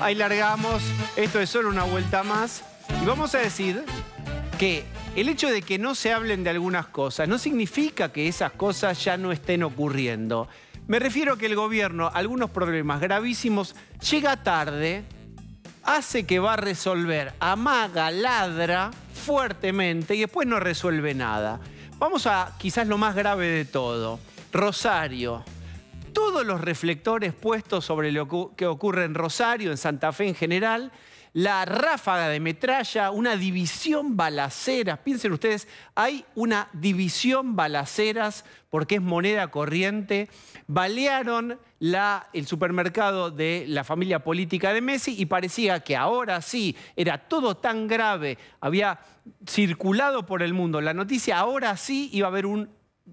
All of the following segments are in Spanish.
Ahí largamos. Esto es solo una vuelta más. Y vamos a decir que el hecho de que no se hablen de algunas cosas no significa que esas cosas ya no estén ocurriendo. Me refiero a que el gobierno, algunos problemas gravísimos, llega tarde, hace que va a resolver, amaga, ladra fuertemente y después no resuelve nada. Vamos a quizás lo más grave de todo. Rosario. Todos los reflectores puestos sobre lo que ocurre en Rosario, en Santa Fe en general, la ráfaga de metralla, una división balaceras. Piensen ustedes, hay una división balaceras porque es moneda corriente. Balearon el supermercado de la familia política de Messi y parecía que ahora sí, era todo tan grave, había circulado por el mundo la noticia, ahora sí iba a haber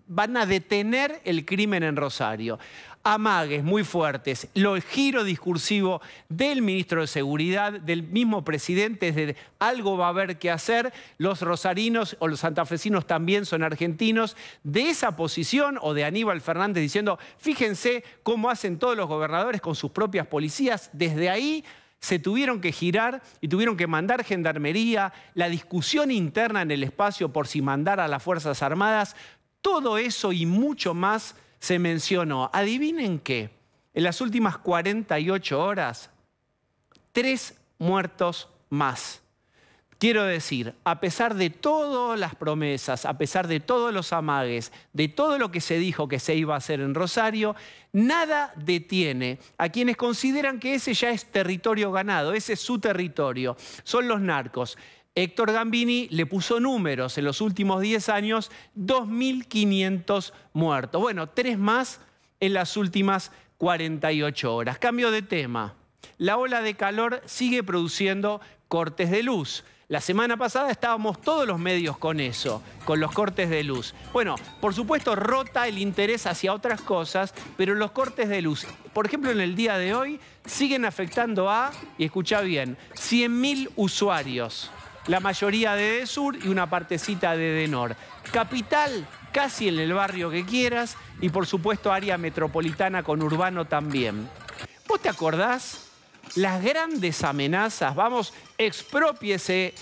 van a detener el crimen en Rosario. Amagues muy fuertes, el giro discursivo del ministro de Seguridad, del mismo presidente, de algo va a haber que hacer, los rosarinos o los santafesinos también son argentinos, de esa posición o de Aníbal Fernández diciendo, fíjense cómo hacen todos los gobernadores con sus propias policías, desde ahí se tuvieron que girar y tuvieron que mandar gendarmería, la discusión interna en el espacio por si mandar a las Fuerzas Armadas, todo eso y mucho más se mencionó. Adivinen qué, en las últimas 48 horas, 3 muertos más. Quiero decir, a pesar de todas las promesas, a pesar de todos los amagues, de todo lo que se dijo que se iba a hacer en Rosario, nada detiene a quienes consideran que ese ya es territorio ganado, ese es su territorio, son los narcos. Héctor Gambini le puso números en los últimos 10 años, 2.500 muertos. Bueno, 3 más en las últimas 48 horas. Cambio de tema. La ola de calor sigue produciendo cortes de luz. La semana pasada estábamos todos los medios con eso, con los cortes de luz. Bueno, por supuesto rota el interés hacia otras cosas, pero los cortes de luz, por ejemplo en el día de hoy, siguen afectando a, y escucha bien, 100.000 usuarios. La mayoría de Edesur y una partecita de Edenor. Capital, casi en el barrio que quieras, y por supuesto área metropolitana con urbano también. ¿Vos te acordás? Las grandes amenazas, vamos, expropiese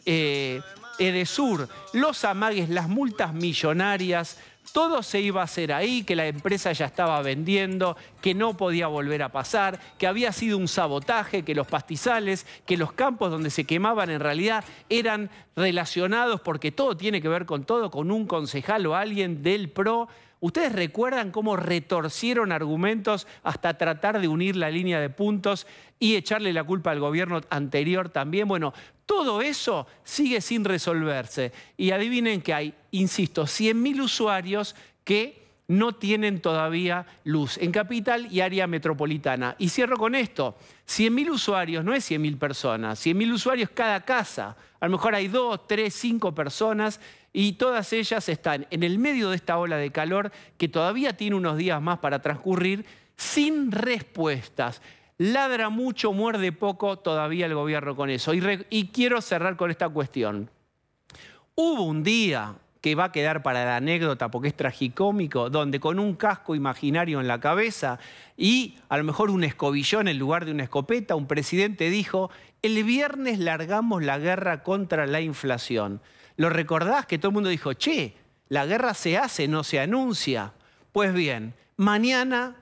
Edesur, los amagues, las multas millonarias, todo se iba a hacer ahí, que la empresa ya estaba vendiendo, que no podía volver a pasar, que había sido un sabotaje, que los pastizales, que los campos donde se quemaban en realidad eran relacionados, porque todo tiene que ver con todo, con un concejal o alguien del PRO. ¿Ustedes recuerdan cómo retorcieron argumentos hasta tratar de unir la línea de puntos y echarle la culpa al gobierno anterior también? Bueno, todo eso sigue sin resolverse. Y adivinen que hay, insisto, 100.000 usuarios que no tienen todavía luz en Capital y área metropolitana. Y cierro con esto, 100.000 usuarios no es 100.000 personas, 100.000 usuarios cada casa. A lo mejor hay 2, 3, 5 personas y todas ellas están en el medio de esta ola de calor que todavía tiene unos días más para transcurrir sin respuestas. Ladra mucho, muerde poco todavía el gobierno con eso. Y quiero cerrar con esta cuestión. Hubo un día que va a quedar para la anécdota porque es tragicómico, donde con un casco imaginario en la cabeza y a lo mejor un escobillón en lugar de una escopeta, un presidente dijo, el viernes largamos la guerra contra la inflación. ¿Lo recordás? Que todo el mundo dijo, che, la guerra se hace, no se anuncia. Pues bien, mañana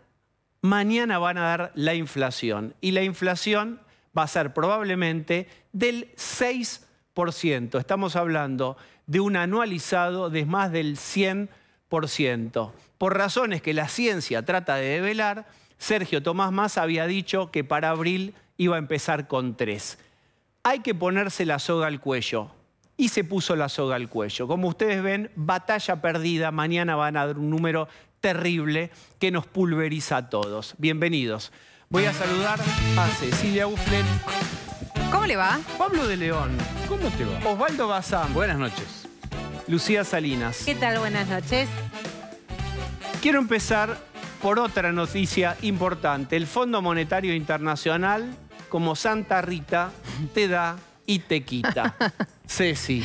van a dar la inflación. Y la inflación va a ser probablemente del 6%. Estamos hablando de un anualizado de más del 100%. Por razones que la ciencia trata de develar, Sergio Tomás Massa había dicho que para abril iba a empezar con 3. Hay que ponerse la soga al cuello. Y se puso la soga al cuello. Como ustedes ven, batalla perdida. Mañana van a dar un número terrible que nos pulveriza a todos. Bienvenidos. Voy a saludar a Cecilia Uflen. ¿Cómo le va? Pablo de León. ¿Cómo te va? Osvaldo Bazán. Buenas noches. Lucía Salinas. ¿Qué tal? Buenas noches. Quiero empezar por otra noticia importante. El Fondo Monetario Internacional, como Santa Rita, te da y te quita. Ceci.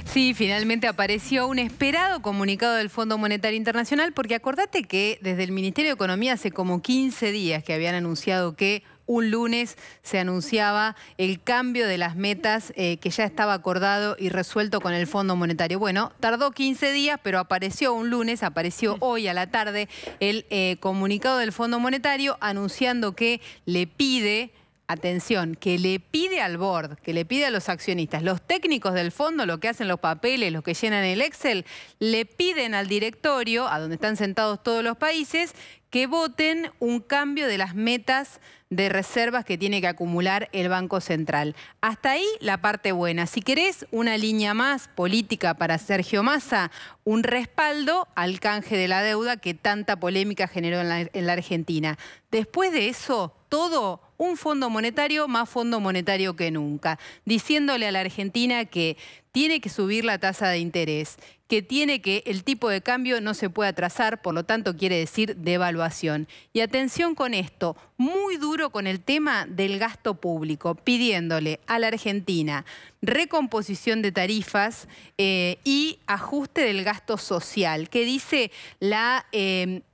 Sí, finalmente apareció un esperado comunicado del Fondo Monetario Internacional, porque acordate que desde el Ministerio de Economía hace como 15 días que habían anunciado que un lunes se anunciaba el cambio de las metas que ya estaba acordado y resuelto con el Fondo Monetario. Bueno, tardó 15 días, pero apareció un lunes, apareció hoy a la tarde el comunicado del Fondo Monetario anunciando que le pide... Atención, que le pide al board, que le pide a los accionistas, los técnicos del fondo, lo que hacen los papeles, los que llenan el Excel, le piden al directorio, a donde están sentados todos los países, que voten un cambio de las metas de reservas que tiene que acumular el Banco Central. Hasta ahí la parte buena. Si querés una línea más política para Sergio Massa, un respaldo al canje de la deuda que tanta polémica generó en la Argentina. Después de eso, todo un Fondo Monetario más Fondo Monetario que nunca, diciéndole a la Argentina que tiene que subir la tasa de interés, que el tipo de cambio no se puede atrasar, por lo tanto quiere decir devaluación. Y atención con esto, muy duro con el tema del gasto público, pidiéndole a la Argentina recomposición de tarifas y ajuste del gasto social, que dice la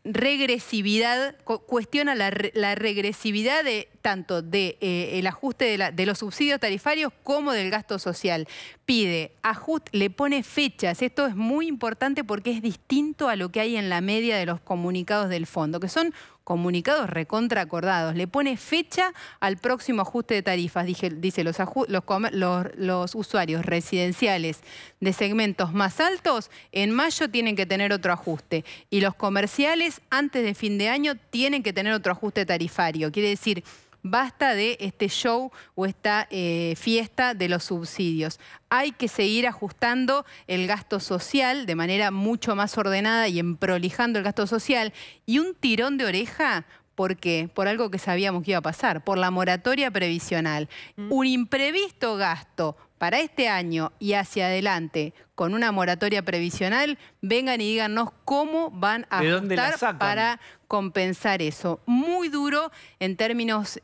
regresividad, cuestiona la regresividad de tanto el ajuste de los subsidios tarifarios como del gasto social. Pide ajuste, le pone fechas. Esto es muy importante porque es distinto a lo que hay en la media de los comunicados del fondo, que son comunicados recontraacordados. Le pone fecha al próximo ajuste de tarifas. Dice los usuarios residenciales de segmentos más altos en mayo tienen que tener otro ajuste y los comerciales antes de fin de año tienen que tener otro ajuste tarifario. Quiere decir, basta de este show o esta fiesta de los subsidios. Hay que seguir ajustando el gasto social de manera mucho más ordenada y prolijando el gasto social. Y un tirón de oreja, ¿por qué? Por algo que sabíamos que iba a pasar, por la moratoria previsional. Un imprevisto gasto para este año y hacia adelante con una moratoria previsional, vengan y díganos cómo van a ajustar para compensar eso. Muy duro en términos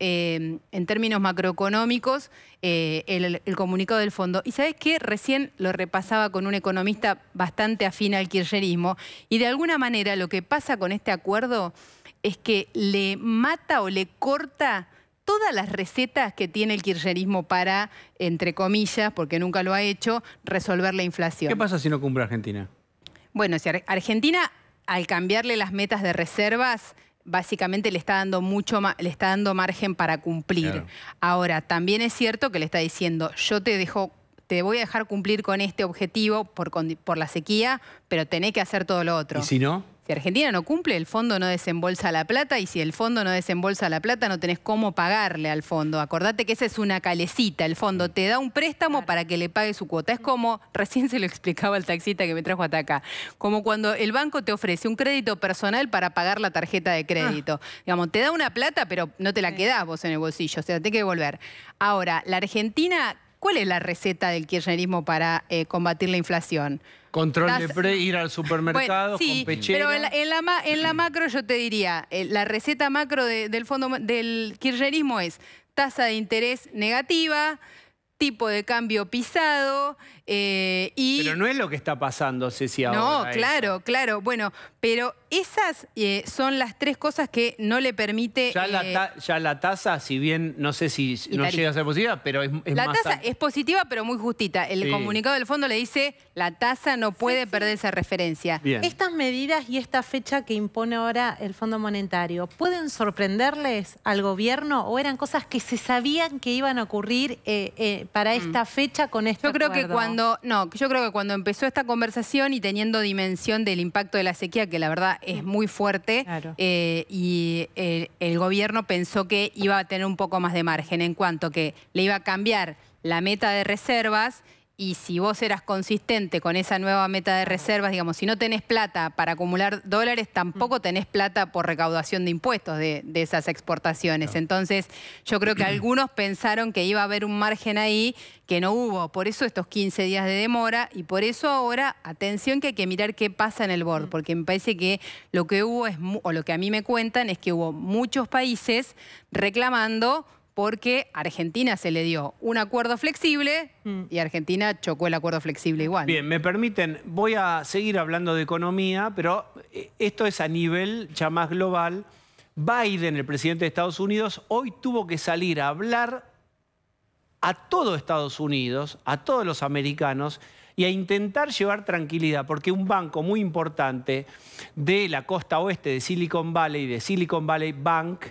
macroeconómicos el comunicado del fondo. Y ¿sabés qué? Recién lo repasaba con un economista bastante afín al kirchnerismo y de alguna manera lo que pasa con este acuerdo es que le mata o le corta todas las recetas que tiene el kirchnerismo para, entre comillas, porque nunca lo ha hecho, resolver la inflación. ¿Qué pasa si no cumple Argentina? Bueno, si Argentina, al cambiarle las metas de reservas, básicamente le está dando margen para cumplir. Claro. Ahora, también es cierto que le está diciendo, yo te voy a dejar cumplir con este objetivo por la sequía, pero tenés que hacer todo lo otro. ¿Y si no? Si Argentina no cumple, el fondo no desembolsa la plata y si el fondo no desembolsa la plata no tenés cómo pagarle al fondo. Acordate que esa es una calecita. El fondo te da un préstamo para que le pague su cuota. Es como, recién se lo explicaba el taxista que me trajo hasta acá, como cuando el banco te ofrece un crédito personal para pagar la tarjeta de crédito. Digamos, te da una plata, pero no te la quedás vos en el bolsillo, o sea, te tenés que devolver. Ahora, la Argentina, ¿cuál es la receta del kirchnerismo para combatir la inflación? Control de ir al supermercado, bueno, sí, con pechera. Pero en la macro yo te diría, la receta macro del kirchnerismo es tasa de interés negativa, tipo de cambio pisado y... Pero no es lo que está pasando, Ceci, ahora. No, claro, claro. Bueno, pero esas son las tres cosas que no le permite... Ya la tasa, si bien no sé si no llega a ser positiva, pero es la más... tasa es positiva, pero muy justita. El comunicado del fondo le dice, la tasa no puede perder esa referencia. Bien. Estas medidas y esta fecha que impone ahora el Fondo Monetario, ¿pueden sorprenderles al gobierno o eran cosas que se sabían que iban a ocurrir para esta fecha con este acuerdo? Yo creo que cuando empezó esta conversación y teniendo dimensión del impacto de la sequía, que la verdad es muy fuerte, claro. Y el gobierno pensó que iba a tener un poco más de margen en cuanto que le iba a cambiar la meta de reservas. Y si vos eras consistente con esa nueva meta de reservas, digamos, si no tenés plata para acumular dólares, tampoco tenés plata por recaudación de impuestos de esas exportaciones. Claro. Entonces, yo creo que algunos pensaron que iba a haber un margen ahí que no hubo. Por eso estos 15 días de demora y por eso ahora, atención que hay que mirar qué pasa en el board, porque me parece que lo que hubo o lo que a mí me cuentan es que hubo muchos países reclamando porque a Argentina se le dio un acuerdo flexible y Argentina chocó el acuerdo flexible igual. Bien, me permiten, voy a seguir hablando de economía, pero esto es a nivel ya más global. Biden, el presidente de Estados Unidos, hoy tuvo que salir a hablar a todo Estados Unidos, a todos los americanos, y a intentar llevar tranquilidad, porque un banco muy importante de la costa oeste de Silicon Valley, de Silicon Valley Bank,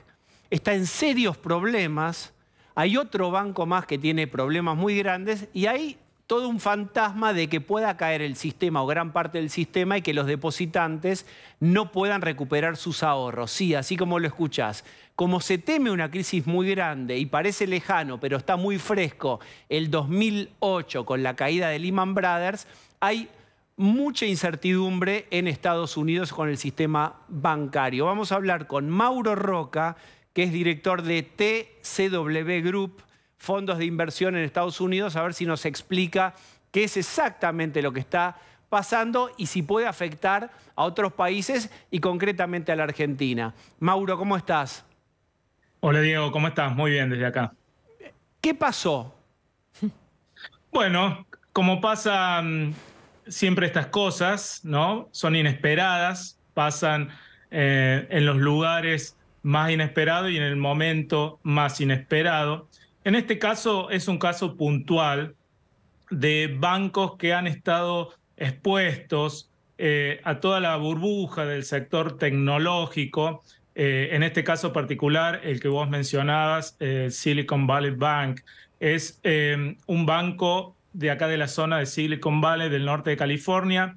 está en serios problemas. Hay otro banco más que tiene problemas muy grandes y hay todo un fantasma de que pueda caer el sistema o gran parte del sistema y que los depositantes no puedan recuperar sus ahorros. Sí, así como lo escuchás. Como se teme una crisis muy grande y parece lejano, pero está muy fresco, el 2008 con la caída de Lehman Brothers, hay mucha incertidumbre en Estados Unidos con el sistema bancario. Vamos a hablar con Mauro Roca, que es director de TCW Group, fondos de inversión en Estados Unidos, a ver si nos explica qué es exactamente lo que está pasando y si puede afectar a otros países y concretamente a la Argentina. Mauro, ¿cómo estás? Hola Diego, ¿cómo estás? Muy bien desde acá. ¿Qué pasó? Bueno, como pasan siempre estas cosas, ¿no? Son inesperadas, pasan en los lugares más inesperados y en el momento más inesperado. En este caso es un caso puntual de bancos que han estado expuestos a toda la burbuja del sector tecnológico. En este caso particular, el que vos mencionabas, Silicon Valley Bank, es un banco de acá de la zona de Silicon Valley, del norte de California,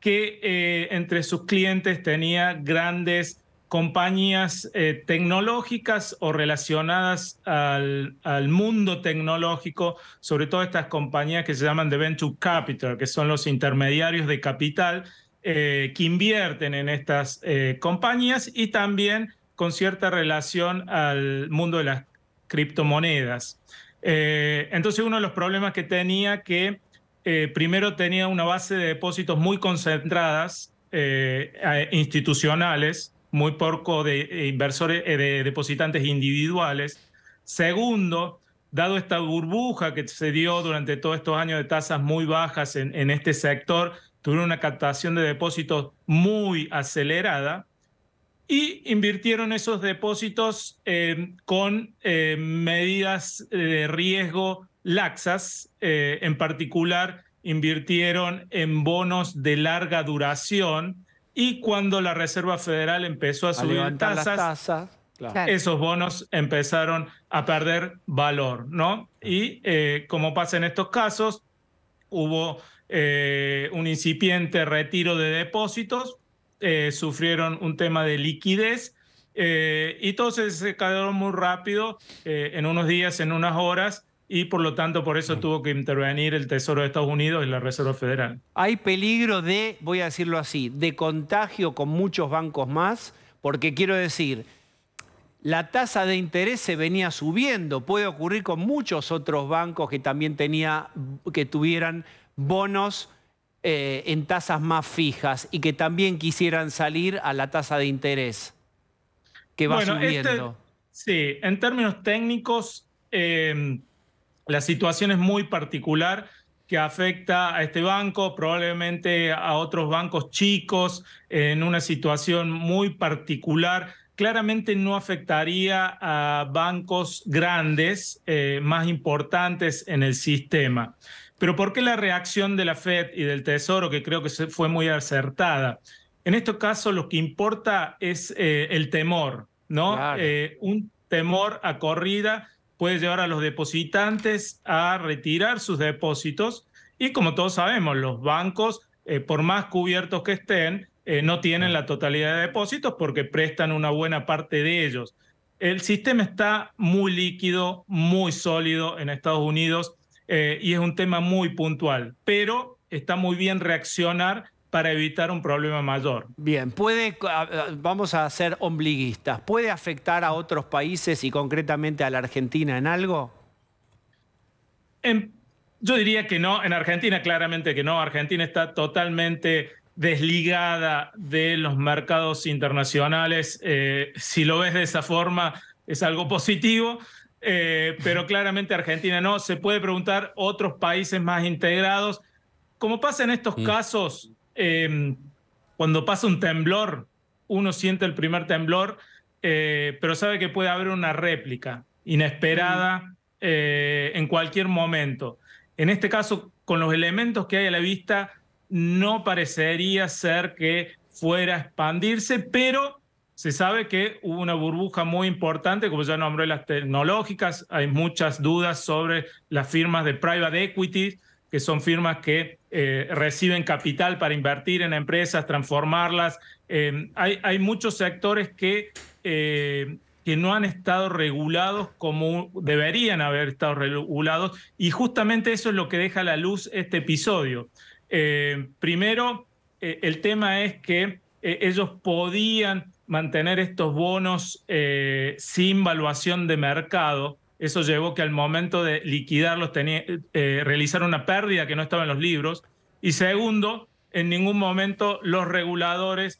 que entre sus clientes tenía grandes compañías tecnológicas o relacionadas al mundo tecnológico, sobre todo estas compañías que se llaman de Venture Capital, que son los intermediarios de capital que invierten en estas compañías y también con cierta relación al mundo de las criptomonedas. Entonces uno de los problemas que tenía que primero tenía una base de depósitos muy concentradas, institucionales, muy poco de inversores, de depositantes individuales. Segundo, dado esta burbuja que se dio durante todos estos años de tasas muy bajas en este sector, tuvieron una captación de depósitos muy acelerada y invirtieron esos depósitos con medidas de riesgo laxas. En particular, invirtieron en bonos de larga duración. Y cuando la Reserva Federal empezó a subir tasas, claro, esos bonos empezaron a perder valor, ¿no? Y como pasa en estos casos, hubo un incipiente retiro de depósitos, sufrieron un tema de liquidez y entonces se cayeron muy rápido, en unos días, en unas horas, y por lo tanto por eso tuvo que intervenir el Tesoro de Estados Unidos y la Reserva Federal. Hay peligro de, voy a decirlo así, de contagio con muchos bancos más, porque quiero decir, la tasa de interés se venía subiendo, puede ocurrir con muchos otros bancos que también tuvieran bonos en tasas más fijas y que también quisieran salir a la tasa de interés que va subiendo. Sí, en términos técnicos, la situación es muy particular que afecta a este banco, probablemente a otros bancos chicos, en una situación muy particular. Claramente no afectaría a bancos grandes, más importantes en el sistema. Pero ¿por qué la reacción de la Fed y del Tesoro, que creo que fue muy acertada? En este caso lo que importa es el temor, ¿no? Claro. Un temor a corrida puede llevar a los depositantes a retirar sus depósitos y como todos sabemos, los bancos, por más cubiertos que estén, no tienen la totalidad de depósitos porque prestan una buena parte de ellos. El sistema está muy líquido, muy sólido en Estados Unidos y es un tema muy puntual, pero está muy bien reaccionar para evitar un problema mayor. Bien, vamos a ser ombliguistas. ¿Puede afectar a otros países y concretamente a la Argentina en algo? Yo diría que no. En Argentina claramente que no. Argentina está totalmente desligada de los mercados internacionales. Si lo ves de esa forma es algo positivo, pero claramente Argentina no. Se puede preguntar otros países más integrados. Como pasa en estos casos, cuando pasa un temblor, uno siente el primer temblor pero sabe que puede haber una réplica inesperada en cualquier momento. En este caso, con los elementos que hay a la vista, no parecería ser que fuera a expandirse, pero se sabe que hubo una burbuja muy importante, como ya nombré las tecnológicas. Hay muchas dudas sobre las firmas de private equity, que son firmas que reciben capital para invertir en empresas, transformarlas. Hay muchos sectores que no han estado regulados como deberían haber estado regulados, y justamente eso es lo que deja a la luz este episodio. Primero, el tema es que ellos podían mantener estos bonos sin valuación de mercado. Eso llevó que al momento de liquidarlos realizar una pérdida que no estaba en los libros. Y segundo, en ningún momento los reguladores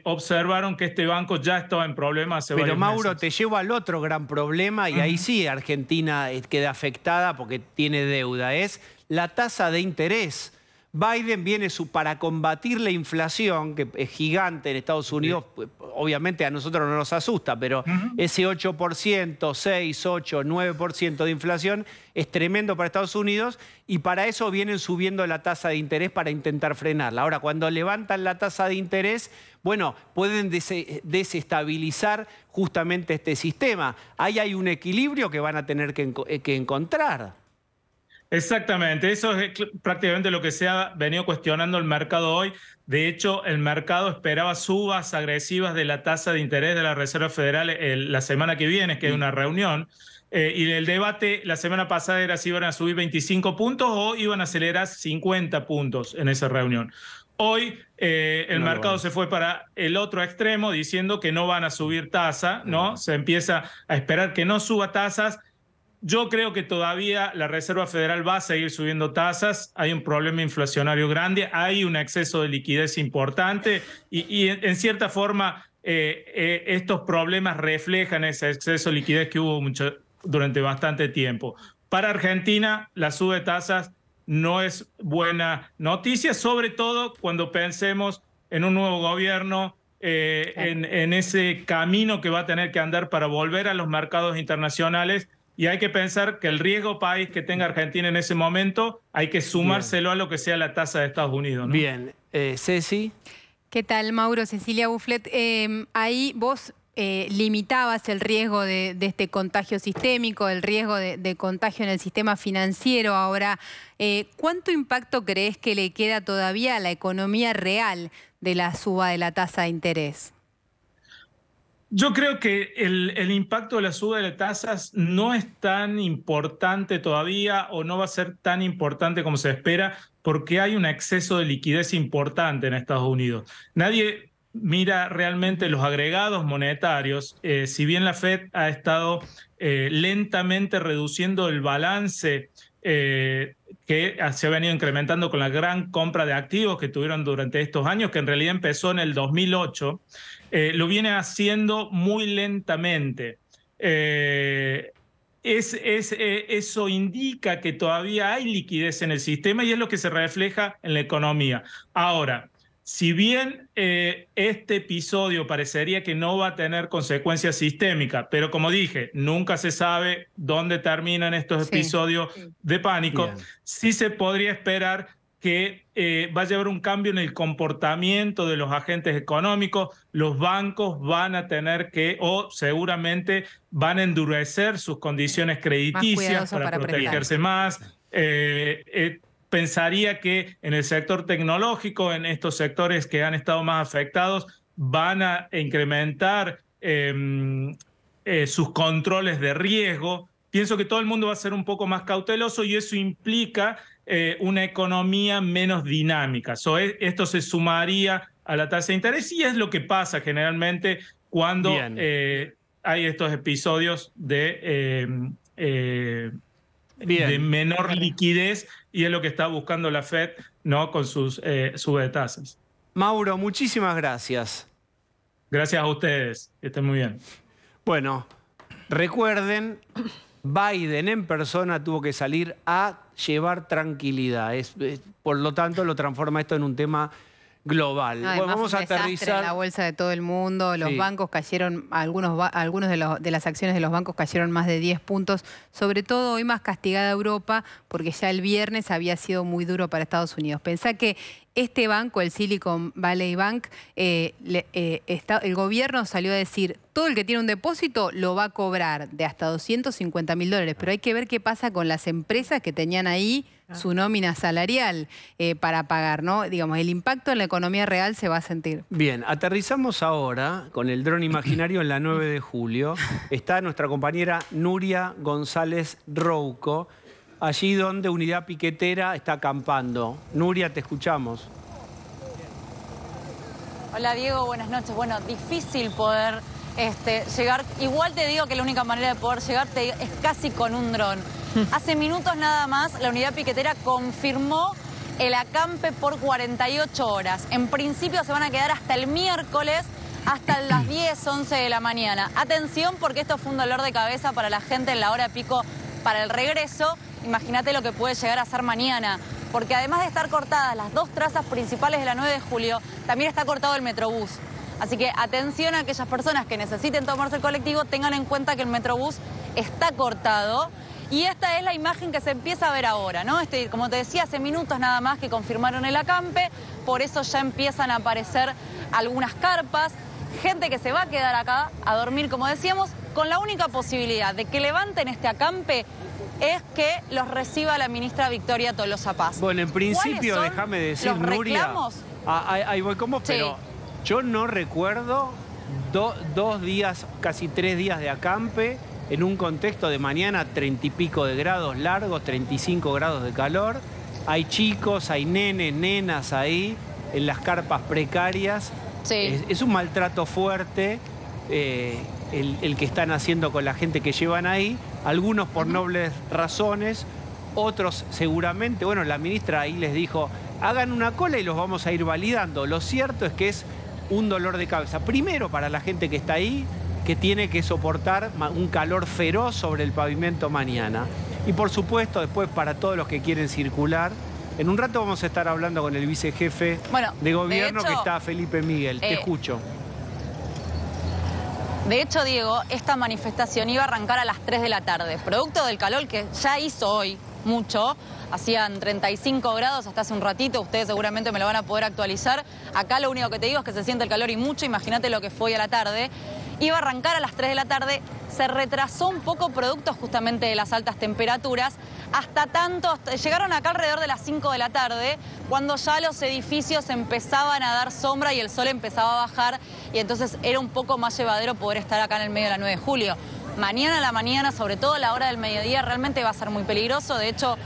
observaron que este banco ya estaba en problemas hace varios meses. Pero Mauro, te llevo al otro gran problema, y ahí sí Argentina queda afectada porque tiene deuda, es la tasa de interés. Biden viene para combatir la inflación, que es gigante en Estados Unidos. Obviamente a nosotros no nos asusta, pero ese 8%, 6, 8, 9% de inflación es tremendo para Estados Unidos, y para eso vienen subiendo la tasa de interés para intentar frenarla. Ahora, cuando levantan la tasa de interés, bueno, pueden desestabilizar justamente este sistema. Ahí hay un equilibrio que van a tener que encontrar. Exactamente, eso es prácticamente lo que se ha venido cuestionando el mercado hoy. De hecho, el mercado esperaba subas agresivas de la tasa de interés de la Reserva Federal la semana que viene, que hay una reunión. Y el debate la semana pasada era si iban a subir 25 puntos o iban a acelerar 50 puntos en esa reunión. Hoy el mercado se fue para el otro extremo, diciendo que no van a subir tasa, ¿no? Se empieza a esperar que no suba tasas. Yo creo que todavía la Reserva Federal va a seguir subiendo tasas. Hay un problema inflacionario grande, hay un exceso de liquidez importante, y en cierta forma estos problemas reflejan ese exceso de liquidez que hubo durante bastante tiempo. Para Argentina, la sube de tasas no es buena noticia, sobre todo cuando pensemos en un nuevo gobierno, en ese camino que va a tener que andar para volver a los mercados internacionales. Y hay que pensar que el riesgo país que tenga Argentina en ese momento hay que sumárselo a lo que sea la tasa de Estados Unidos, ¿no? Bien. Ceci. ¿Qué tal, Mauro? Cecilia Bufflet. Ahí vos limitabas el riesgo de este contagio sistémico, el riesgo de contagio en el sistema financiero. Ahora, ¿cuánto impacto crees que le queda todavía a la economía real de la suba de la tasa de interés? Yo creo que el impacto de la suba de las tasas no es tan importante todavía, o no va a ser tan importante como se espera, porque hay un exceso de liquidez importante en Estados Unidos. Nadie mira realmente los agregados monetarios. Si bien la Fed ha estado lentamente reduciendo el balance que se ha venido incrementando con la gran compra de activos que tuvieron durante estos años, que en realidad empezó en el 2008, lo viene haciendo muy lentamente. Eso indica que todavía hay liquidez en el sistema, y es lo que se refleja en la economía. Ahora, si bien este episodio parecería que no va a tener consecuencias sistémicas, pero como dije, nunca se sabe dónde terminan estos episodios de pánico, sí se podría esperar que vaya a haber un cambio en el comportamiento de los agentes económicos. Los bancos van a tener que, o seguramente van a endurecer sus condiciones crediticias para protegerse más. Pensaría que en el sector tecnológico, en estos sectores que han estado más afectados, van a incrementar sus controles de riesgo. Pienso que todo el mundo va a ser un poco más cauteloso, y eso implica una economía menos dinámica. Esto se sumaría a la tasa de interés, y es lo que pasa generalmente cuando hay estos episodios de menor liquidez, y es lo que está buscando la Fed, ¿no?, con sus sube de tasas. Mauro, muchísimas gracias. Gracias a ustedes, que estén muy bien. Bueno, recuerden, Biden en persona tuvo que salir a llevar tranquilidad. Por lo tanto, lo transforma esto en un tema global. No, Bueno, vamos a un desastre en aterrizar. la bolsa de todo el mundo, los Sí. bancos cayeron, algunos de las acciones de los bancos cayeron más de 10 puntos, sobre todo hoy más castigada Europa, porque ya el viernes había sido muy duro para Estados Unidos. Pensá que este banco, el Silicon Valley Bank, el gobierno salió a decir, todo el que tiene un depósito lo va a cobrar de hasta $250.000, pero hay que ver qué pasa con las empresas que tenían ahí su nómina salarial para pagar, ¿no? Digamos, el impacto en la economía real se va a sentir. Bien, aterrizamos ahora con el dron imaginario en la 9 de julio. Está nuestra compañera Nuria González Rouco, allí donde Unidad Piquetera está acampando. Nuria, te escuchamos. Hola Diego, buenas noches. Bueno, difícil poder llegar. Igual te digo que la única manera de poder llegar es casi con un dron. Hace minutos nada más la Unidad Piquetera confirmó el acampe por 48 horas. En principio se van a quedar hasta el miércoles, hasta las 10, 11 de la mañana. Atención porque esto fue un dolor de cabeza para la gente en la hora pico para el regreso. Imagínate lo que puede llegar a ser mañana. Porque además de estar cortadas las dos trazas principales de la 9 de julio, también está cortado el Metrobús. Así que atención a aquellas personas que necesiten tomarse el colectivo, tengan en cuenta que el Metrobús está cortado. Y esta es la imagen que se empieza a ver ahora, ¿no? Como te decía, hace minutos nada más que confirmaron el acampe, por eso ya empiezan a aparecer algunas carpas, gente que se va a quedar acá a dormir, como decíamos, con la única posibilidad de que levanten este acampe es que los reciba la ministra Victoria Tolosa Paz. Bueno, en principio, déjame decir, los Nuria, reclamos? ahí voy con vos, Sí. pero yo no recuerdo 2 días, casi 3 días de acampe en un contexto de mañana 30 y pico de grados largos, 35 grados de calor. Hay chicos, hay nenes, nenas ahí en las carpas precarias. Sí. Es un maltrato fuerte el que están haciendo con la gente que llevan ahí, algunos por nobles razones, otros seguramente, bueno, la ministra ahí les dijo, hagan una cola y los vamos a ir validando. Lo cierto es que es un dolor de cabeza. Primero para la gente que está ahí, que tiene que soportar un calor feroz sobre el pavimento mañana. Y por supuesto, después para todos los que quieren circular. En un rato vamos a estar hablando con el vicejefe de gobierno, que está Felipe Miguel. Te escucho. De hecho, Diego, esta manifestación iba a arrancar a las 3 de la tarde, producto del calor que ya hizo hoy mucho. Hacían 35 grados hasta hace un ratito, ustedes seguramente me lo van a poder actualizar. Acá lo único que te digo es que se siente el calor y mucho, imagínate lo que fue hoy a la tarde. Iba a arrancar a las 3 de la tarde, se retrasó un poco producto justamente de las altas temperaturas, llegaron acá alrededor de las 5 de la tarde, cuando ya los edificios empezaban a dar sombra y el sol empezaba a bajar, y entonces era un poco más llevadero poder estar acá en el medio de la 9 de julio. Mañana a la mañana, sobre todo a la hora del mediodía, realmente va a ser muy peligroso. De hecho,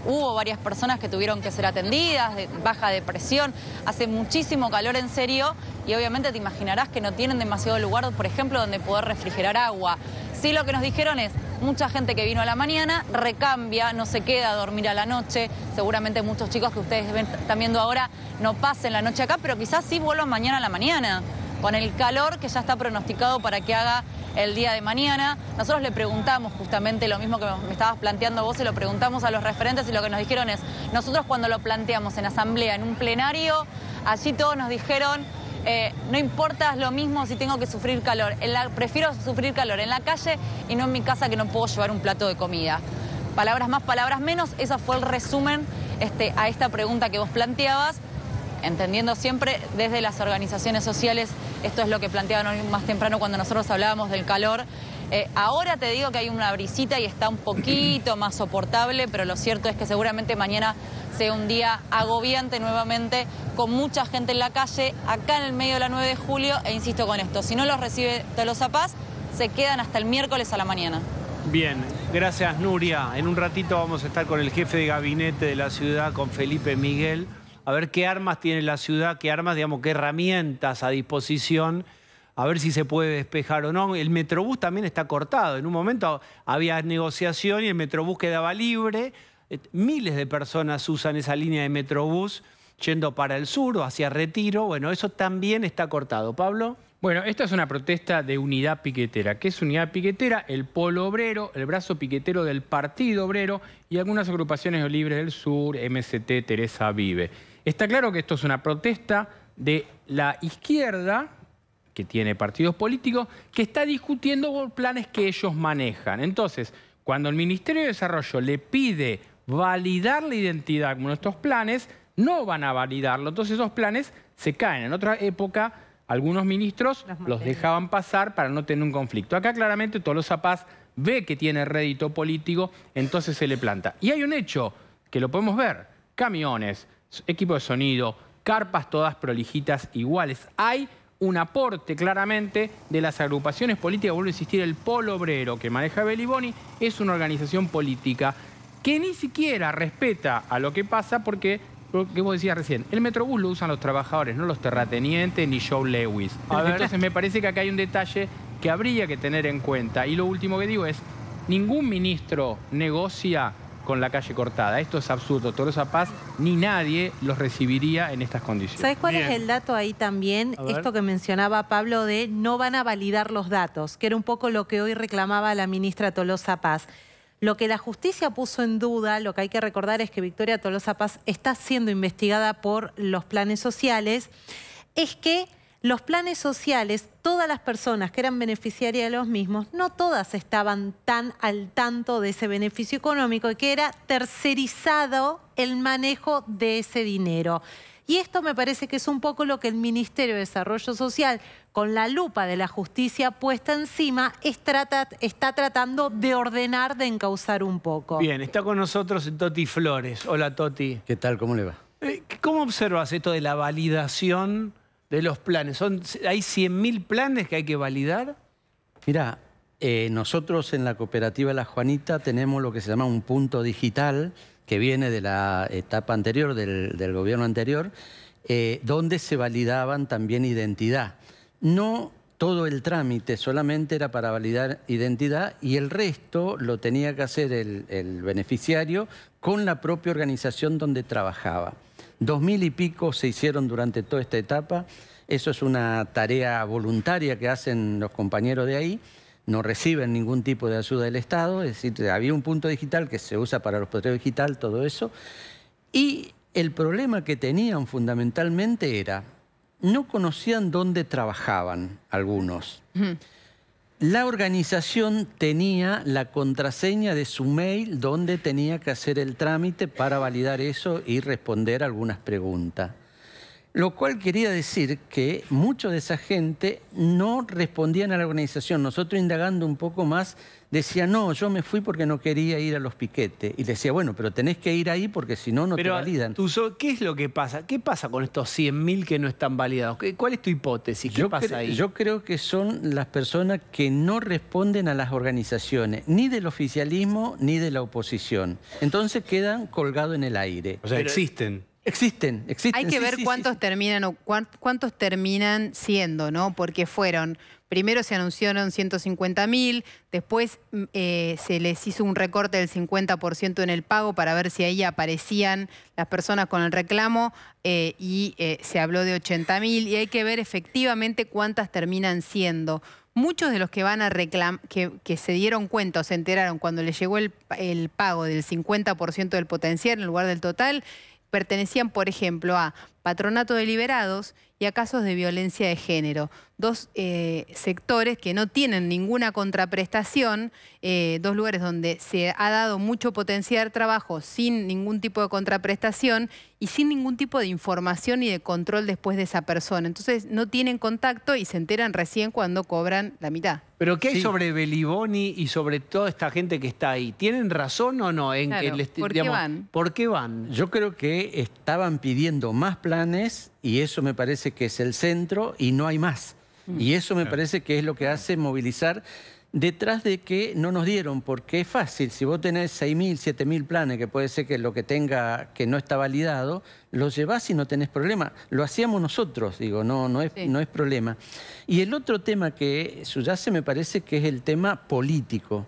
hubo varias personas que tuvieron que ser atendidas, de baja depresión, hace muchísimo calor en serio y obviamente te imaginarás que no tienen demasiado lugar, por ejemplo, donde poder refrigerar agua. Sí, lo que nos dijeron es, mucha gente que vino a la mañana recambia, no se queda a dormir a la noche. Seguramente muchos chicos que ustedes están viendo ahora no pasen la noche acá, pero quizás sí vuelvan mañana a la mañana, con el calor que ya está pronosticado para que haga el día de mañana. Nosotros le preguntamos justamente lo mismo que me estabas planteando vos, y lo preguntamos a los referentes, y lo que nos dijeron es, nosotros cuando lo planteamos en asamblea, en un plenario, allí todos nos dijeron, no importa, es lo mismo si tengo que sufrir calor. Prefiero sufrir calor en la calle y no en mi casa, que no puedo llevar un plato de comida. Palabras más, palabras menos, ese fue el resumen a esta pregunta que vos planteabas, entendiendo siempre desde las organizaciones sociales. Esto es lo que planteaban hoy más temprano cuando nosotros hablábamos del calor. Ahora te digo que hay una brisita y está un poquito más soportable, pero lo cierto es que seguramente mañana sea un día agobiante nuevamente, con mucha gente en la calle, acá en el medio de la 9 de julio, e insisto con esto, si no los recibe Tolosa Paz, se quedan hasta el miércoles a la mañana. Bien, gracias Nuria. En un ratito vamos a estar con el jefe de gabinete de la ciudad, con Felipe Miguel, a ver qué armas tiene la ciudad, qué herramientas a disposición, a ver si se puede despejar o no. El Metrobús también está cortado. En un momento había negociación y el Metrobús quedaba libre. Miles de personas usan esa línea de Metrobús yendo para el sur o hacia Retiro. Bueno, eso también está cortado. ¿Pablo? Bueno, esta es una protesta de Unidad Piquetera. ¿Qué es Unidad Piquetera? El Polo Obrero, el brazo piquetero del Partido Obrero y algunas agrupaciones libres del sur, MST, Teresa Vive. Está claro que esto es una protesta de la izquierda, que tiene partidos políticos, que está discutiendo planes que ellos manejan. Entonces, cuando el Ministerio de Desarrollo le pide validar la identidad con estos planes, no van a validarlo. Entonces esos planes se caen. En otra época, algunos ministros los dejaban pasar para no tener un conflicto. Acá claramente Tolosa Paz ve que tiene rédito político, entonces se le planta. Y hay un hecho que lo podemos ver. Camiones, equipo de sonido, carpas todas prolijitas iguales. Hay un aporte claramente de las agrupaciones políticas. Vuelvo a insistir, el Polo Obrero que maneja Beliboni es una organización política que ni siquiera respeta a lo que pasa porque, lo que vos decías recién, el Metrobús lo usan los trabajadores, no los terratenientes ni Joe Lewis. Entonces me parece que acá hay un detalle que habría que tener en cuenta. Y lo último que digo es, ningún ministro negocia con la calle cortada. Esto es absurdo. Tolosa Paz ni nadie los recibiría en estas condiciones. ¿Sabes cuál es el dato ahí también? Esto que mencionaba Pablo de no van a validar los datos, que era un poco lo que hoy reclamaba la ministra Tolosa Paz. Lo que la justicia puso en duda, lo que hay que recordar es que Victoria Tolosa Paz está siendo investigada por los planes sociales, es que los planes sociales, todas las personas que eran beneficiarias de los mismos, no todas estaban tan al tanto de ese beneficio económico y que era tercerizado el manejo de ese dinero. Y esto me parece que es un poco lo que el Ministerio de Desarrollo Social, con la lupa de la justicia puesta encima, está tratando de ordenar, de encauzar un poco. Bien, está con nosotros Toti Flores. Hola, Toti. ¿Qué tal? ¿Cómo le va? ¿Cómo observas esto de la validación de los planes? ¿Hay 100.000 planes que hay que validar? Mirá, nosotros en la cooperativa La Juanita tenemos lo que se llama un punto digital que viene de la etapa anterior, del gobierno anterior, donde se validaban también identidad. No todo el trámite solamente era para validar identidad y el resto lo tenía que hacer el beneficiario con la propia organización donde trabajaba. 2000 y pico se hicieron durante toda esta etapa. Eso es una tarea voluntaria que hacen los compañeros de ahí. No reciben ningún tipo de ayuda del Estado. Es decir, había un punto digital que se usa para los posteos digital, todo eso. Y el problema que tenían fundamentalmente era, no conocían dónde trabajaban algunos. La organización tenía la contraseña de su mail donde tenía que hacer el trámite para validar eso y responder algunas preguntas. Lo cual quería decir que mucha de esa gente no respondían a la organización. Nosotros indagando un poco más, decía, no, yo me fui porque no quería ir a los piquetes. Y decía, bueno, pero tenés que ir ahí porque si no, no te validan. ¿Qué es lo que pasa? ¿Qué pasa con estos 100.000 que no están validados? ¿Cuál es tu hipótesis? ¿Qué pasa ahí? Yo creo que son las personas que no responden a las organizaciones, ni del oficialismo ni de la oposición. Entonces quedan colgados en el aire. O sea, existen. Existen. Hay que ver cuántos terminan o cuántos terminan siendo, ¿no? Porque primero se anunciaron 150.000, después se les hizo un recorte del 50% en el pago para ver si ahí aparecían las personas con el reclamo y se habló de 80.000 y hay que ver efectivamente cuántas terminan siendo. Muchos de los que van a reclamar, que se dieron cuenta o se enteraron cuando les llegó el pago del 50% del potencial en lugar del total, pertenecían, por ejemplo, a Patronato de Liberados y a casos de violencia de género. Dos sectores que no tienen ninguna contraprestación, dos lugares donde se ha dado mucho potencial de trabajo sin ningún tipo de contraprestación y sin ningún tipo de información y de control después de esa persona. Entonces no tienen contacto y se enteran recién cuando cobran la mitad. ¿Pero qué hay sobre Beliboni y sobre toda esta gente que está ahí? ¿Tienen razón o no? ¿Por qué van? ¿Por qué van? Yo creo que estaban pidiendo más planes y eso me parece que es el centro y no hay más. Y eso me parece que es lo que hace movilizar detrás de que no nos dieron, porque es fácil. Si vos tenés 6.000, 7.000 planes, que puede ser que lo que tenga que no está validado, lo llevás y no tenés problema. Lo hacíamos nosotros, digo, no es problema. Y el otro tema que subyace me parece que es el tema político.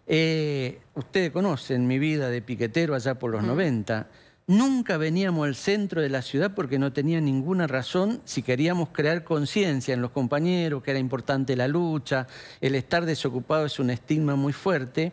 Ustedes conocen mi vida de piquetero allá por los 90. Nunca veníamos al centro de la ciudad porque no tenía ninguna razón si queríamos crear conciencia en los compañeros, que era importante la lucha, el estar desocupado es un estigma muy fuerte.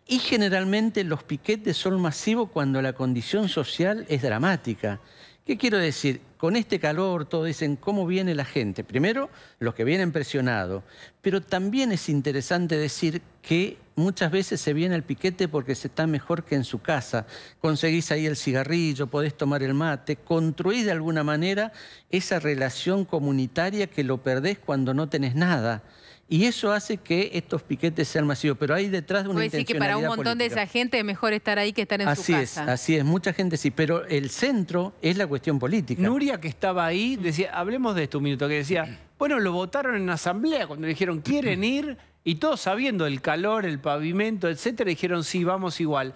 Y generalmente los piquetes son masivos cuando la condición social es dramática. ¿Qué quiero decir? Con este calor, todos dicen, ¿cómo viene la gente? Primero, los que vienen presionados. Pero también es interesante decir que muchas veces se viene al piquete porque se está mejor que en su casa. Conseguís ahí el cigarrillo, podés tomar el mate, construís de alguna manera esa relación comunitaria que lo perdés cuando no tenés nada. Y eso hace que estos piquetes sean masivos, pero hay detrás de una intencionalidad que para un montón política. De esa gente es mejor estar ahí que estar en su casa. Así es, mucha gente sí, pero el centro es la cuestión política. Nuria, que estaba ahí, decía, hablemos de esto un minuto, que decía, bueno, lo votaron en asamblea cuando le dijeron, ¿quieren ir? Y todos sabiendo el calor, el pavimento, etcétera, dijeron, sí, vamos igual.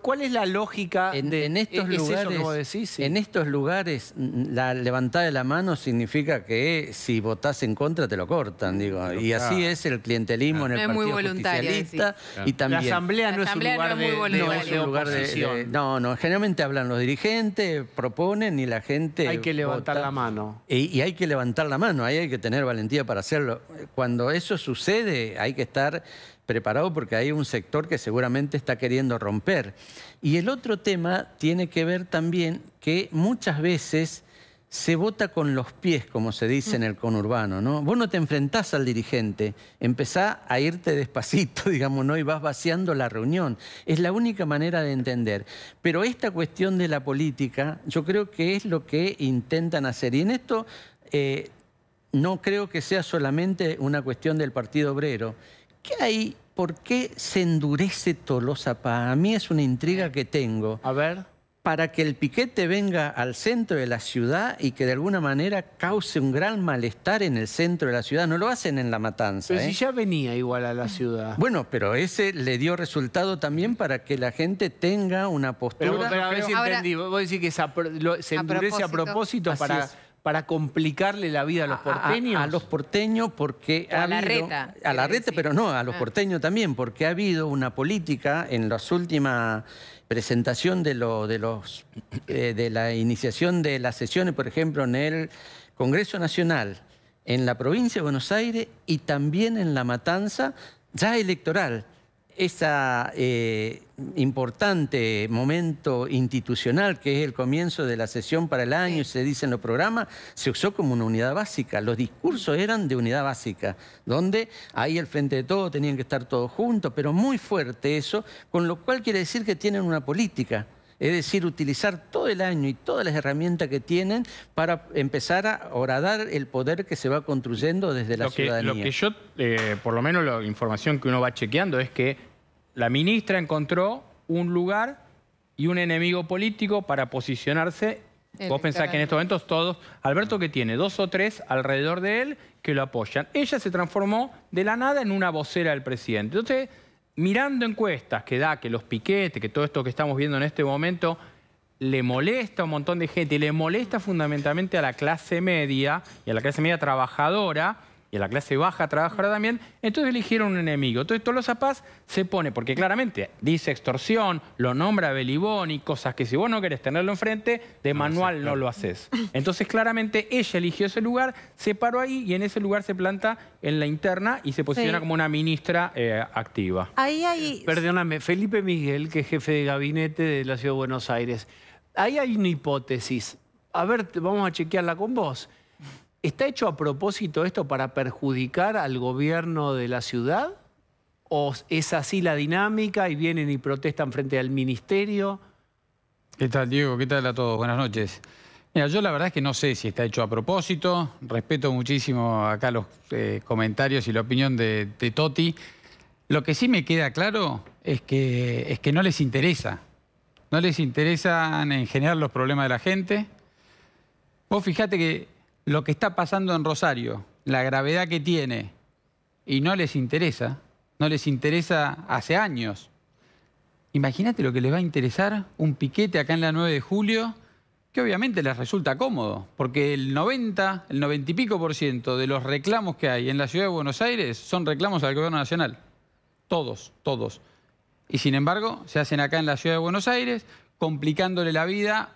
¿Cuál es la lógica en estos lugares? ¿Es eso que vos decís? Sí. En estos lugares, la levantada de la mano significa que si votás en contra te lo cortan, digo. Y así es el clientelismo en el Partido Justicialista. Y también, la asamblea no es un lugar de oposición. No, generalmente hablan los dirigentes, proponen y la gente hay que levantar vota. La mano. Y hay que levantar la mano, ahí hay que tener valentía para hacerlo. Cuando eso sucede hay que estar preparado porque hay un sector que seguramente está queriendo romper. Y el otro tema tiene que ver también que muchas veces se vota con los pies, como se dice en el conurbano, ¿no? Vos no te enfrentás al dirigente, empezás a irte despacito, digamos, ¿no? Y vas vaciando la reunión. Es la única manera de entender. Pero esta cuestión de la política, yo creo que es lo que intentan hacer. Y en esto no creo que sea solamente una cuestión del Partido Obrero. ¿Qué hay? ¿Por qué se endurece Tolosa Paz? A mí es una intriga que tengo. A ver. Para que el piquete venga al centro de la ciudad y que de alguna manera cause un gran malestar en el centro de la ciudad. No lo hacen en La Matanza. Pero si ya venía igual a la ciudad. Bueno, pero ese le dio resultado también para que la gente tenga una postura. Pero a ver si entendí. Vos decís que se endurece a propósito para complicarle la vida a los porteños. A los porteños porque a Larreta. A Larreta, pero no, a los porteños también, porque ha habido una política en las últimas presentación de la iniciación de las sesiones, por ejemplo, en el Congreso Nacional, en la provincia de Buenos Aires y también en La Matanza, ya electoral. Ese importante momento institucional que es el comienzo de la sesión para el año, se dice en los programas, se usó como una unidad básica. Los discursos eran de unidad básica, donde ahí al frente de todo tenían que estar todos juntos, pero muy fuerte eso, con lo cual quiere decir que tienen una política. Es decir, utilizar todo el año y todas las herramientas que tienen para empezar a horadar el poder que se va construyendo desde la ciudadanía. Lo que yo, por lo menos la información que uno va chequeando es que la ministra encontró un lugar y un enemigo político para posicionarse. Vos pensás que en estos momentos todos, Alberto que tiene 2 o 3 alrededor de él que lo apoyan. Ella se transformó de la nada en una vocera del presidente. Entonces, mirando encuestas que da que los piquetes, que todo esto que estamos viendo en este momento, le molesta a un montón de gente y le molesta fundamentalmente a la clase media y a la clase media trabajadora y a la clase baja trabajadora también, entonces eligieron un enemigo. Entonces Tolosa Paz se pone, porque claramente dice extorsión, lo nombra Beliboni, cosas que si vos no querés tenerlo enfrente, de manual no lo haces. Entonces claramente ella eligió ese lugar, se paró ahí y en ese lugar se planta en la interna y se posiciona como una ministra activa. Ahí hay... Perdóname, Felipe Miguel, que es jefe de gabinete de la Ciudad de Buenos Aires. Ahí hay una hipótesis. A ver, vamos a chequearla con vos. ¿Está hecho a propósito esto para perjudicar al gobierno de la ciudad? ¿O es así la dinámica y vienen y protestan frente al ministerio? ¿Qué tal, Diego? ¿Qué tal a todos? Buenas noches. Mira, yo la verdad es que no sé si está hecho a propósito. Respeto muchísimo acá los comentarios y la opinión de Toti. Lo que sí me queda claro es que no les interesa. No les interesan en generar los problemas de la gente. Vos fijate que lo que está pasando en Rosario, la gravedad que tiene, y no les interesa hace años. Imagínate lo que les va a interesar un piquete acá en la 9 de julio, que obviamente les resulta cómodo, porque el 90 y pico % de los reclamos que hay en la Ciudad de Buenos Aires son reclamos al gobierno nacional. Todos, todos. Y sin embargo, se hacen acá en la Ciudad de Buenos Aires, complicándole la vida,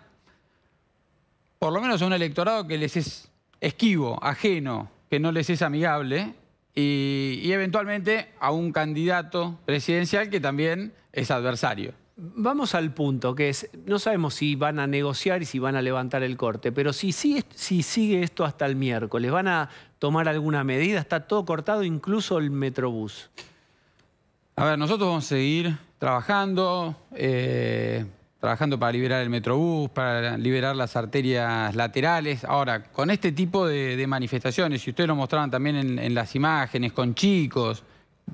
por lo menos a un electorado que les es esquivo, ajeno, que no les es amigable, y eventualmente a un candidato presidencial que también es adversario. Vamos al punto, que es, no sabemos si van a negociar y si van a levantar el corte, pero si sigue esto hasta el miércoles, ¿van a tomar alguna medida? ¿Está todo cortado, incluso el Metrobús? A ver, nosotros vamos a seguir trabajando para liberar el Metrobús, para liberar las arterias laterales. Ahora, con este tipo de manifestaciones, y ustedes lo mostraban también en las imágenes, con chicos,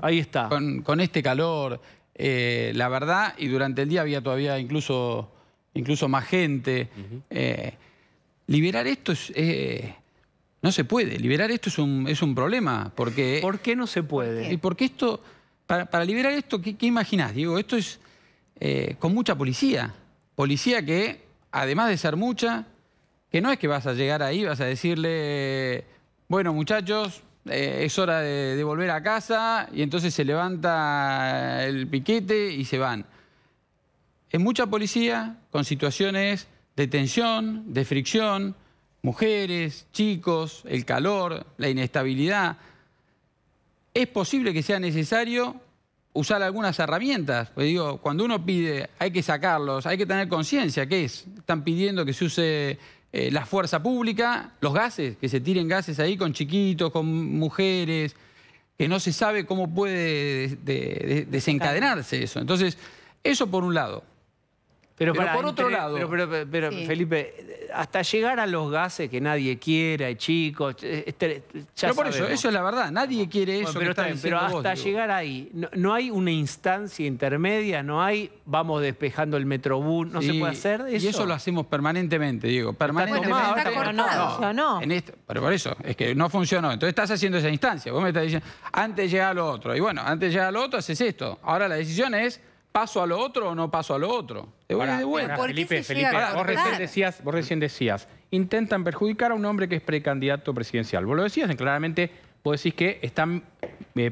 ahí está, con este calor, la verdad, y durante el día había todavía incluso más gente. Liberar esto no se puede. Liberar esto es un problema. Porque, ¿por qué no se puede? Porque esto, para liberar esto, ¿qué imaginás, Diego? Esto es con mucha policía. Policía que, además de ser mucha, que no es que vas a llegar ahí, vas a decirle, bueno, muchachos, es hora de volver a casa, y entonces se levanta el piquete y se van. Es mucha policía con situaciones de tensión, de fricción, mujeres, chicos, el calor, la inestabilidad. Es posible que sea necesario usar algunas herramientas. Pues digo, cuando uno pide, hay que sacarlos, hay que tener conciencia. ¿Qué es? Están pidiendo que se use la fuerza pública, los gases, que se tiren gases ahí con chiquitos, con mujeres, que no se sabe cómo puede desencadenarse eso. Entonces, eso por un lado. Pero por otro lado... Pero sí. Felipe, hasta llegar a los gases que nadie quiere, hay chicos... pero por eso es la verdad, nadie quiere eso. Bueno, pero hasta llegar ahí, no hay una instancia intermedia, no hay, vamos despejando el Metrobús, no se puede hacer eso. Y eso lo hacemos permanentemente, Diego, permanentemente. Bueno, está cortado, no. Pero por eso, es que no funcionó. Entonces estás haciendo esa instancia, vos me estás diciendo, antes llega a lo otro. Y bueno, antes llega a lo otro, haces esto. Ahora la decisión es... ¿paso a lo otro o no paso a lo otro? Te voy de vuelta. Felipe, vos recién decías, intentan perjudicar a un hombre que es precandidato presidencial. Vos lo decías, claramente vos decís que están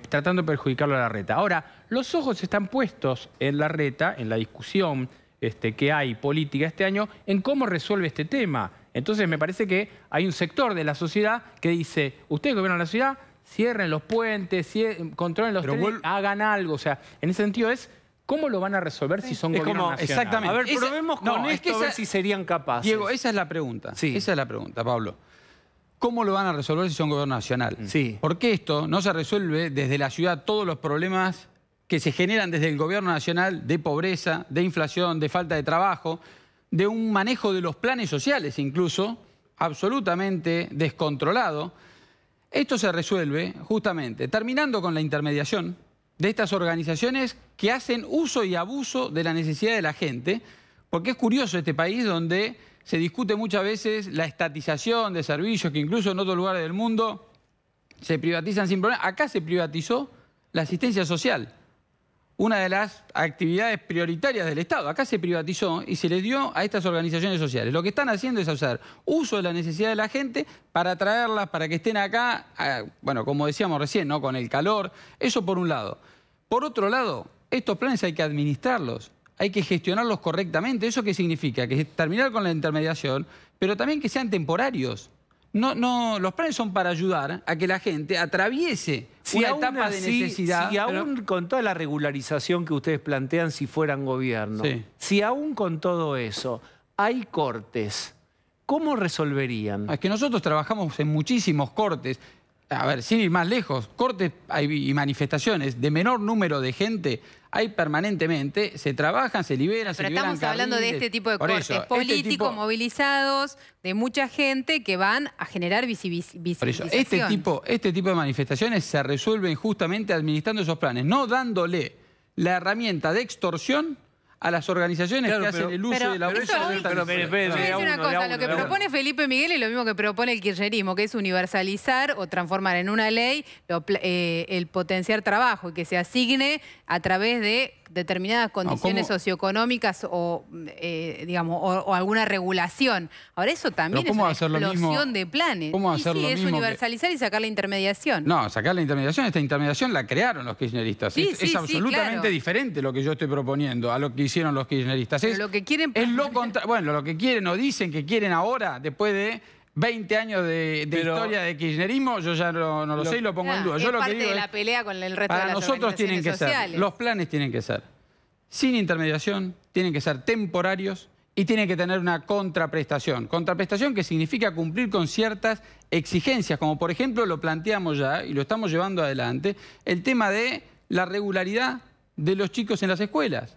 tratando de perjudicarlo a Larreta. Ahora, los ojos están puestos en Larreta, en la discusión que hay política este año, en cómo resuelve este tema. Entonces me parece que hay un sector de la sociedad que dice, ustedes gobiernan la ciudad, cierren los puentes, controlen los trenes, hagan algo. O sea, en ese sentido es... ¿cómo lo van a resolver si son gobierno nacional? Exactamente. A ver, probemos con esto, a ver si serían capaces. Diego, esa es la pregunta. Sí. Esa es la pregunta, Pablo. ¿Cómo lo van a resolver si son gobierno nacional? Sí. Porque esto no se resuelve desde la ciudad, todos los problemas que se generan desde el gobierno nacional de pobreza, de inflación, de falta de trabajo, de un manejo de los planes sociales incluso, absolutamente descontrolado. Esto se resuelve justamente terminando con la intermediación de estas organizaciones que hacen uso y abuso de la necesidad de la gente, porque es curioso este país donde se discute muchas veces la estatización de servicios que incluso en otros lugares del mundo se privatizan sin problema. Acá se privatizó la asistencia social, una de las actividades prioritarias del Estado. Acá se privatizó y se le dio a estas organizaciones sociales. Lo que están haciendo es hacer uso de la necesidad de la gente para traerlas, para que estén acá, bueno, como decíamos recién, ¿no? Con el calor. Eso por un lado. Por otro lado, estos planes hay que administrarlos, hay que gestionarlos correctamente. ¿Eso qué significa? Que terminar con la intermediación, pero también que sean temporarios. Los planes son para ayudar a que la gente atraviese una etapa de necesidad. Si aún con toda la regularización que ustedes plantean si fueran gobierno, si aún con todo eso hay cortes, ¿cómo resolverían? Es que nosotros trabajamos en muchísimos cortes. A ver, sin ir más lejos, cortes y manifestaciones de menor número de gente hay permanentemente, se trabajan, se liberan, se liberan. Pero estamos hablando de este tipo de cortes políticos movilizados, de mucha gente que van a generar visibilización. Por eso, este tipo de manifestaciones se resuelven justamente administrando esos planes, no dándole la herramienta de extorsión a las organizaciones que hacen el uso de la Yo voy a decir una cosa, lo que propone Felipe Miguel es lo mismo que propone el kirchnerismo, que es universalizar o transformar en una ley el potenciar trabajo y que se asigne a través de determinadas condiciones socioeconómicas o, digamos, o alguna regulación. Ahora, eso también es una explosión de planes. ¿Cómo hacer lo es mismo universalizar y sacar la intermediación. No, sacar la intermediación, esta intermediación la crearon los kirchneristas. Es absolutamente diferente lo que yo estoy proponiendo a lo que hicieron los kirchneristas. Pero lo que quieren... Bueno, lo que quieren o dicen que quieren ahora, después de 20 años de historia de kirchnerismo, yo ya no lo sé y lo pongo en duda. Yo es lo parte que digo de la pelea con el resto de las nosotros tienen que sociales. ser, los planes tienen que ser sin intermediación, tienen que ser temporarios y tienen que tener una contraprestación. Contraprestación que significa cumplir con ciertas exigencias, como por ejemplo lo planteamos ya y lo estamos llevando adelante, el tema de la regularidad de los chicos en las escuelas.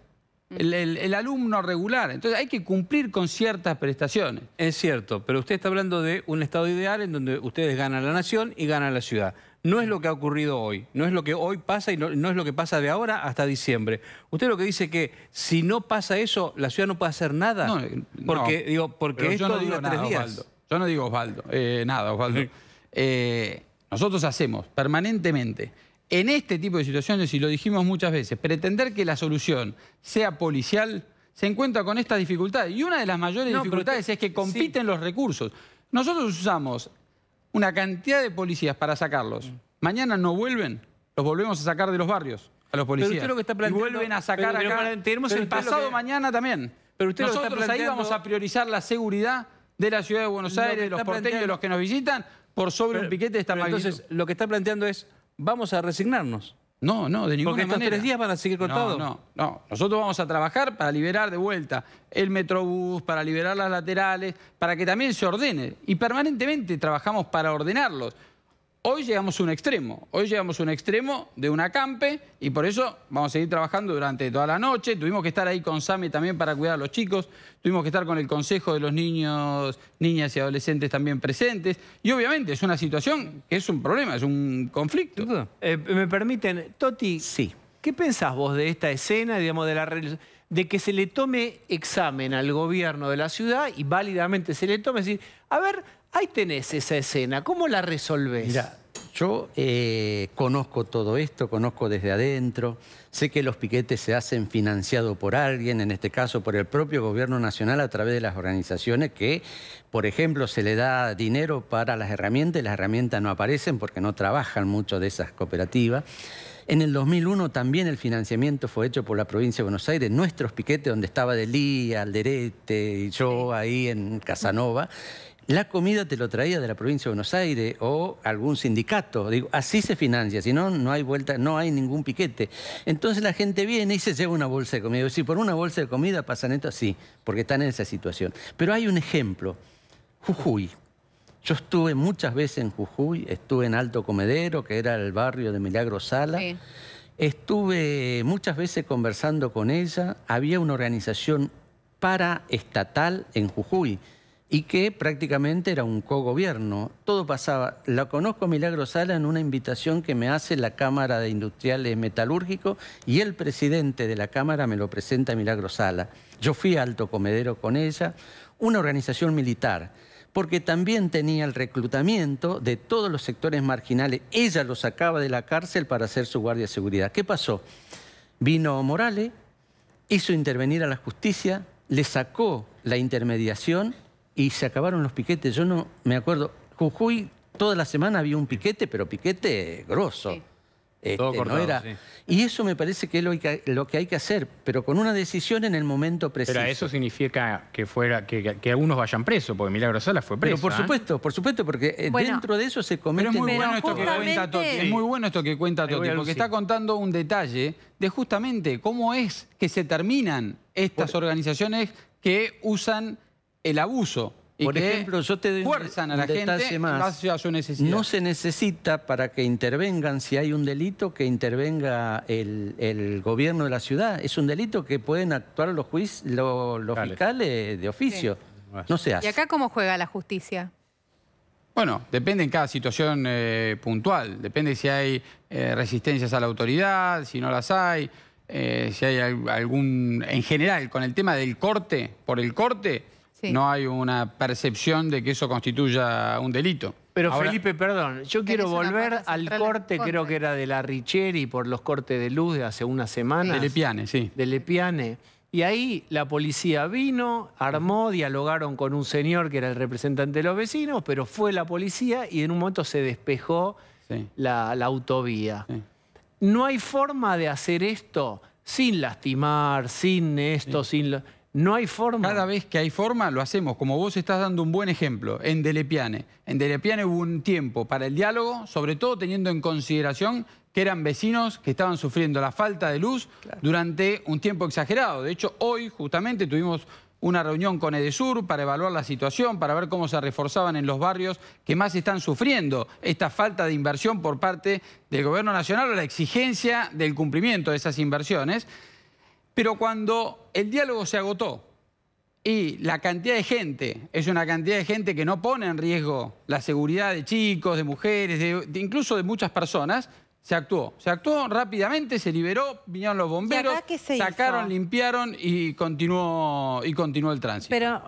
El alumno regular. Entonces hay que cumplir con ciertas prestaciones. Es cierto, pero usted está hablando de un estado ideal en donde ustedes ganan la nación y ganan la ciudad. No es lo que ha ocurrido hoy, no es lo que hoy pasa y no es lo que pasa de ahora hasta diciembre. Usted lo que dice que si no pasa eso, la ciudad no puede hacer nada. Porque esto no digo dura 3 días. Osvaldo. Yo no digo Osvaldo, nada, Osvaldo. Nosotros hacemos permanentemente, en este tipo de situaciones, y lo dijimos muchas veces, pretender que la solución sea policial, se encuentra con estas dificultades. Y una de las mayores dificultades es que compiten los recursos. Nosotros usamos una cantidad de policías para sacarlos. Mañana no vuelven, los volvemos a sacar de los barrios, a los policías. Pero usted lo que está planteando, y vuelven a sacar acá. Tenemos el pasado mañana también. Pero usted nosotros lo que está ahí vamos a priorizar la seguridad de la ciudad de Buenos Aires, de los porteños, de los que nos visitan, por sobre un piquete de esta magnitud. Entonces, lo que está planteando es, vamos a resignarnos. No, de ninguna manera. Porque estos 3 días van a seguir contados. No. Nosotros vamos a trabajar para liberar de vuelta el Metrobús, para liberar las laterales, para que también se ordene. Y permanentemente trabajamos para ordenarlos. Hoy llegamos a un extremo de un acampe y por eso vamos a seguir trabajando durante toda la noche. Tuvimos que estar ahí con SAME también para cuidar a los chicos. Tuvimos que estar con el Consejo de los Niños, Niñas y Adolescentes también presentes. Y obviamente es una situación que es un problema, es un conflicto. ¿Me permiten? Toti, Sí. ¿qué pensás vos de esta escena, digamos, de que se le tome examen al gobierno de la ciudad y válidamente se le tome decir, a ver, ahí tenés esa escena, ¿cómo la resolvés? Mira, yo conozco todo esto, conozco desde adentro, sé que los piquetes se hacen financiados por alguien, en este caso por el propio gobierno nacional a través de las organizaciones que, por ejemplo, se le da dinero para las herramientas y las herramientas no aparecen porque no trabajan mucho de esas cooperativas. En el 2001 también el financiamiento fue hecho por la provincia de Buenos Aires, nuestros piquetes donde estaba Delía, Alderete y yo ahí en Casanova. La comida te lo traía de la provincia de Buenos Aires o algún sindicato. Digo, así se financia, si no, no hay vuelta, no hay ningún piquete. Entonces la gente viene y se lleva una bolsa de comida. Digo, si por una bolsa de comida pasan esto, sí, porque están en esa situación. Pero hay un ejemplo, Jujuy. Yo estuve muchas veces en Jujuy, estuve en Alto Comedero, que era el barrio de Milagro Sala. Sí. Estuve muchas veces conversando con ella. Había una organización paraestatal en Jujuy y que prácticamente era un cogobierno. Todo pasaba. La conozco a Milagro Sala en una invitación que me hace la Cámara de Industriales Metalúrgicos y el presidente de la Cámara me lo presenta a Milagro Sala. Yo fui a Alto Comedero con ella, una organización militar, porque también tenía el reclutamiento de todos los sectores marginales. Ella los sacaba de la cárcel para hacer su guardia de seguridad. ¿Qué pasó? Vino Morales, hizo intervenir a la justicia, le sacó la intermediación y se acabaron los piquetes. Yo no me acuerdo. Jujuy, toda la semana había un piquete, pero piquete grosso. Sí. Todo cortado, no era... sí. Y eso me parece que es lo que hay que hacer, pero con una decisión en el momento preciso. Pero eso significa que algunos vayan presos, porque Milagro Sala fue preso. Pero por supuesto, porque dentro de eso se cometen... Pero es muy bueno esto que cuenta Toti. Es muy bueno esto que cuenta Toti, porque está contando un detalle de justamente cómo es que se terminan estas organizaciones que usan el abuso. Y por ejemplo, yo te doy fuerzan a la gente más a su necesidad. No se necesita para que intervengan, si hay un delito, que intervenga el gobierno de la ciudad. Es un delito que pueden actuar los fiscales de oficio. Sí. No se hace. ¿Y acá cómo juega la justicia? Bueno, depende en cada situación puntual. Depende si hay resistencias a la autoridad, si no las hay, si hay algún... En general, con el tema del corte, por el corte... Sí. No hay una percepción de que eso constituya un delito. Pero ahora, Felipe, perdón, yo quiero volver al corte, creo que era de la Richeri por los cortes de luz de hace unas semanas. De Lepiane, sí. De Lepiane. Y ahí la policía vino, armó, dialogaron con un señor que era el representante de los vecinos, pero fue la policía y en un momento se despejó la autovía. Sí. No hay forma de hacer esto sin lastimar, sin esto, sin... No hay forma. Cada vez que hay forma, lo hacemos. Como vos estás dando un buen ejemplo, en Delepiane. En Delepiane hubo un tiempo para el diálogo, sobre todo teniendo en consideración que eran vecinos que estaban sufriendo la falta de luz durante un tiempo exagerado. De hecho, hoy justamente tuvimos una reunión con Edesur para evaluar la situación, para ver cómo se reforzaban en los barrios que más están sufriendo esta falta de inversión por parte del Gobierno Nacional o la exigencia del cumplimiento de esas inversiones. Pero cuando el diálogo se agotó y la cantidad de gente es una cantidad de gente que no pone en riesgo la seguridad de chicos, de mujeres, incluso de muchas personas, se actuó rápidamente, se liberó, vinieron los bomberos, sacaron, limpiaron y continuó el tránsito. Pero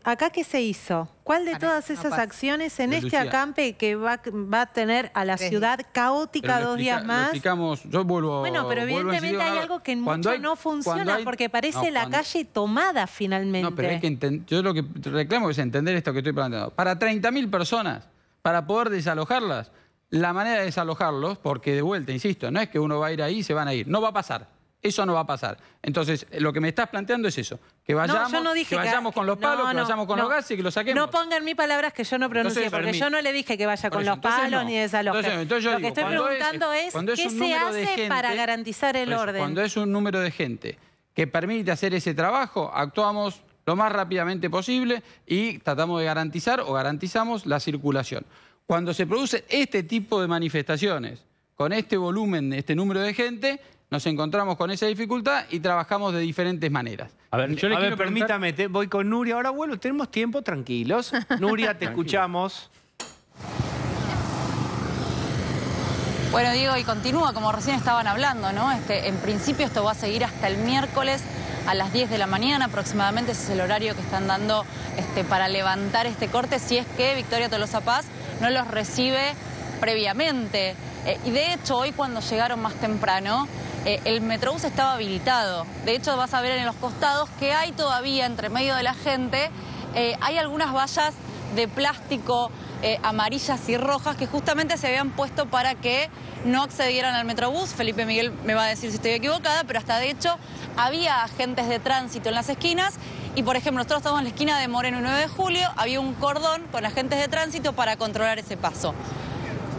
¿acá qué se hizo? ¿Cuál de todas esas acciones en este acampe que va a tener a la ciudad caótica 2 días más? Lo explicamos, yo vuelvo. Bueno, pero evidentemente hay algo que mucho no funciona porque parece la calle tomada finalmente. No, pero hay que yo lo que reclamo es entender esto que estoy planteando. Para 30.000 personas, para poder desalojarlas, la manera de desalojarlos, porque de vuelta, insisto, no es que uno va a ir ahí y se van a ir. No va a pasar. Eso no va a pasar. Entonces, lo que me estás planteando es eso. Que vayamos, yo no dije que vayamos con los palos, que vayamos con los gases y que los saquemos. No pongan mis palabras que yo no pronuncié, porque yo no le dije que vaya con los palos ni desaloje. Entonces lo que estoy preguntando es qué se hace para garantizar el orden. Cuando es un número de gente que permite hacer ese trabajo, actuamos lo más rápidamente posible y tratamos de garantizar o garantizamos la circulación. Cuando se producen este tipo de manifestaciones, con este volumen, este número de gente, nos encontramos con esa dificultad y trabajamos de diferentes maneras. A ver, permítame, voy con Nuria. Ahora vuelvo, tenemos tiempo, tranquilos. Nuria, te escuchamos. Bueno, Diego, y continúa, como recién estaban hablando, ¿no? En principio esto va a seguir hasta el miércoles a las 10 de la mañana aproximadamente. Ese es el horario que están dando para levantar este corte, si es que Victoria Tolosa Paz no los recibe previamente. Y de hecho, hoy cuando llegaron más temprano, el Metrobús estaba habilitado. De hecho, vas a ver en los costados que hay todavía, entre medio de la gente, hay algunas vallas de plástico amarillas y rojas que justamente se habían puesto para que no accedieran al Metrobús. Felipe Miguel me va a decir si estoy equivocada, pero hasta de hecho había agentes de tránsito en las esquinas. Y, por ejemplo, nosotros estamos en la esquina de Moreno y 9 de Julio, había un cordón con agentes de tránsito para controlar ese paso.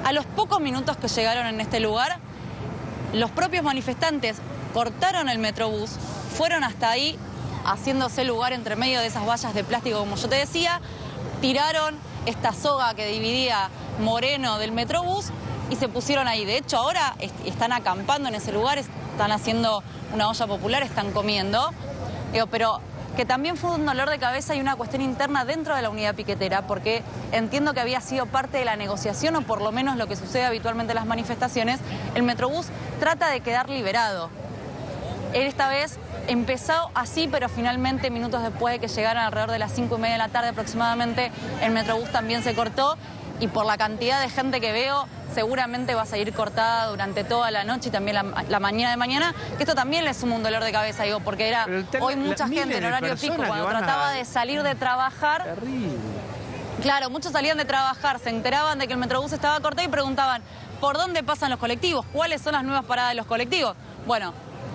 A los pocos minutos que llegaron en este lugar, los propios manifestantes cortaron el Metrobús, fueron hasta ahí, haciéndose lugar entre medio de esas vallas de plástico, como yo te decía, tiraron esta soga que dividía Moreno del Metrobús y se pusieron ahí. De hecho, ahora están acampando en ese lugar, están haciendo una olla popular, están comiendo, pero que también fue un dolor de cabeza y una cuestión interna dentro de la unidad piquetera, porque entiendo que había sido parte de la negociación, o por lo menos lo que sucede habitualmente en las manifestaciones. El Metrobús trata de quedar liberado. Esta vez empezó así, pero finalmente, minutos después de que llegaran alrededor de las 5:30 de la tarde aproximadamente, el Metrobús también se cortó, y por la cantidad de gente que veo, seguramente va a seguir cortada durante toda la noche y también la mañana de mañana, que esto también le suma un dolor de cabeza, digo, porque era hoy mucha gente en horario pico, cuando trataba de salir de trabajar. Terrible. Claro, muchos salían de trabajar, se enteraban de que el Metrobús estaba cortado y preguntaban, ¿por dónde pasan los colectivos? ¿Cuáles son las nuevas paradas de los colectivos? Bueno,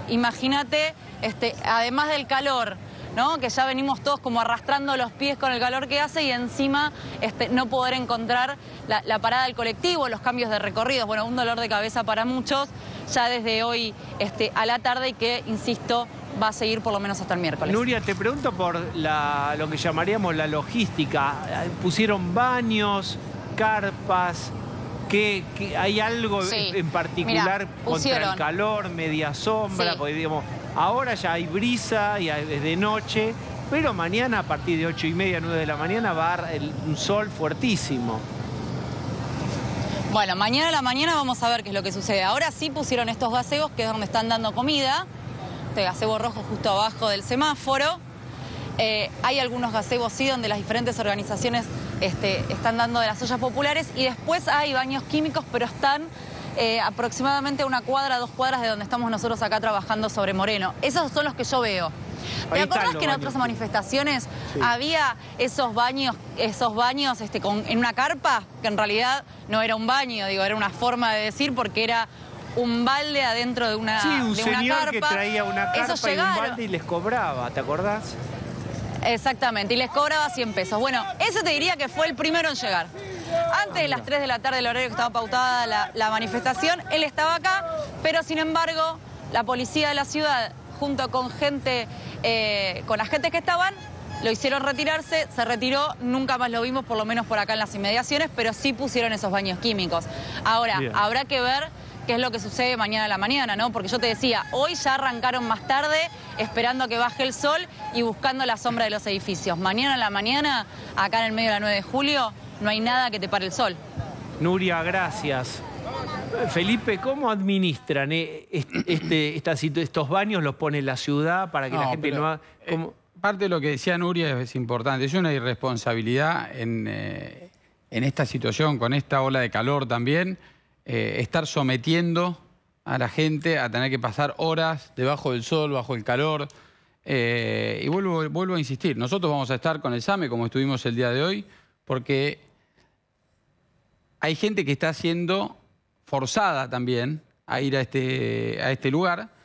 imagínate, además del calor, ¿no? Que ya venimos todos como arrastrando los pies con el calor que hace, y encima no poder encontrar la parada del colectivo, los cambios de recorridos. Bueno, un dolor de cabeza para muchos ya desde hoy a la tarde, y que, insisto, va a seguir por lo menos hasta el miércoles. Nuria, te pregunto por lo que llamaríamos la logística. ¿Pusieron baños, carpas? ¿Que hay algo en particular contra el calor, media sombra? Sí. Porque, digamos, ahora ya hay brisa y es de noche, pero mañana a partir de 8:30, 9 de la mañana va a dar un sol fuertísimo. Bueno, mañana a la mañana vamos a ver qué es lo que sucede. Ahora sí pusieron estos gazebos, que es donde están dando comida. Este gazebo rojo justo abajo del semáforo. Hay algunos gazebos, sí, donde las diferentes organizaciones están dando de las ollas populares, y después hay baños químicos, pero están aproximadamente a 1 cuadra, 2 cuadras de donde estamos nosotros acá trabajando sobre Moreno. Esos son los que yo veo. ¿Te acordás que en otras manifestaciones había esos baños en una carpa? Que en realidad no era un baño, digo, era una forma de decir, porque era un balde adentro de una carpa. Sí, un señor que traía una carpa y un balde y les cobraba, ¿te acordás? Exactamente, y les cobraba 100 pesos. Bueno, ese te diría que fue el primero en llegar. Antes de las 3 de la tarde, el horario que estaba pautada la manifestación, él estaba acá, pero sin embargo, la policía de la ciudad, junto con gente, con agentes que estaban, lo hicieron retirarse, se retiró, nunca más lo vimos, por lo menos por acá en las inmediaciones, pero sí pusieron esos baños químicos. Ahora, habrá que ver qué es lo que sucede mañana a la mañana, ¿no? Porque yo te decía, hoy ya arrancaron más tarde, esperando a que baje el sol y buscando la sombra de los edificios. Mañana a la mañana, acá en el medio de la 9 de julio, no hay nada que te pare el sol. Nuria, gracias. Felipe, ¿cómo administran estos baños? ¿Los pone la ciudad para que la gente no haga...? Parte de lo que decía Nuria es importante. Es una irresponsabilidad en esta situación, con esta ola de calor también, estar sometiendo a la gente a tener que pasar horas debajo del sol, bajo el calor. Y vuelvo a insistir, nosotros vamos a estar con el SAME como estuvimos el día de hoy, porque hay gente que está siendo forzada también a ir a este lugar.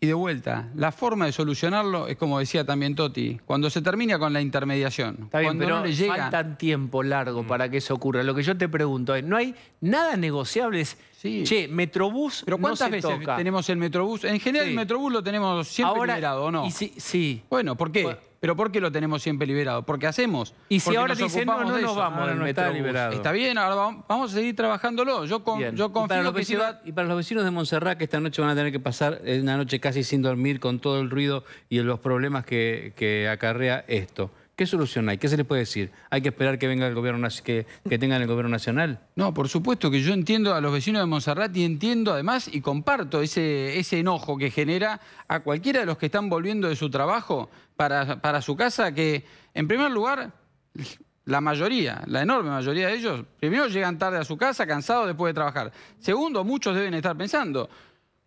Y de vuelta, la forma de solucionarlo es como decía también Toti, cuando se termina con la intermediación. Está bien, cuando pero no le llega... faltan tiempo largo para que eso ocurra. Lo que yo te pregunto es, ¿no hay nada negociable? Sí. Che, Metrobús ¿Pero cuántas no se veces toca? tenemos el Metrobús? En general el Metrobús lo tenemos siempre liberado, ¿o no? Sí. Bueno, ¿por qué? ¿Pero por qué lo tenemos siempre liberado? Porque hacemos. Y si porque ahora nos dicen, no ocupamos de nos eso. vamos del no está Metrobús. liberado. Está bien, ahora vamos a seguir trabajándolo. Yo confío que se va... Y para los vecinos de Montserrat, que esta noche van a tener que pasar una noche casi sin dormir con todo el ruido y los problemas que acarrea esto. ¿Qué solución hay? ¿Qué se les puede decir? ¿Hay que esperar que venga el gobierno que tengan el gobierno nacional? No, por supuesto que yo entiendo a los vecinos de Montserrat y entiendo además y comparto ese enojo que genera a cualquiera de los que están volviendo de su trabajo para su casa, que en primer lugar, la mayoría, la enorme mayoría de ellos, primero llegan tarde a su casa, cansados después de trabajar. Segundo, muchos deben estar pensando,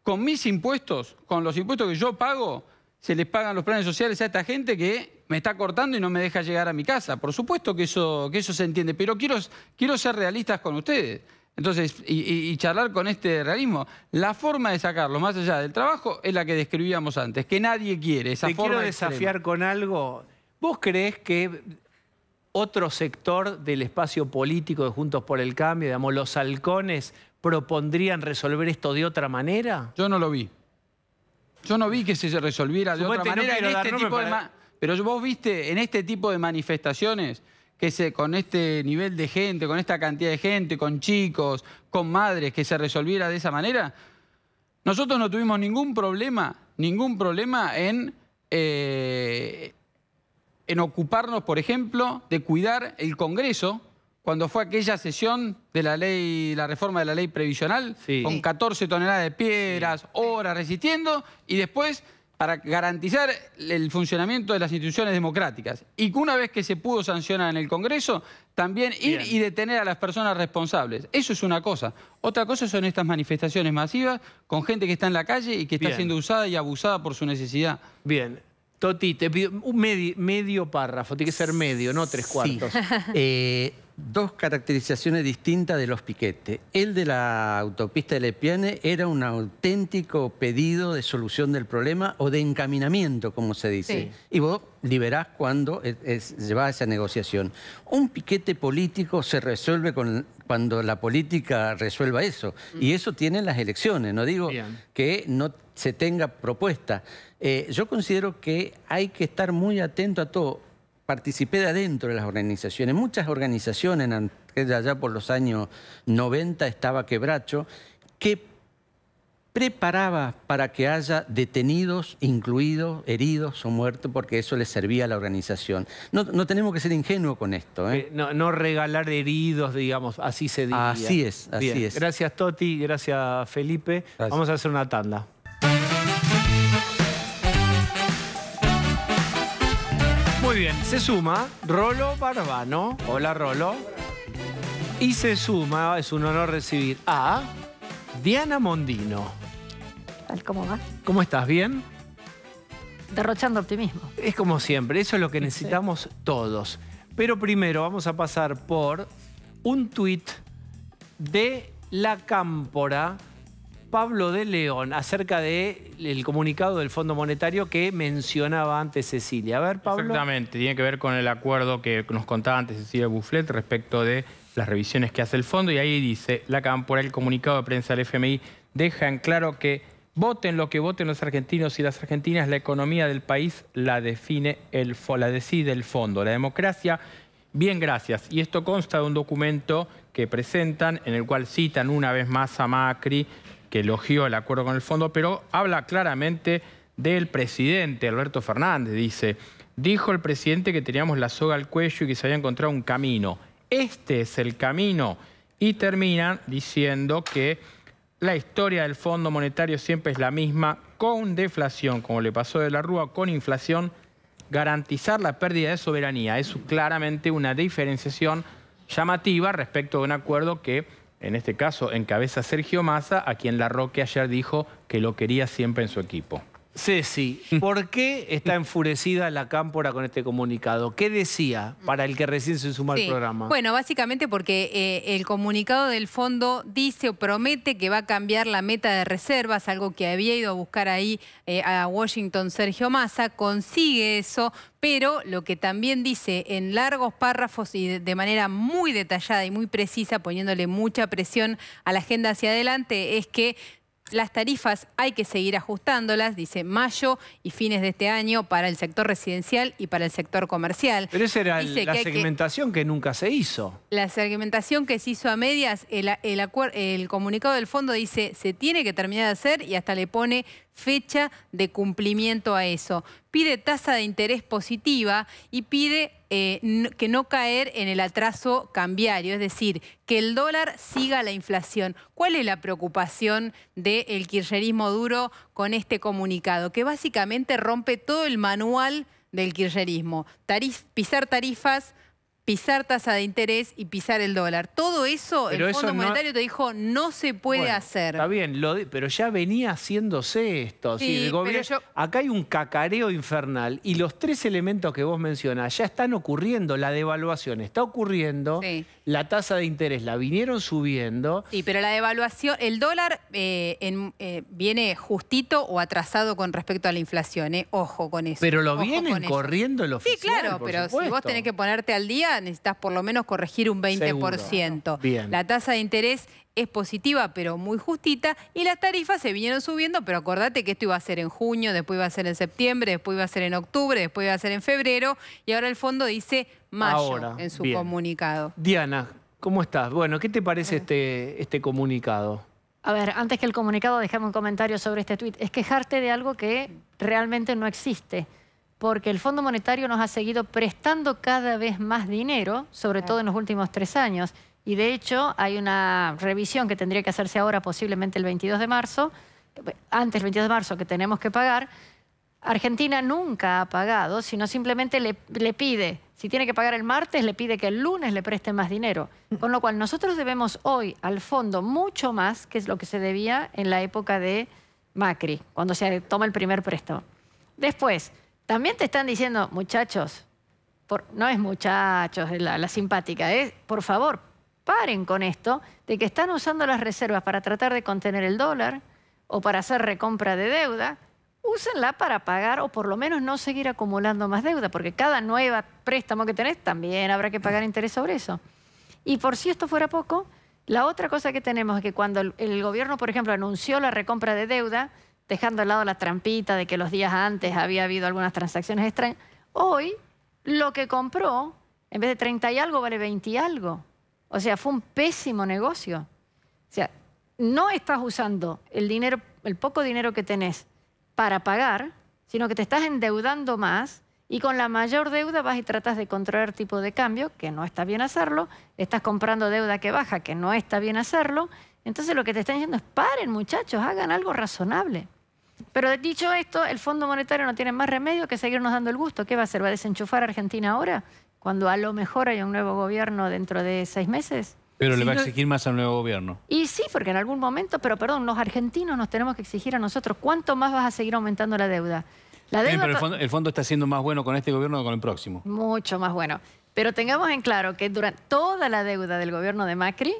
con mis impuestos, con los impuestos que yo pago, se les pagan los planes sociales a esta gente que me está cortando y no me deja llegar a mi casa. Por supuesto que eso se entiende, pero quiero ser realistas con ustedes. Entonces, y charlar con este realismo. La forma de sacarlo más allá del trabajo es la que describíamos antes, que nadie quiere esa forma. Te quiero desafiar con algo. ¿Vos creés que otro sector del espacio político de Juntos por el Cambio, digamos, los halcones, propondrían resolver esto de otra manera? Yo no lo vi. Yo no vi que se resolviera de otra manera en este tipo de... Pero vos viste en este tipo de manifestaciones que con este nivel de gente, con esta cantidad de gente, con chicos, con madres, que se resolviera de esa manera. Nosotros no tuvimos ningún problema en ocuparnos, por ejemplo, de cuidar el Congreso cuando fue aquella sesión de la reforma de la ley previsional, con 14 toneladas de piedras, horas resistiendo, y después para garantizar el funcionamiento de las instituciones democráticas. Y que una vez que se pudo sancionar en el Congreso, también ir y detener a las personas responsables. Eso es una cosa. Otra cosa son estas manifestaciones masivas con gente que está en la calle y que está siendo usada y abusada por su necesidad. Bien. Toti, te pido un medio párrafo, tiene que ser medio, no 3/4. Sí. Dos caracterizaciones distintas de los piquetes. El de la autopista de Lepiane era un auténtico pedido de solución del problema o de encaminamiento, como se dice. Sí. Y vos liberás cuando llevás esa negociación. Un piquete político se resuelve cuando la política resuelva eso. Y eso tienen las elecciones. No digo que no se tenga propuesta. Yo considero que hay que estar muy atento a todo. Participé de adentro de las organizaciones. Muchas organizaciones, allá por los años 90 estaba Quebracho, que preparaba para que haya detenidos, incluidos, heridos o muertos, porque eso les servía a la organización. No tenemos que ser ingenuos con esto. No regalar heridos, digamos, así se diría. Así es, así es. Gracias, Toti, gracias, Felipe. Gracias. Vamos a hacer una tanda. Muy bien, se suma Rolo Barbano. Hola, Rolo. Y se suma, es un honor recibir a Diana Mondino. ¿Cómo va? ¿Cómo estás? ¿Bien? Derrochando optimismo. Es como siempre, eso es lo que necesitamos todos. Pero primero vamos a pasar por un tuit de La Cámpora Pablo de León acerca del comunicado del Fondo Monetario que mencionaba antes Cecilia. A ver, Pablo. Exactamente, tiene que ver con el acuerdo que nos contaba antes Cecilia Bufflet respecto de las revisiones que hace el fondo, y ahí dice: la Cámpora, el comunicado de prensa del FMI deja en claro que voten lo que voten los argentinos y las argentinas, la economía del país la decide el fondo. La democracia, bien, gracias. Y esto consta de un documento que presentan en el cual citan una vez más a Macri, que elogió el acuerdo con el fondo, pero habla claramente del presidente, Alberto Fernández. Dice: dijo el presidente que teníamos la soga al cuello y que se había encontrado un camino. Este es el camino. Y terminan diciendo que la historia del Fondo Monetario siempre es la misma, con deflación, como le pasó de la Rúa, con inflación, garantizar la pérdida de soberanía. Es claramente una diferenciación llamativa respecto de un acuerdo que, en este caso, encabeza Sergio Massa, a quien Larroque ayer dijo que lo quería siempre en su equipo. Ceci, ¿por qué está enfurecida la Cámpora con este comunicado? ¿Qué decía para el que recién se suma al programa? Bueno, básicamente porque el comunicado del fondo dice o promete que va a cambiar la meta de reservas, algo que había ido a buscar ahí a Washington Sergio Massa, consigue eso, pero lo que también dice en largos párrafos y de manera muy detallada y muy precisa, poniéndole mucha presión a la agenda hacia adelante, es que las tarifas hay que seguir ajustándolas, dice mayo y fines de este año para el sector residencial y para el sector comercial. Pero esa era la segmentación que nunca se hizo. La segmentación que se hizo a medias, el comunicado del fondo dice se tiene que terminar de hacer y hasta le pone fecha de cumplimiento a eso. Pide tasa de interés positiva y pide que no caer en el atraso cambiario, es decir, que el dólar siga la inflación. ¿Cuál es la preocupación del kirchnerismo duro con este comunicado? Que básicamente rompe todo el manual del kirchnerismo. Pisar tarifas, pisar tasa de interés y pisar el dólar. Todo eso, pero el Fondo Monetario te dijo, no se puede hacer. Está bien, pero ya venía haciéndose esto. Sí, el gobierno, acá hay un cacareo infernal y los tres elementos que vos mencionás ya están ocurriendo. La devaluación está ocurriendo, la tasa de interés la vinieron subiendo. Sí, pero la devaluación, el dólar viene justito o atrasado con respecto a la inflación. Ojo con eso. Pero lo vienen corriendo el oficial. Sí, claro, pero si vos tenés que ponerte al día, necesitas por lo menos corregir un 20%. Bien. La tasa de interés es positiva, pero muy justita, y las tarifas se vinieron subiendo, pero acordate que esto iba a ser en junio, después iba a ser en septiembre, después iba a ser en octubre, después iba a ser en febrero, y ahora el fondo dice mayo en su comunicado. Diana, ¿cómo estás? Bueno, ¿qué te parece este comunicado? A ver, antes que el comunicado, déjame un comentario sobre este tuit. Es quejarte de algo que realmente no existe, porque el Fondo Monetario nos ha seguido prestando cada vez más dinero, sobre todo en los últimos 3 años. Y de hecho hay una revisión que tendría que hacerse ahora, posiblemente el 22 de marzo, antes del 22 de marzo, que tenemos que pagar. Argentina nunca ha pagado, sino simplemente le pide, si tiene que pagar el martes, le pide que el lunes le preste más dinero. Con lo cual nosotros debemos hoy al fondo mucho más que es lo que se debía en la época de Macri, cuando se toma el primer préstamo. Después, también te están diciendo, muchachos, no es muchachos la simpática, es por favor, paren con esto de que están usando las reservas para tratar de contener el dólar o para hacer recompra de deuda. Úsenla para pagar o por lo menos no seguir acumulando más deuda, porque cada nuevo préstamo que tenés también habrá que pagar interés sobre eso. Y por si esto fuera poco, la otra cosa que tenemos es que cuando el gobierno, por ejemplo, anunció la recompra de deuda, dejando al lado la trampita de que los días antes había habido algunas transacciones extrañas, hoy lo que compró, en vez de 30 y algo, vale 20 y algo. O sea, fue un pésimo negocio. O sea, no estás usando el dinero, el poco dinero que tenés para pagar, sino que te estás endeudando más y con la mayor deuda vas y tratas de controlar tipo de cambio, que no está bien hacerlo, estás comprando deuda que baja, que no está bien hacerlo. Entonces lo que te están diciendo es, paren muchachos, hagan algo razonable. Pero dicho esto, el Fondo Monetario no tiene más remedio que seguirnos dando el gusto. ¿Qué va a hacer? ¿Va a desenchufar a Argentina ahora? Cuando a lo mejor haya un nuevo gobierno dentro de 6 meses. Pero le va a exigir más al nuevo gobierno. Y sí, porque en algún momento, pero perdón, los argentinos nos tenemos que exigir a nosotros. ¿Cuánto más vas a seguir aumentando la deuda? La deuda pero el fondo está siendo más bueno con este gobierno que con el próximo. Mucho más bueno. Pero tengamos en claro que durante toda la deuda del gobierno de Macri,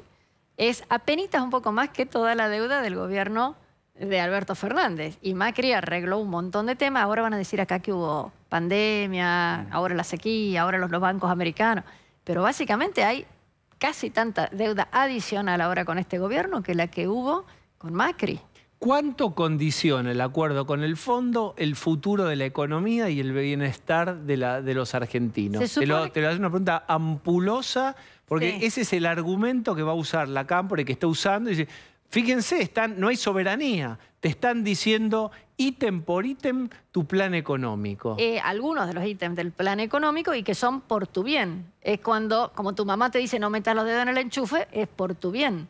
es apenitas un poco más que toda la deuda del gobierno de Alberto Fernández. Y Macri arregló un montón de temas. Ahora van a decir acá que hubo pandemia, ahora la sequía, ahora los bancos americanos. Pero básicamente hay casi tanta deuda adicional ahora con este gobierno que la que hubo con Macri. ¿Cuánto condiciona el acuerdo con el fondo el futuro de la economía y el bienestar de los argentinos? Te lo hago una pregunta ampulosa, porque ese es el argumento que va a usar la Cámpora y que está usando. Y dice, fíjense, no hay soberanía. Te están diciendo ítem por ítem tu plan económico. Algunos de los ítems del plan económico y que son por tu bien. Es cuando, como tu mamá te dice no metas los dedos en el enchufe, es por tu bien.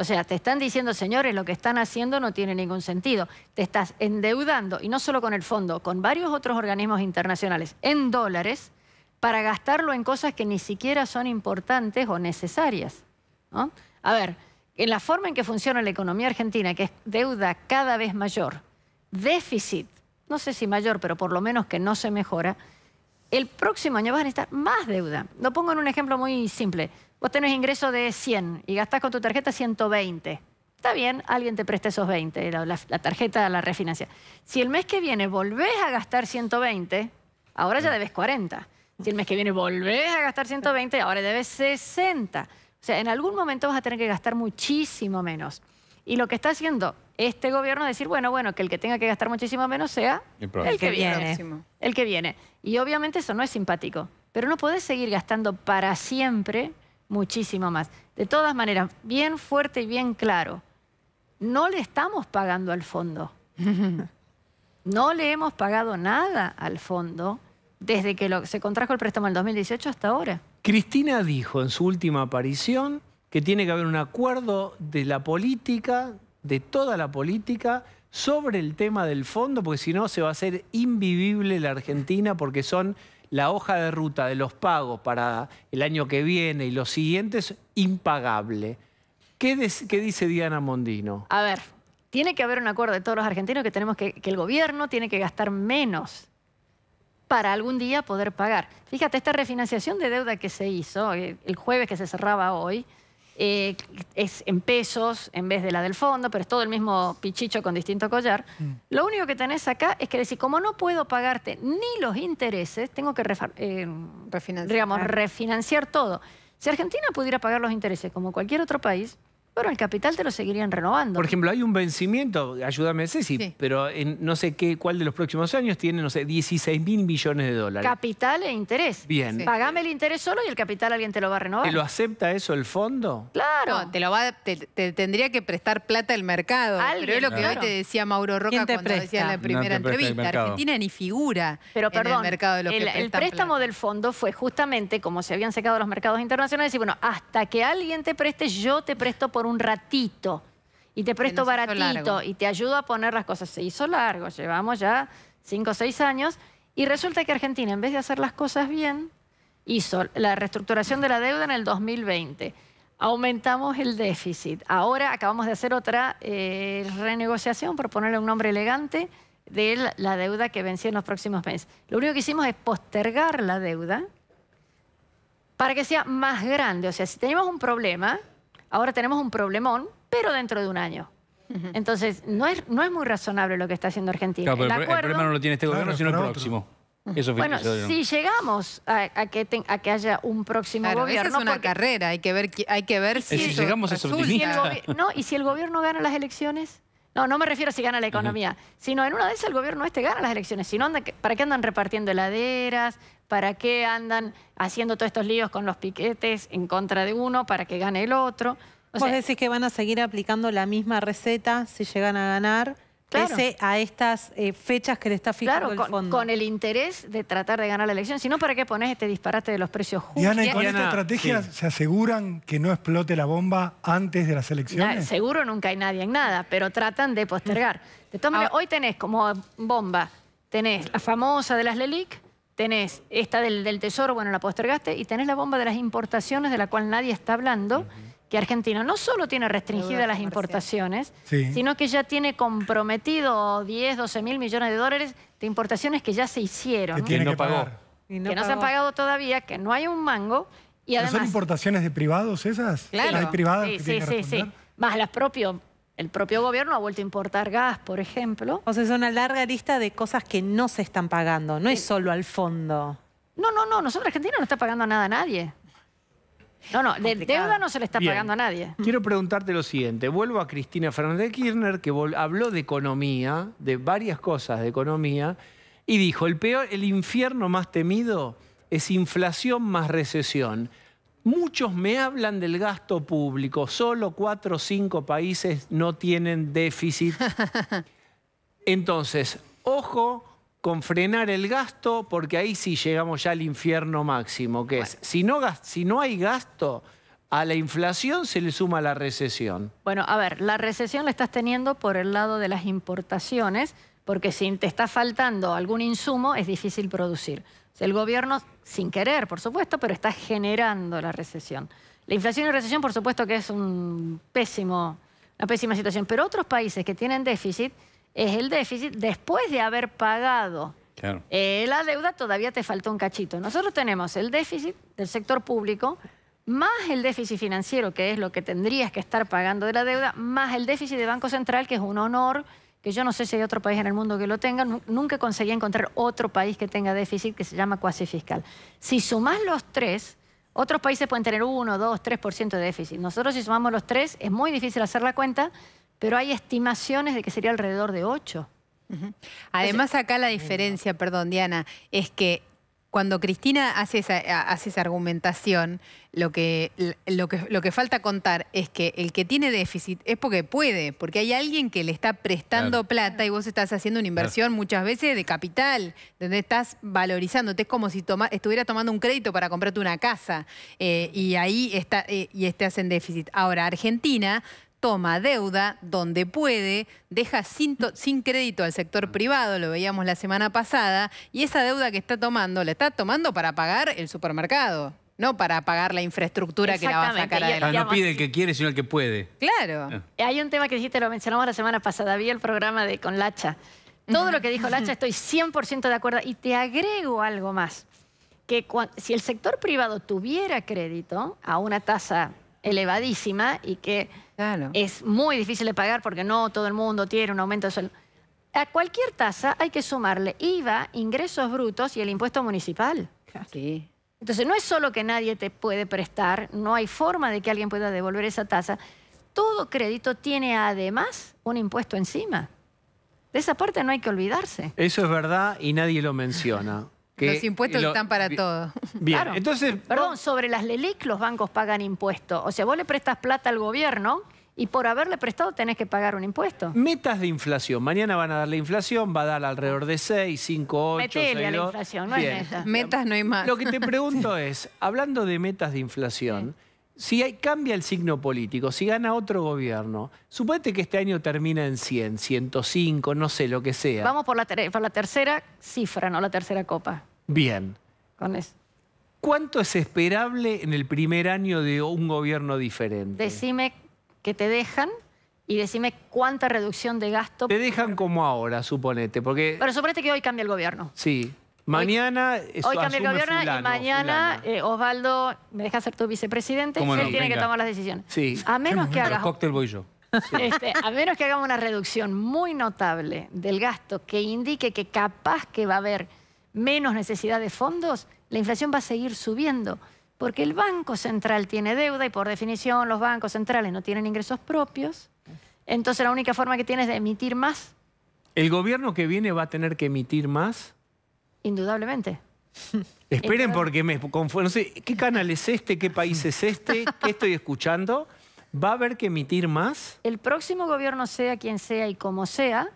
O sea, te están diciendo, señores, lo que están haciendo no tiene ningún sentido. Te estás endeudando, y no solo con el fondo, con varios otros organismos internacionales, en dólares, para gastarlo en cosas que ni siquiera son importantes o necesarias, ¿no? A ver, en la forma en que funciona la economía argentina, que es deuda cada vez mayor, déficit, no sé si mayor, pero por lo menos que no se mejora, el próximo año vas a necesitar más deuda. Lo pongo en un ejemplo muy simple. Vos tenés ingreso de 100 y gastás con tu tarjeta 120. Está bien, alguien te presta esos 20, la tarjeta la refinancia. Si el mes que viene volvés a gastar 120, ahora ya debes 40. Si el mes que viene volvés a gastar 120, ahora debes 60. O sea, en algún momento vas a tener que gastar muchísimo menos. Y lo que está haciendo este gobierno es decir, bueno, que el que tenga que gastar muchísimo menos sea el que viene. El que viene. Y obviamente eso no es simpático. Pero no podés seguir gastando para siempre muchísimo más. De todas maneras, bien fuerte y bien claro, no le estamos pagando al fondo. No le hemos pagado nada al fondo desde que se contrajo el préstamo en el 2018 hasta ahora. Cristina dijo en su última aparición que tiene que haber un acuerdo de la política, de toda la política, sobre el tema del fondo, porque si no se va a hacer invivible la Argentina, porque son la hoja de ruta de los pagos para el año que viene y los siguientes impagable. ¿Qué dice Diana Mondino? A ver, tiene que haber un acuerdo de todos los argentinos que tenemos que el gobierno tiene que gastar menos para algún día poder pagar. Fíjate, esta refinanciación de deuda que se hizo el jueves que se cerraba hoy, es en pesos en vez de la del fondo, pero es todo el mismo pichicho con distinto collar. Lo único que tenés acá es que decir, como no puedo pagarte ni los intereses, tengo que refinanciar todo. Si Argentina pudiera pagar los intereses como cualquier otro país, bueno, el capital te lo seguirían renovando. Por ejemplo, hay un vencimiento, ayúdame Ceci, pero en no sé cuál de los próximos años tiene, no sé, 16.000 millones de dólares. Capital e interés. Bien. Pagame el interés solo y el capital alguien te lo va a renovar. ¿Te lo acepta eso el fondo? Claro. No, te tendría que prestar plata el mercado. Pero es lo que hoy te decía Mauro Roca cuando decía en la primera entrevista. Argentina ni figura en el mercado de lo que prestan el préstamo plata. del fondo fue justamente como se habían secado los mercados internacionales y bueno, hasta que alguien te preste, yo te presto por un ratito y te presto baratito y te ayudo a poner las cosas. Se hizo largo, llevamos ya 5 o 6 años y resulta que Argentina, en vez de hacer las cosas bien, hizo la reestructuración de la deuda en el 2020. Aumentamos el déficit. Ahora acabamos de hacer otra renegociación, por ponerle un nombre elegante, de la deuda que venció en los próximos meses. Lo único que hicimos es postergar la deuda para que sea más grande. O sea, si teníamos un problema, ahora tenemos un problemón, pero dentro de un año. Entonces, no es muy razonable lo que está haciendo Argentina. Claro, pero el problema no lo tiene este gobierno, sino el próximo. Eso bueno, si llegamos a que haya un próximo gobierno... Esa es una carrera, hay que ver si llegamos a eso. ¿Y si el gobierno gana las elecciones? No me refiero a si gana la economía, sino en una de esas el gobierno gana las elecciones. Si no, ¿para qué andan repartiendo heladeras? ¿Para qué andan haciendo todos estos líos con los piquetes en contra de uno para que gane el otro? ¿Vos decís que van a seguir aplicando la misma receta si llegan a ganar, pese a estas fechas que le está fijando el fondo? Con el interés de tratar de ganar la elección. Si no, ¿para qué pones este disparate de los precios justos? Diana, ¿y con esta estrategia se aseguran que no explote la bomba antes de las elecciones? Seguro nunca hay nadie en nada, pero tratan de postergar. De todas maneras, hoy tenés como bomba, tenés la famosa de las LELIC, tenés esta del Tesoro, bueno, la postergaste, y tenés la bomba de las importaciones, de la cual nadie está hablando, que Argentina no solo tiene restringidas las importaciones, sino que ya tiene comprometido 10, 12 mil millones de dólares de importaciones que ya se hicieron. Que tiene que pagar. Que no se han pagado todavía, que no hay un mango Y además, ¿son importaciones de privados esas? Claro. ¿Hay privadas Sí, que sí, tienen que sí, responder? sí. Más el propio gobierno ha vuelto a importar gas, por ejemplo. O sea, es una larga lista de cosas que no se están pagando, no es solo al fondo. No, nosotros Argentina no está pagando nada a nadie. No, de deuda no se le está Bien. pagando a nadie. Quiero preguntarte lo siguiente. Vuelvo a Cristina Fernández de Kirchner, que habló de economía, de varias cosas de economía, y dijo, el infierno más temido es inflación más recesión. Muchos me hablan del gasto público. Solo 4 o 5 países no tienen déficit. Entonces, ojo con frenar el gasto, porque ahí sí llegamos ya al infierno máximo, que es, si no hay gasto, a la inflación se le suma la recesión. Bueno, a ver, la recesión la estás teniendo por el lado de las importaciones, porque si te está faltando algún insumo, es difícil producir. O sea, el gobierno, sin querer, por supuesto, pero está generando la recesión. La inflación y recesión, por supuesto que es una pésima situación. Pero otros países que tienen déficit, es el déficit después de haber pagado la deuda, todavía te falta un cachito. Nosotros tenemos el déficit del sector público, más el déficit financiero, que es lo que tendrías que estar pagando de la deuda, más el déficit de Banco Central, que es un honor, que yo no sé si hay otro país en el mundo que lo tenga. Nunca conseguí encontrar otro país que tenga déficit, que se llama cuasi fiscal. Si sumás los tres, otros países pueden tener 1, 2, 3% de déficit. Nosotros, si sumamos los tres, es muy difícil hacer la cuenta, pero hay estimaciones de que sería alrededor de 8. Además, acá la diferencia, perdón, Diana, es que cuando Cristina hace esa argumentación, lo que falta contar es que el que tiene déficit es porque puede, porque hay alguien que le está prestando plata y vos estás haciendo una inversión muchas veces de capital, donde estás valorizándote. Es como si estuviera tomando un crédito para comprarte una casa y ahí estás en déficit. Ahora, Argentina toma deuda donde puede, deja sin crédito al sector privado, lo veíamos la semana pasada, y esa deuda que está tomando, la está tomando para pagar el supermercado, no para pagar la infraestructura que la va a sacar adelante. No pide el que quiere, sino el que puede. Claro. Hay un tema que dijiste, lo mencionamos la semana pasada, vi el programa con Lacha. Todo lo que dijo Lacha estoy 100% de acuerdo, y te agrego algo más, que si el sector privado tuviera crédito a una tasa elevadísima y que es muy difícil de pagar porque no todo el mundo tiene un aumento de sueldo, a cualquier tasa hay que sumarle IVA, ingresos brutos y el impuesto municipal. Sí. Entonces no es solo que nadie te puede prestar, no hay forma de que alguien pueda devolver esa tasa. Todo crédito tiene además un impuesto encima. De esa parte no hay que olvidarse. Eso es verdad y nadie lo menciona. Los impuestos están para todo. Bien, Claro. entonces... Perdón, sobre las LELIC los bancos pagan impuestos. O sea, vos le prestas plata al gobierno y por haberle prestado tenés que pagar un impuesto. Metas de inflación. Mañana van a dar la inflación, va a dar alrededor de 6, 5, 8, Metele 6, a la 2. inflación, no Bien. es meta. Metas no hay más. Lo que te pregunto es, hablando de metas de inflación, si cambia el signo político, si gana otro gobierno, suponete que este año termina en 100, 105, no sé, lo que sea. Vamos por la tercera cifra, no la tercera copa. Bien. Con eso. ¿Cuánto es esperable en el primer año de un gobierno diferente? Decime que te dejan y decime cuánta reducción de gasto. Te dejan como ahora, suponete, porque... Pero suponete que hoy cambia el gobierno. Sí. Mañana Hoy cambia el asume gobierno fulano, y mañana Osvaldo me deja ser tu vicepresidente. ¿Cómo no? Él tiene que Venga. tomar las decisiones. Sí. A menos que hagas... Cóctel voy yo. A menos que hagamos una reducción muy notable del gasto que indique que capaz que va a haber menos necesidad de fondos, la inflación va a seguir subiendo. Porque el Banco Central tiene deuda y por definición los bancos centrales no tienen ingresos propios. Entonces la única forma que tiene es de emitir más, ¿El gobierno que viene va a tener que emitir más? indudablemente. Esperen porque me confundo. No sé, ¿qué canal es este? ¿Qué país es este? ¿Qué estoy escuchando? ¿Va a haber que emitir más? El próximo gobierno, sea quien sea y como sea,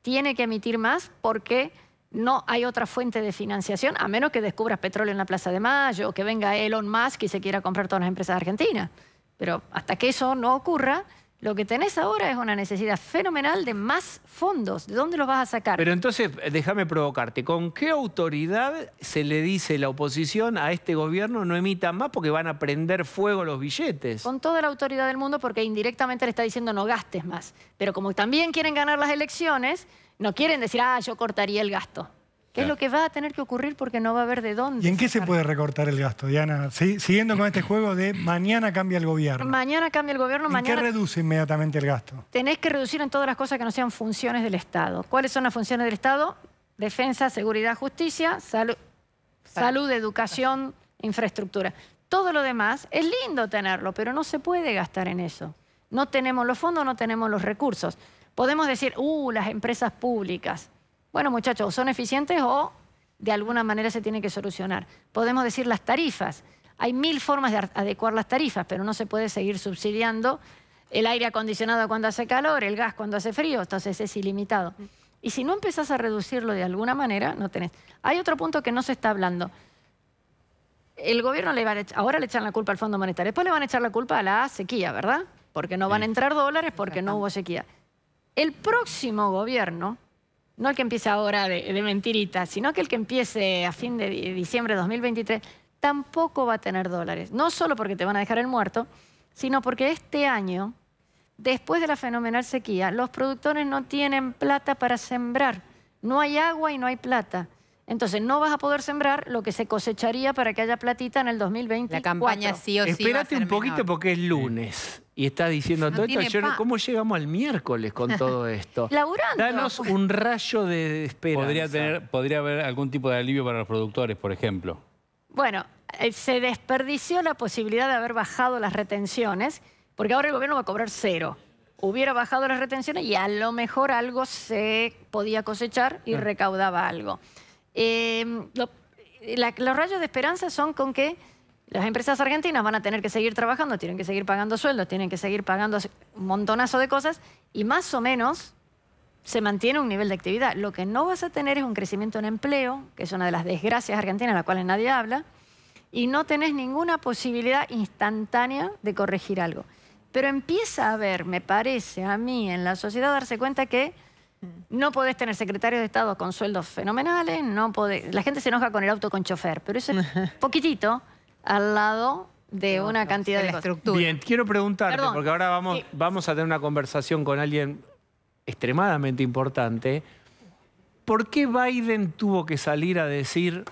tiene que emitir más porque no hay otra fuente de financiación, a menos que descubras petróleo en la Plaza de Mayo o que venga Elon Musk y se quiera comprar todas las empresas argentinas. Pero hasta que eso no ocurra, lo que tenés ahora es una necesidad fenomenal de más fondos. ¿De dónde los vas a sacar? Pero entonces, déjame provocarte. ¿Con qué autoridad se le dice la oposición a este gobierno no emitan más porque van a prender fuego los billetes? Con toda la autoridad del mundo, porque indirectamente le está diciendo no gastes más. Pero como también quieren ganar las elecciones, no quieren decir, yo cortaría el gasto. que es lo que va a tener que ocurrir porque no va a haber de dónde. ¿Y en qué se puede recortar el gasto, Diana? Siguiendo con este juego de mañana cambia el gobierno. Mañana cambia el gobierno, ¿En qué reduce inmediatamente el gasto? Tenés que reducir en todas las cosas que no sean funciones del Estado. ¿Cuáles son las funciones del Estado? Defensa, seguridad, justicia, salud, educación, infraestructura. Todo lo demás es lindo tenerlo, pero no se puede gastar en eso. No tenemos los fondos, no tenemos los recursos. Podemos decir, las empresas públicas. Bueno, muchachos, son eficientes o de alguna manera se tiene que solucionar. Podemos decir las tarifas. Hay 1000 formas de adecuar las tarifas, pero no se puede seguir subsidiando el aire acondicionado cuando hace calor, el gas cuando hace frío, entonces es ilimitado. Y si no empezás a reducirlo de alguna manera, no tenés. Hay otro punto que no se está hablando. El gobierno ahora le echan la culpa al Fondo Monetario, después le van a echar la culpa a la sequía, ¿verdad? Porque no van a entrar dólares, porque no hubo sequía. El próximo gobierno, no el que empiece ahora de mentirita, sino que el que empiece a fin de diciembre de 2023, tampoco va a tener dólares. No solo porque te van a dejar el muerto, sino porque este año, después de la fenomenal sequía, los productores no tienen plata para sembrar. No hay agua y no hay plata. Entonces no vas a poder sembrar lo que se cosecharía para que haya platita en el 2024. La campaña sí o sí Espérate un poquito menor. Porque es lunes y estás diciendo todo esto. ¿Cómo llegamos al miércoles con todo esto? Laburando. Danos un rayo de esperanza. Podría haber algún tipo de alivio para los productores, por ejemplo. Bueno, se desperdició la posibilidad de haber bajado las retenciones, porque ahora el gobierno va a cobrar 0. Hubiera bajado las retenciones y a lo mejor algo se podía cosechar y recaudaba algo. Los rayos de esperanza son con que las empresas argentinas van a tener que seguir trabajando, tienen que seguir pagando sueldos, tienen que seguir pagando un montonazo de cosas y más o menos se mantiene un nivel de actividad. Lo que no vas a tener es un crecimiento en empleo, que es una de las desgracias argentinas de las cuales nadie habla, y no tenés ninguna posibilidad instantánea de corregir algo. Pero empieza a haber, me parece a mí, en la sociedad darse cuenta que no podés tener secretarios de Estado con sueldos fenomenales, la gente se enoja con el auto con chofer, pero eso es poquitito al lado de una cantidad de estructura. Bien, quiero preguntarte, porque ahora vamos a tener una conversación con alguien extremadamente importante. ¿Por qué Biden tuvo que salir a decir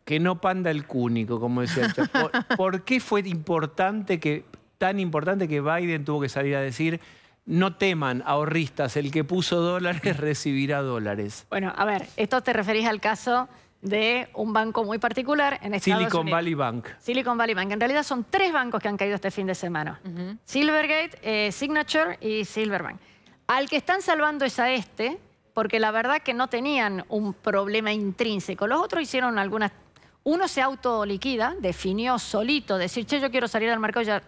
que no panda el cúnico, como decía el Chapo? ¿Por qué fue tan importante que Biden tuvo que salir a decir no teman, ahorristas, el que puso dólares recibirá dólares? Bueno, a ver, esto te referís al caso de un banco muy particular en Estados Unidos. Silicon Valley Bank. Silicon Valley Bank. En realidad son 3 bancos que han caído este fin de semana. Silvergate, Signature y Silverbank. Al que están salvando es a porque la verdad que no tenían un problema intrínseco. Los otros hicieron algunas... Uno se autoliquida, definió solito, decir, che, yo quiero salir al mercado, ya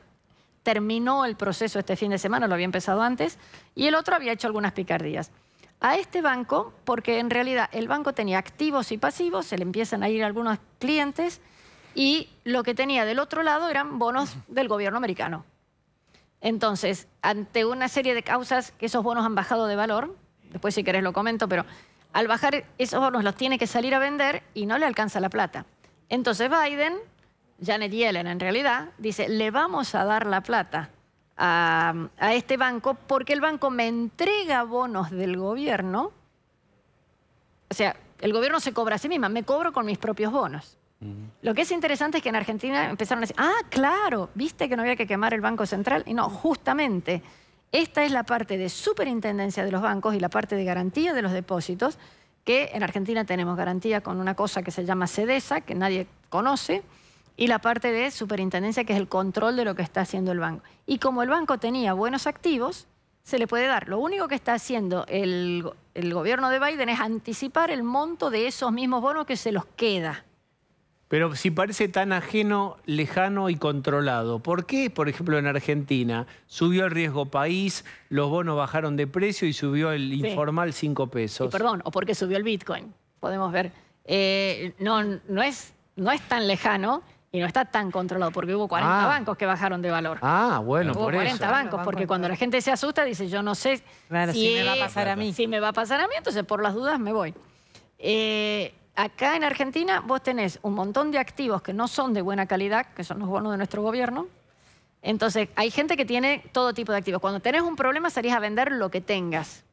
terminó el proceso este fin de semana, lo había empezado antes, y el otro había hecho algunas picardías. A este banco, porque en realidad el banco tenía activos y pasivos, se le empiezan a ir algunos clientes, y lo que tenía del otro lado eran bonos del gobierno americano. Entonces, ante una serie de causas que esos bonos han bajado de valor, después si querés lo comento, pero al bajar esos bonos los tiene que salir a vender y no le alcanza la plata. Entonces Biden, Janet Yellen en realidad, dice, le vamos a dar la plata a este banco porque el banco me entrega bonos del gobierno. O sea, el gobierno se cobra a sí misma, me cobro con mis propios bonos. Lo que es interesante es que en Argentina empezaron a decir, claro, ¿viste que no había que quemar el Banco Central? Y no, justamente, esta es la parte de superintendencia de los bancos y la parte de garantía de los depósitos, que en Argentina tenemos garantía con una cosa que se llama CEDESA, que nadie conoce, y la parte de superintendencia, que es el control de lo que está haciendo el banco. Y como el banco tenía buenos activos, se le puede dar. Lo único que está haciendo el gobierno de Biden es anticipar el monto de esos mismos bonos que se los queda. Pero si parece tan ajeno, lejano y controlado, ¿por qué, por ejemplo, en Argentina subió el riesgo país, los bonos bajaron de precio y subió el informal 5 pesos? Y perdón, o porque subió el Bitcoin. Podemos ver. No es tan lejano y no está tan controlado, porque hubo 40 bancos que bajaron de valor. Bueno, hubo por 40 eso. bancos, porque cuando la gente se asusta dice, yo no sé si me va a pasar a mí. Si me va a pasar a mí, entonces por las dudas me voy. Acá en Argentina vos tenés un montón de activos que no son de buena calidad, que son los bonos de nuestro gobierno. Entonces, hay gente que tiene todo tipo de activos. Cuando tenés un problema salís a vender lo que tengas.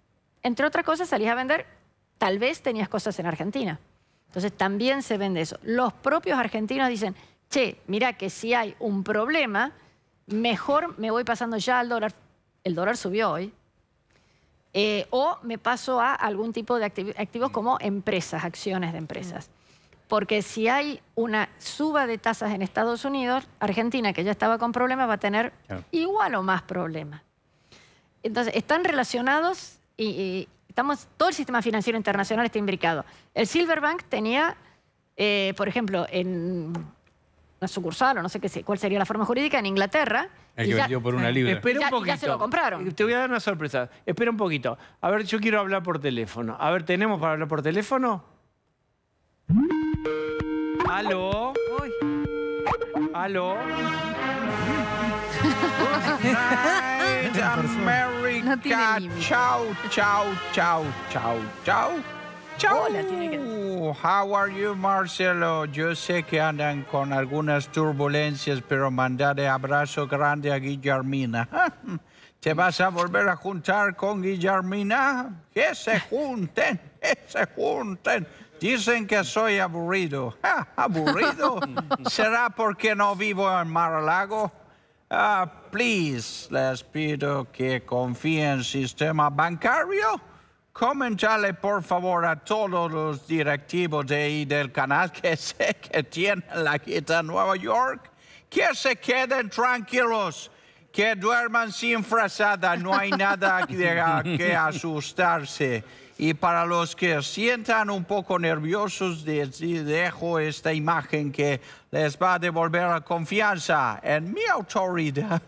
Entre otras cosas salís a vender, tal vez tenías cosas en Argentina. Entonces también se vende eso. Los propios argentinos dicen, che, mira que si hay un problema, mejor me voy pasando ya al dólar. El dólar subió hoy. O me paso a algún tipo de activos como empresas, acciones de empresas. Porque si hay una suba de tasas en Estados Unidos, Argentina, que ya estaba con problemas, va a tener igual o más problemas. Entonces, están relacionados y todo el sistema financiero internacional está imbricado. El Silverbank tenía, por ejemplo, en una sucursal, o no sé cuál sería la forma jurídica, en Inglaterra. El que vendió por una libra. Espera un poquito. Ya se lo compraron. Te voy a dar una sorpresa. Espera un poquito. A ver, yo quiero hablar por teléfono. A ver, ¿tenemos para hablar por teléfono? ¿Aló? ¿Aló? No tiene límite. Chau, chau, chau, chau, chau. Chau. Hola, tiene que... How are you, Marcelo? Yo sé que andan con algunas turbulencias, pero mandale abrazo grande a Guillermina. ¿Te vas a volver a juntar con Guillermina? Que se junten, que se junten. Dicen que soy aburrido. ¿Aburrido? ¿Será porque no vivo en Mar-a-Lago? Please, les pido que confíen en el sistema bancario. Coméntale, por favor, a todos los directivos de ahí del canal que sé que tienen la quita en Nueva York, que se queden tranquilos, que duerman sin frazada, no hay nada que asustarse. Y para los que sientan un poco nerviosos, dejo esta imagen que les va a devolver la confianza en mi autoridad.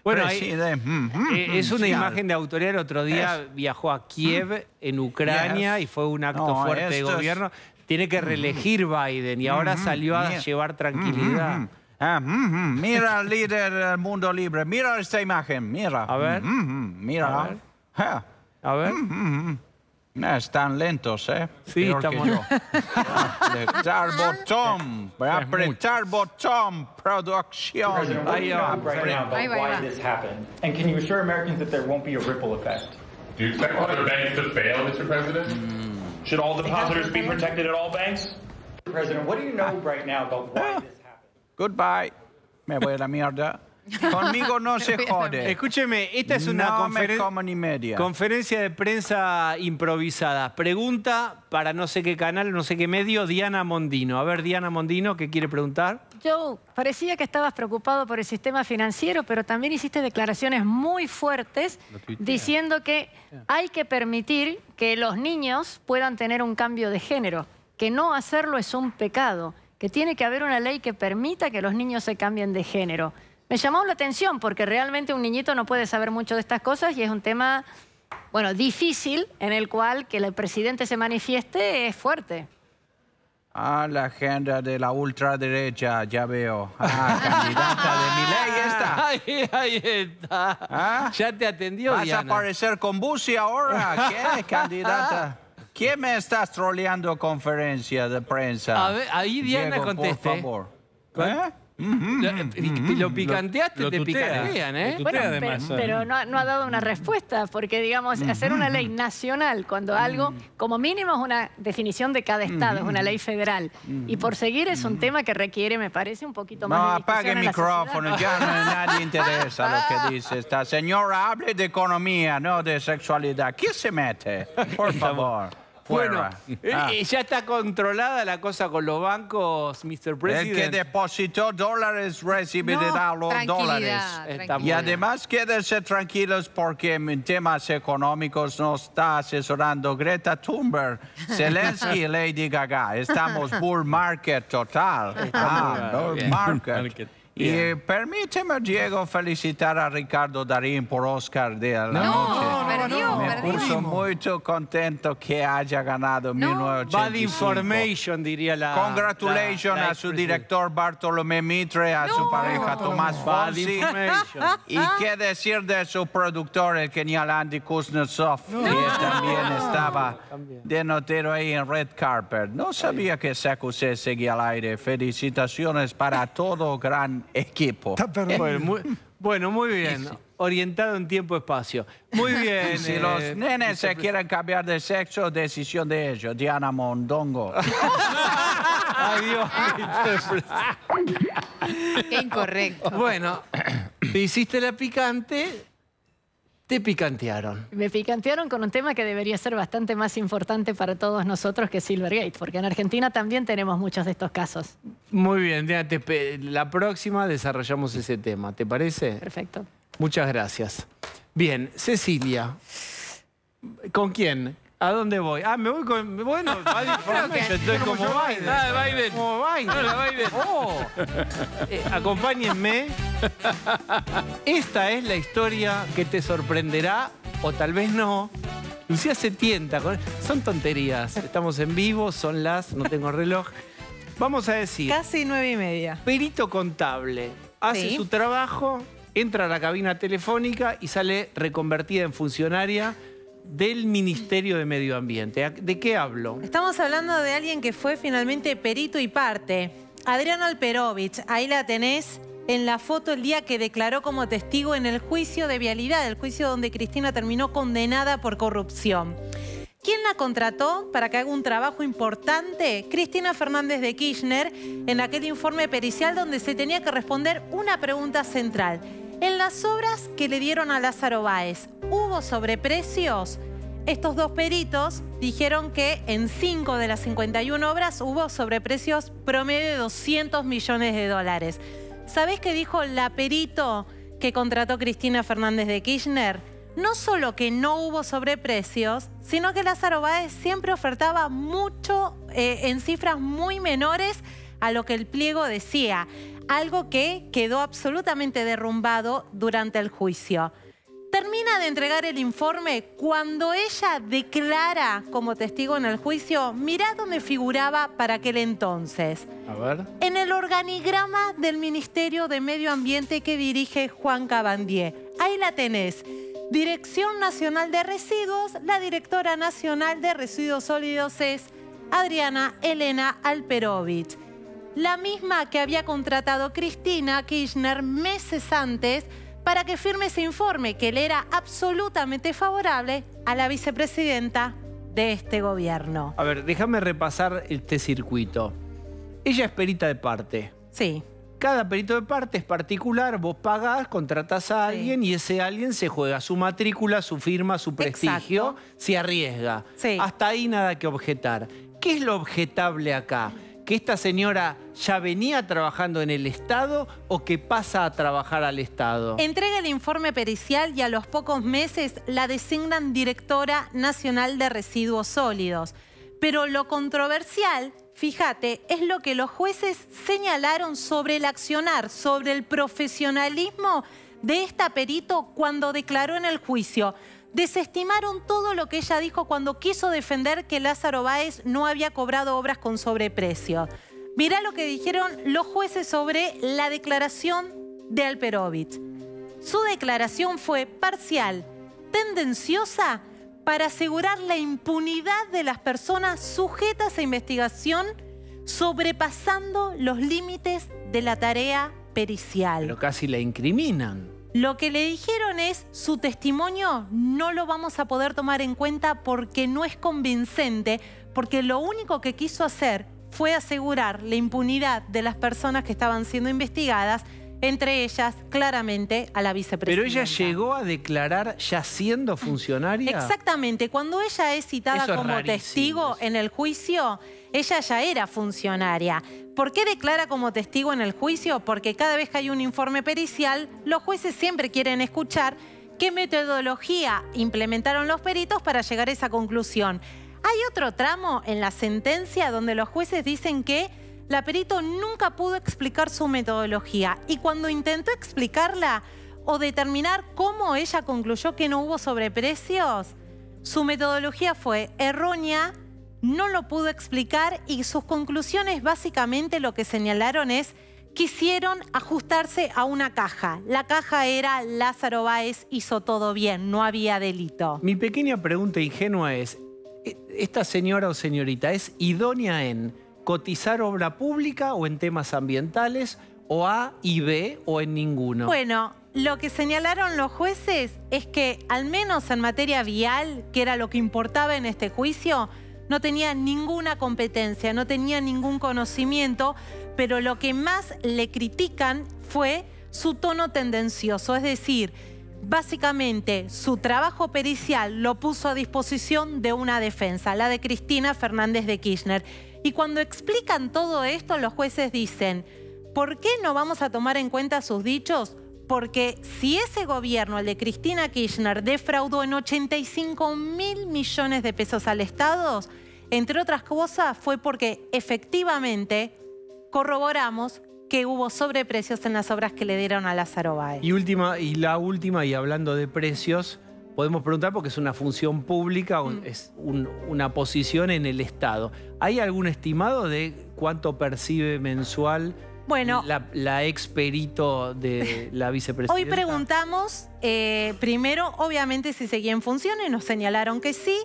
Bueno, es una imagen de autoridad. El otro día viajó a Kiev, en Ucrania, y fue un acto fuerte de gobierno. Tiene que reelegir Biden y ahora salió a llevar tranquilidad. Mira al líder del mundo libre. Mira esta imagen. Mira. A ver. Mira. A ver. Están lentos, ¿eh? Sí, estamos. Apretar botón. Apretar botón. Producción. Ahí va. Ahí va. And can you assure Americans that there won't be a ripple effect? Do you expect other banks to fail, Mr. President? Should all depositors be protected at all banks? President, what do you know right now about why this happened? Goodbye. Me voy a la mierda. Conmigo no se jode. Escúcheme, esta es una conferencia de prensa improvisada. Pregunta para no sé qué canal, no sé qué medio, Diana Mondino. A ver, Diana Mondino, ¿qué quiere preguntar? Joe, parecía que estabas preocupado por el sistema financiero, pero también hiciste declaraciones muy fuertes diciendo que hay que permitir que los niños puedan tener un cambio de género, que no hacerlo es un pecado, que tiene que haber una ley que permita que los niños se cambien de género. Me llamó la atención porque realmente un niñito no puede saber mucho de estas cosas y es un tema, bueno, difícil en el cual que el presidente se manifieste es fuerte. La agenda de la ultraderecha, ya veo. Candidata de Milei esta. Ahí está. ¿Ya te atendió, ¿Vas Diana? a aparecer con Bussi ahora? ¿Qué, candidata? ¿Quién me estás troleando conferencia de prensa? A ver, ahí Diana Diego, conteste. por favor. Lo picanteaste, te picantean, ¿eh? Bueno, pero no ha dado una respuesta, porque, digamos, hacer una ley nacional cuando algo, como mínimo, es una definición de cada estado, es una ley federal. Y por seguir es un tema que requiere, me parece, un poquito más de discusión. Apague el micrófono, ya nadie interesa lo que dice esta señora. Hable de economía, no de sexualidad. ¿Qué se mete? Por favor. Bueno, ya está controlada la cosa con los bancos, Mr. President. El que depositó dólares recibirá los dólares. Y además quédense tranquilos porque en temas económicos nos está asesorando Greta Thunberg, Zelensky y Lady Gaga. Estamos bull market total. Bull market. Y permíteme, Diego, felicitar a Ricardo Darín por Oscar de la noche. Me puso muy contento que haya ganado 1985. Bad information, diría la... Congratulations a su director Bartolomé Mitre, a su pareja Tomás Fonsi. Y qué decir de su productor, el genial Andy Kuznetsov, que también estaba de notero ahí en Red Carpet. No sabía que CQC seguía al aire. Felicitaciones para todo gran equipo. Bueno, Bueno, muy bien. Orientado en tiempo-espacio. Muy bien. Si los nenes se quieren cambiar de sexo, decisión de ellos. Diana Mondongo. Ay, Dios. Qué incorrecto. Bueno, te hiciste la picante, te picantearon. Me picantearon con un tema que debería ser bastante más importante para todos nosotros que Silvergate, porque en Argentina también tenemos muchos de estos casos. Muy bien, Diana, la próxima desarrollamos ese tema, ¿te parece? Perfecto. Muchas gracias. Bien, Cecilia, ¿con quién? ¿A dónde voy? Ah, me voy con... Bueno, yo estoy como Biden. Ah, Biden. Como Biden. Hola, Biden. Oh. Acompáñenme. Esta es la historia que te sorprenderá, o tal vez no. Lucía se tienta. Son tonterías. Estamos en vivo, son las... No tengo reloj. Vamos a decir... Casi 9:30. Perito contable. Hace su trabajo, entra a la cabina telefónica y sale reconvertida en funcionaria del Ministerio de Medio Ambiente. ¿De qué hablo? Estamos hablando de alguien que fue finalmente perito y parte. Adriana Alperovich, ahí la tenés en la foto el día que declaró como testigo en el juicio de vialidad, el juicio donde Cristina terminó condenada por corrupción. ¿Quién la contrató para que haga un trabajo importante? Cristina Fernández de Kirchner, en aquel informe pericial donde se tenía que responder una pregunta central. En las obras que le dieron a Lázaro Báez, ¿hubo sobreprecios? Estos dos peritos dijeron que en 5 de las 51 obras hubo sobreprecios promedio de 200 millones de dólares. ¿Sabés qué dijo la perito que contrató Cristina Fernández de Kirchner? No solo que no hubo sobreprecios, sino que Lázaro Báez siempre ofertaba mucho en cifras muy menores a lo que el pliego decía. Algo que quedó absolutamente derrumbado durante el juicio. Termina de entregar el informe cuando ella declara como testigo en el juicio. Mirá dónde figuraba para aquel entonces. A ver. En el organigrama del Ministerio de Medio Ambiente que dirige Juan Cabandier. Ahí la tenés. Dirección Nacional de Residuos. La directora nacional de Residuos Sólidos es Adriana Elena Alperovich. La misma que había contratado Cristina Kirchner meses antes para que firme ese informe que le era absolutamente favorable a la vicepresidenta de este gobierno. A ver, déjame repasar este circuito. Ella es perita de parte. Sí. Cada perito de parte es particular, vos pagás, contratás a alguien y ese alguien se juega su matrícula, su firma, su prestigio, se arriesga. Sí. Hasta ahí nada que objetar. ¿Qué es lo objetable acá? ¿Que esta señora ya venía trabajando en el Estado o que pasa a trabajar al Estado? Entrega el informe pericial y a los pocos meses la designan directora nacional de residuos sólidos. Pero lo controversial, fíjate, es lo que los jueces señalaron sobre el accionar, sobre el profesionalismo de esta perito cuando declaró en el juicio. Desestimaron todo lo que ella dijo cuando quiso defender que Lázaro Báez no había cobrado obras con sobreprecio. Mirá lo que dijeron los jueces sobre la declaración de Alperovich. Su declaración fue parcial, tendenciosa, para asegurar la impunidad de las personas sujetas a investigación, sobrepasando los límites de la tarea pericial. Pero casi la incriminan. Lo que le dijeron es, su testimonio no lo vamos a poder tomar en cuenta porque no es convincente, porque lo único que quiso hacer fue asegurar la impunidad de las personas que estaban siendo investigadas, entre ellas, claramente, a la vicepresidenta. ¿Pero ella llegó a declarar ya siendo funcionaria? Exactamente. Cuando ella es citada como testigo en el juicio, ella ya era funcionaria. ¿Por qué declara como testigo en el juicio? Porque cada vez que hay un informe pericial, los jueces siempre quieren escuchar qué metodología implementaron los peritos para llegar a esa conclusión. Hay otro tramo en la sentencia donde los jueces dicen que la perito nunca pudo explicar su metodología y cuando intentó explicarla o determinar cómo ella concluyó que no hubo sobreprecios, su metodología fue errónea, no lo pudo explicar y sus conclusiones básicamente lo que señalaron es quisieron ajustarse a una caja. La caja era Lázaro Báez hizo todo bien, no había delito. Mi pequeña pregunta ingenua es, ¿esta señora o señorita es idónea en cotizar obra pública o en temas ambientales o A y B o en ninguno? Bueno, lo que señalaron los jueces es que, al menos en materia vial, que era lo que importaba en este juicio, no tenía ninguna competencia, no tenía ningún conocimiento, pero lo que más le critican fue su tono tendencioso, es decir, básicamente su trabajo pericial lo puso a disposición de una defensa, la de Cristina Fernández de Kirchner. Y cuando explican todo esto, los jueces dicen, ¿por qué no vamos a tomar en cuenta sus dichos? Porque si ese gobierno, el de Cristina Kirchner, defraudó en 85.000 millones de pesos al Estado, entre otras cosas fue porque efectivamente corroboramos que hubo sobreprecios en las obras que le dieron a Lázaro Báez. La última, y hablando de precios, podemos preguntar porque es una función pública, es una posición en el Estado. ¿Hay algún estimado de cuánto percibe mensual la ex perito de la vicepresidenta? Hoy preguntamos, primero, obviamente, si seguía en funciones, nos señalaron que sí,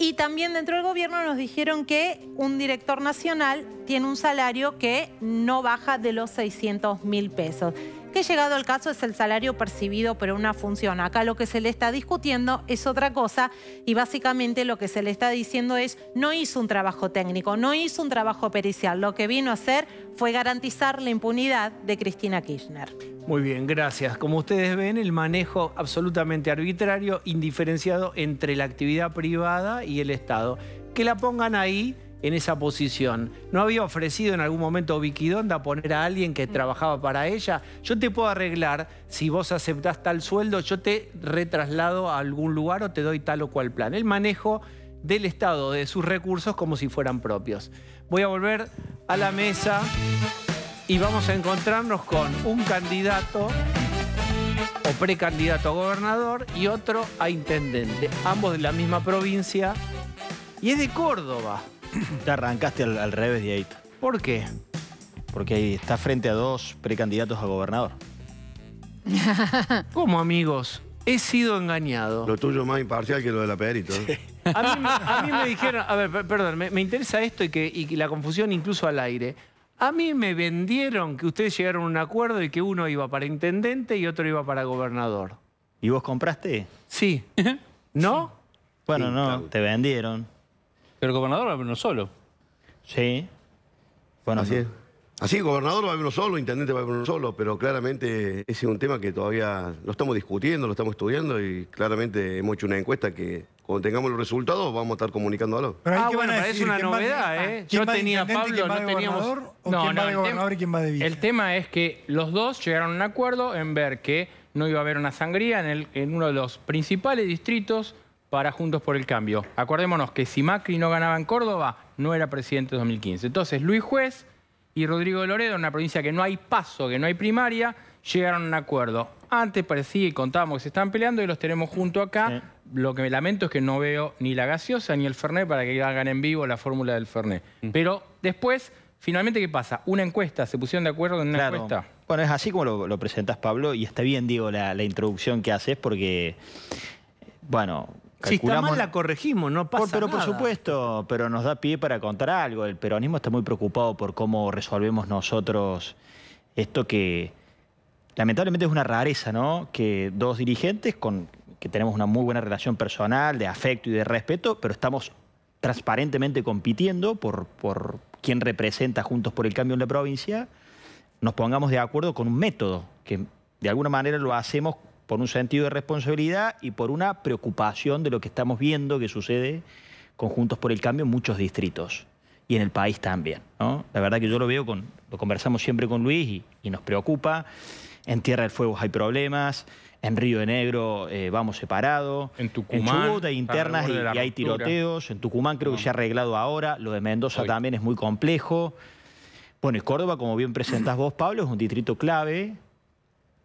y también dentro del gobierno nos dijeron que un director nacional tiene un salario que no baja de los 600.000 pesos. Que llegado al caso es el salario percibido por una función. Acá lo que se le está discutiendo es otra cosa y básicamente lo que se le está diciendo es no hizo un trabajo técnico, no hizo un trabajo pericial. Lo que vino a hacer fue garantizar la impunidad de Cristina Kirchner. Muy bien, gracias. Como ustedes ven, el manejo absolutamente arbitrario, indiferenciado entre la actividad privada y el Estado. Que la pongan ahí en esa posición. ¿No había ofrecido en algún momento Vicky Donda poner a alguien que trabajaba para ella? Yo te puedo arreglar, si vos aceptás tal sueldo, yo te retraslado a algún lugar o te doy tal o cual plan. El manejo del Estado, de sus recursos, como si fueran propios. Voy a volver a la mesa y vamos a encontrarnos con un candidato o precandidato a gobernador y otro a intendente. Ambos de la misma provincia y es de Córdoba. Te arrancaste al revés, Dieguito. ¿Por qué? Porque ahí está frente a dos precandidatos a gobernador. ¿Cómo, amigos? He sido engañado. Lo tuyo más imparcial que lo de la perito. Sí. A mí me dijeron, a ver, perdón, me interesa esto y la confusión incluso al aire. A mí me vendieron que ustedes llegaron a un acuerdo y que uno iba para intendente y otro iba para gobernador. ¿Y vos compraste? Sí. ¿No? Bueno, Sí, no, claro. te vendieron. Pero el gobernador va a haber uno solo. Sí. Bueno, Así es. Así, gobernador va a haber uno solo, intendente va a haber uno solo, pero claramente ese es un tema que todavía lo estamos discutiendo, lo estamos estudiando y claramente hemos hecho una encuesta que cuando tengamos los resultados vamos a estar comunicándolo. Pero ahí, ¿qué bueno, van a es decir? una ¿Quién va de- novedad, ¿eh? ¿Quién Yo va de tenía intendente, Pablo, quién va no de teníamos... gobernador? ¿O quién va de gobernador y quién va de vice? El tema es que los dos llegaron a un acuerdo en ver que no iba a haber una sangría en uno de los principales distritos para Juntos por el Cambio. Acordémonos que si Macri no ganaba en Córdoba, no era presidente de 2015. Entonces, Luis Juez y Rodrigo de Loredo, en una provincia que no hay paso, que no hay primaria, llegaron a un acuerdo. Antes parecía y contábamos que se estaban peleando y los tenemos junto acá. Sí. Lo que me lamento es que no veo ni la gaseosa ni el Fernet para que hagan en vivo la fórmula del Fernet. Pero después, finalmente, ¿qué pasa? Una encuesta, ¿se pusieron de acuerdo en una encuesta? Bueno, es así como lo presentás, Pablo, y está bien, digo, la introducción que haces porque, bueno... Si está mal la corregimos, no pasa nada. Por supuesto, pero nos da pie para contar algo. El peronismo está muy preocupado por cómo resolvemos nosotros esto que lamentablemente es una rareza, ¿no? Que dos dirigentes que tenemos una muy buena relación personal, de afecto y de respeto, pero estamos transparentemente compitiendo por quién representa Juntos por el Cambio en la provincia, nos pongamos de acuerdo con un método que de alguna manera lo hacemos por un sentido de responsabilidad y por una preocupación de lo que estamos viendo que sucede con Juntos por el Cambio en muchos distritos y en el país también, ¿no? La verdad que yo lo veo, lo conversamos siempre con Luis y nos preocupa. En Tierra del Fuego hay problemas, en Río de Negro vamos separados, en Tucumán, en Chubut hay internas y hay tiroteos, en Tucumán creo que se ha arreglado ahora, lo de Mendoza también es muy complejo. Bueno, y Córdoba, como bien presentás vos, Pablo, es un distrito clave.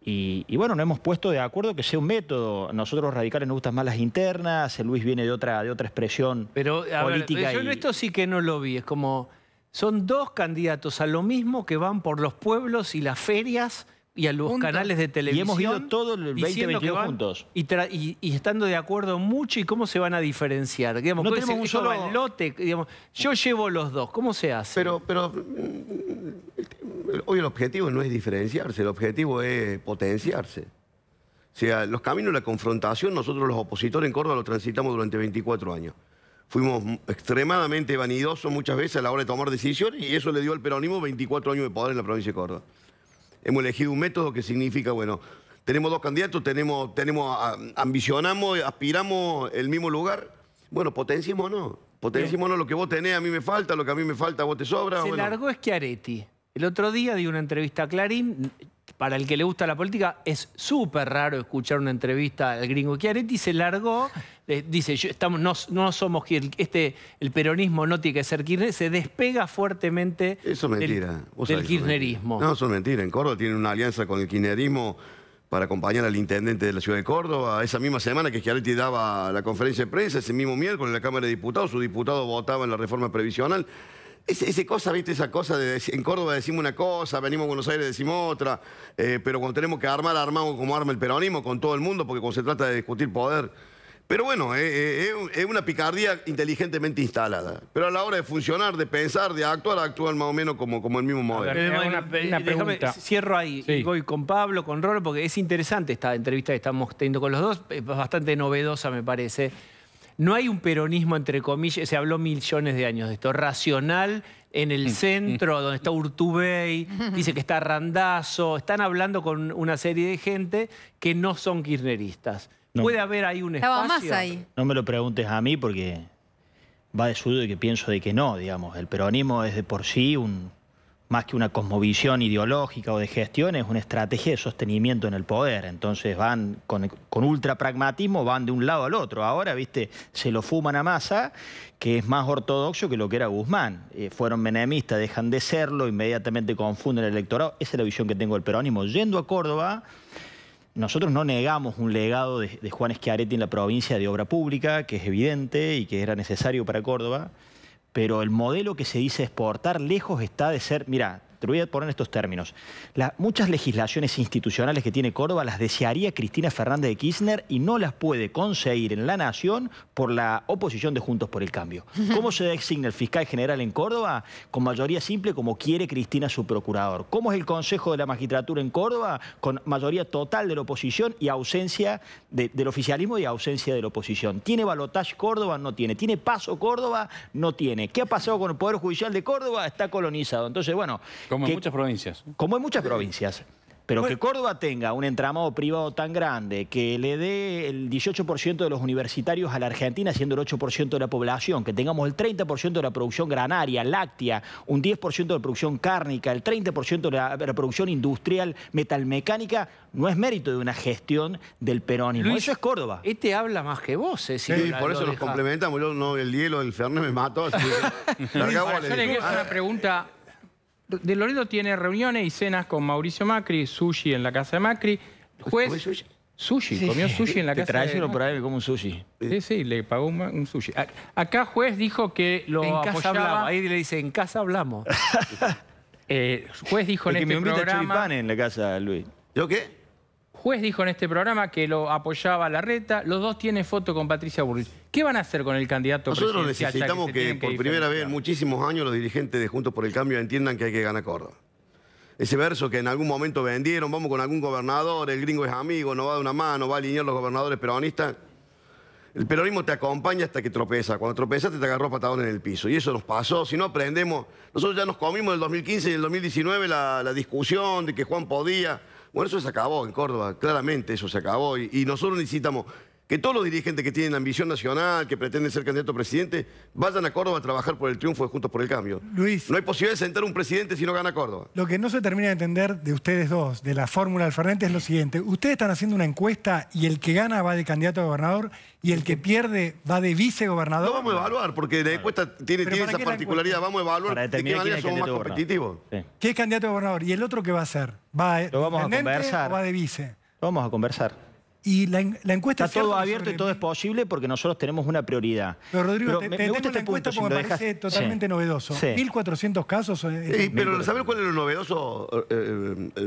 Y bueno, nos hemos puesto de acuerdo que sea un método. Nosotros radicales nos gustan más las internas, Luis viene de otra expresión política. Yo esto sí que no lo vi, es como, son dos candidatos a lo mismo que van por los pueblos y las ferias y a los canales de televisión. Y hemos ido todo el 2022 juntos. Y estando de acuerdo mucho, ¿y cómo se van a diferenciar? Digamos, no tenemos un solo lote, digamos, yo llevo los dos, ¿cómo se hace? Pero hoy el objetivo no es diferenciarse, el objetivo es potenciarse. O sea, los caminos de la confrontación, nosotros los opositores en Córdoba los transitamos durante 24 años. Fuimos extremadamente vanidosos muchas veces a la hora de tomar decisiones y eso le dio al peronismo 24 años de poder en la provincia de Córdoba. Hemos elegido un método que significa, bueno, tenemos dos candidatos, ambicionamos, aspiramos el mismo lugar. Bueno, potenciémonos. Potenciémonos, lo que vos tenés a mí me falta, lo que a mí me falta a vos te sobra. Se largó Schiaretti. El otro día dio una entrevista a Clarín. Para el que le gusta la política, es súper raro escuchar una entrevista al gringo Schiaretti. Se largó, dice, no somos el peronismo no tiene que ser Kirchner. Se despega fuertemente eso es mentira. del kirchnerismo. No, eso es mentira. En Córdoba tiene una alianza con el kirchnerismo para acompañar al intendente de la ciudad de Córdoba. Esa misma semana que Schiaretti daba la conferencia de prensa, ese mismo miércoles en la Cámara de Diputados, su diputado votaba en la reforma previsional. Esa cosa de en Córdoba decimos una cosa, venimos a Buenos Aires decimos otra, pero cuando tenemos que armamos como arma el peronismo con todo el mundo, porque cuando se trata de discutir poder. Pero bueno, es una picardía inteligentemente instalada. Pero a la hora de funcionar, de pensar, de actuar, actúan más o menos como el mismo modelo. Una pregunta. Cierro ahí. Sí. Voy con Pablo, con Rolo, porque es interesante esta entrevista que estamos teniendo con los dos. Es bastante novedosa, me parece. No hay un peronismo, entre comillas, se habló millones de años de esto, racional en el centro, donde está Urtubey, dice que está Randazzo, están hablando con una serie de gente que no son kirchneristas. No. ¿Puede haber ahí un espacio? Estaba más ahí. No me lo preguntes a mí porque va de suyo de que pienso de que no, digamos. El peronismo es de por sí más que una cosmovisión ideológica o de gestión, es una estrategia de sostenimiento en el poder. Entonces van con ultra pragmatismo, van de un lado al otro. Ahora, viste, se lo fuman a Massa, que es más ortodoxo que lo que era Guzmán. Fueron menemistas, dejan de serlo, inmediatamente confunden el electorado. Esa es la visión que tengo del peronismo. Yendo a Córdoba, nosotros no negamos un legado de Juan Schiaretti en la provincia de obra pública, que es evidente y que era necesario para Córdoba. Pero el modelo que se dice exportar lejos está de ser... Mira, te voy a poner estos términos. Muchas legislaciones institucionales que tiene Córdoba las desearía Cristina Fernández de Kirchner y no las puede conseguir en la Nación por la oposición de Juntos por el Cambio. ¿Cómo se designa el fiscal general en Córdoba? Con mayoría simple, como quiere Cristina su procurador. ¿Cómo es el Consejo de la Magistratura en Córdoba? Con mayoría total de la oposición y ausencia del oficialismo y ausencia de la oposición. ¿Tiene balotaje Córdoba? No tiene. ¿Tiene paso Córdoba? No tiene. ¿Qué ha pasado con el Poder Judicial de Córdoba? Está colonizado. Entonces, bueno... Como en muchas provincias. Como en muchas provincias. Pero que Córdoba tenga un entramado privado tan grande, que le dé el 18% de los universitarios a la Argentina, siendo el 8% de la población, que tengamos el 30% de la producción granaria, láctea, un 10% de la producción cárnica, el 30% de la producción industrial, metalmecánica, no es mérito de una gestión del peronismo. Luis, eso es Córdoba. Este habla más que vos, sí, por eso nos complementamos. Yo, no, el hielo del Fernet me mató. Así que Luis, yo le quiero hacer una pregunta. De Loredo tiene reuniones y cenas con Mauricio Macri, sushi en la casa de Macri. ¿Comió sushi? Comió sushi en la casa de Macri. Te por ahí como un sushi. Sí, le pagó un sushi. Acá juez dijo que lo en apoyaba... casa hablamos. Ahí le dice, en casa hablamos. Juez dijo en este programa... que me invita choripán en la casa, Luis. ¿Yo qué? Juez dijo en este programa que lo apoyaba Larreta. Los dos tienen foto con Patricia Bullrich. ¿Qué van a hacer con el candidato presidencial? Nosotros necesitamos que por primera vez en muchísimos años los dirigentes de Juntos por el Cambio entiendan que hay que ganar Córdoba. Ese verso que en algún momento vendieron, vamos con algún gobernador, el gringo es amigo, no va de una mano, va a alinear los gobernadores peronistas. El peronismo te acompaña hasta que tropeza. Cuando tropezaste te agarró patadón en el piso. Y eso nos pasó. Si no aprendemos... Nosotros ya nos comimos en el 2015 y en el 2019 la discusión de que Juan podía... Bueno, eso se acabó en Córdoba, claramente eso se acabó. Y nosotros necesitamos que todos los dirigentes que tienen ambición nacional, que pretenden ser candidato a presidente, vayan a Córdoba a trabajar por el triunfo de Juntos por el Cambio. Luis, no hay posibilidad de sentar un presidente si no gana Córdoba. Lo que no se termina de entender de ustedes dos, de la fórmula del Fernet, es lo siguiente. Ustedes están haciendo una encuesta y el que gana va de candidato a gobernador y el que pierde va de vicegobernador. No vamos a evaluar, porque la encuesta tiene esa particularidad. Vamos a evaluar de qué manera somos más competitivos. Sí. ¿Qué es candidato a gobernador? ¿Y el otro qué va a hacer? ¿Va lo vamos a conversar. ¿O va de vice? Lo vamos a conversar. Y la encuesta está todo abierto y todo es posible porque nosotros tenemos una prioridad. Pero Rodrigo, me gusta esta encuesta porque me parece totalmente novedoso. Sí. 1.400 casos. Pero ¿sabes cuál es lo novedoso,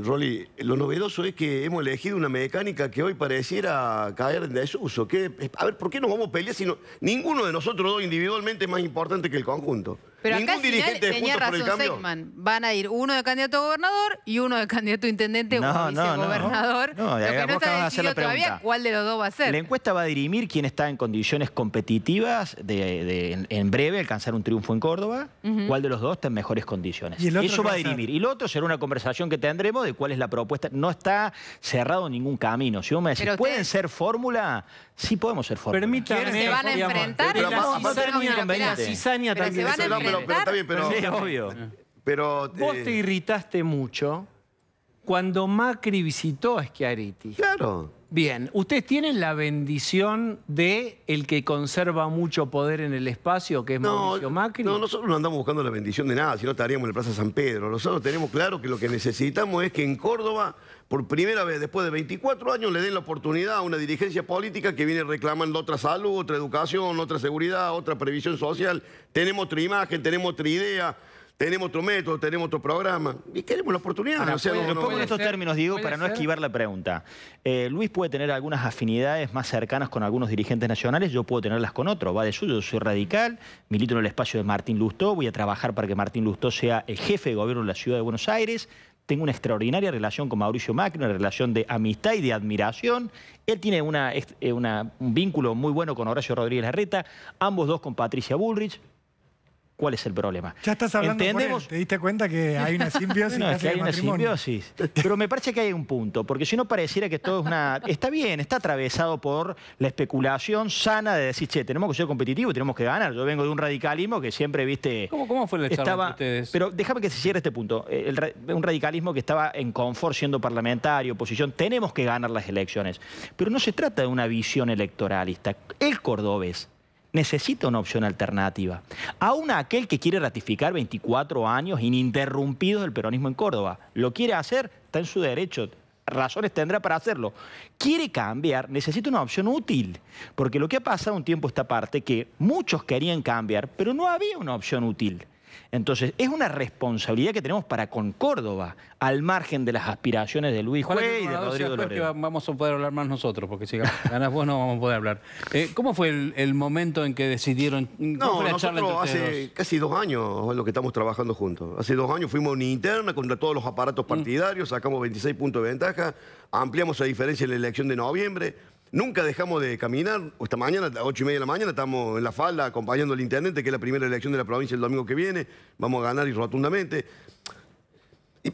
Rolly? Lo novedoso es que hemos elegido una mecánica que hoy pareciera caer en desuso. A ver, ¿por qué nos vamos a pelear si ninguno de nosotros dos individualmente es más importante que el conjunto? Pero Ningún acá dirigente de tenía Juntos por el razón Cambio. Seidman. Van a ir uno de candidato a gobernador y uno de candidato a intendente o vicegobernador. No, Lo que no vos acabas de está hacer la decidido todavía pregunta. cuál de los dos va a ser. La encuesta va a dirimir quién está en condiciones competitivas de en breve alcanzar un triunfo en Córdoba, cuál de los dos está en mejores condiciones. ¿Y el otro Eso qué va a va a hacer? dirimir. Y lo otro será una conversación que tendremos de cuál es la propuesta. No está cerrado ningún camino. Si vos me decís, Pero ¿pueden ustedes- ser fórmula? Sí podemos ser fórmula. Permítame, ¿Se van a digamos, enfrentar? pero No, vamos a tener un pero inconveniente. La cizaña Pero también. se van a No, pero está bien, pero... Sí, obvio. Pero, Vos te irritaste mucho cuando Macri visitó a Schiaretti. Claro. Bien, ustedes tienen la bendición de el que conserva mucho poder en el espacio, que es Mauricio Macri. No, nosotros no andamos buscando la bendición de nada, si no estaríamos en la Plaza San Pedro. Nosotros tenemos claro que lo que necesitamos es que en Córdoba, por primera vez después de 24 años, le den la oportunidad a una dirigencia política que viene reclamando otra salud, otra educación, otra seguridad, otra previsión social. Tenemos otra imagen, tenemos otra idea, tenemos otro método, tenemos otro programa. Y queremos la oportunidad. Ahora, O sea, lo pongo en estos ser, términos, Diego, puede para no ser. esquivar la pregunta. Luis puede tener algunas afinidades más cercanas con algunos dirigentes nacionales, yo puedo tenerlas con otros. Va de suyo, yo soy radical, milito en el espacio de Martín Lustó, voy a trabajar para que Martín Lustó sea el jefe de gobierno de la ciudad de Buenos Aires. Tengo una extraordinaria relación con Mauricio Macri, una relación de amistad y de admiración. Él tiene un vínculo muy bueno con Horacio Rodríguez Larreta, ambos dos con Patricia Bullrich. ¿Cuál es el problema? Ya estás hablando con él. ¿Te diste cuenta que hay una simbiosis? No, es casi que hay de una matrimonio? simbiosis. Pero me parece que hay un punto, porque si no pareciera que todo es una... Está bien, está atravesado por la especulación sana de decir, che, tenemos que ser competitivos, tenemos que ganar. Yo vengo de un radicalismo que siempre, viste... ¿Cómo fue la charla entre ustedes? Pero déjame que se cierre este punto. Un radicalismo que estaba en confort siendo parlamentario, oposición. Tenemos que ganar las elecciones. Pero no se trata de una visión electoralista. El cordobés necesita una opción alternativa. Aún aquel que quiere ratificar 24 años ininterrumpidos del peronismo en Córdoba. Lo quiere hacer, está en su derecho. Razones tendrá para hacerlo. Quiere cambiar, necesita una opción útil. Porque lo que ha pasado un tiempo esta parte, que muchos querían cambiar, pero no había una opción útil. Entonces, es una responsabilidad que tenemos para con Córdoba, al margen de las aspiraciones de Luis Ojalá que Juez y el de gobernador Rodrigo sea juez, Loredo. que vamos a poder hablar más nosotros, porque si ganas vos no vamos a poder hablar. ¿Cómo fue el momento en que decidieron? ¿Cómo No, fue la charla nosotros entre hace ustedes dos? casi 2 años es lo que estamos trabajando juntos. Hace 2 años fuimos a una interna contra todos los aparatos partidarios, sacamos 26 puntos de ventaja, ampliamos la diferencia en la elección de noviembre. Nunca dejamos de caminar. Esta mañana, a las 8:30 de la mañana, estamos en la falda acompañando al intendente, que es la primera elección de la provincia el domingo que viene. Vamos a ganar y rotundamente.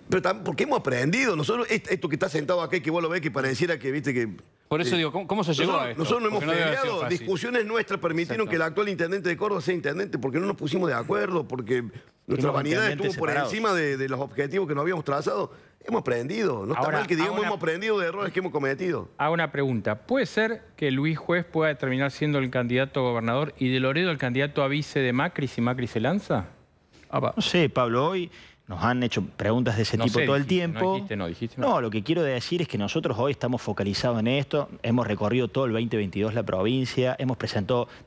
Pero también porque hemos aprendido. Nosotros, esto que está sentado aquí, que vos lo ves, que pareciera que, viste, que... Por eso digo, ¿cómo se llegó a esto? Nosotros no hemos Porque no debe haber sido peleado. fácil. Discusiones nuestras permitieron Exacto. que el actual intendente de Córdoba sea intendente, porque no nos pusimos de acuerdo, porque nuestra vanidad intendentes estuvo por separados. encima de los objetivos que nos habíamos trazado. Hemos aprendido. No está Ahora, mal que digamos ahora- hemos aprendido de errores que hemos cometido. Hago una pregunta. ¿Puede ser que Luis Juez pueda terminar siendo el candidato a gobernador y de Loredo el candidato a vice de Macri si Macri se lanza? No sé, Pablo, hoy nos han hecho preguntas de ese No tipo sé, todo el dijiste, tiempo. dijiste. No, lo que quiero decir es que nosotros hoy estamos focalizados en esto, hemos recorrido todo el 2022 la provincia,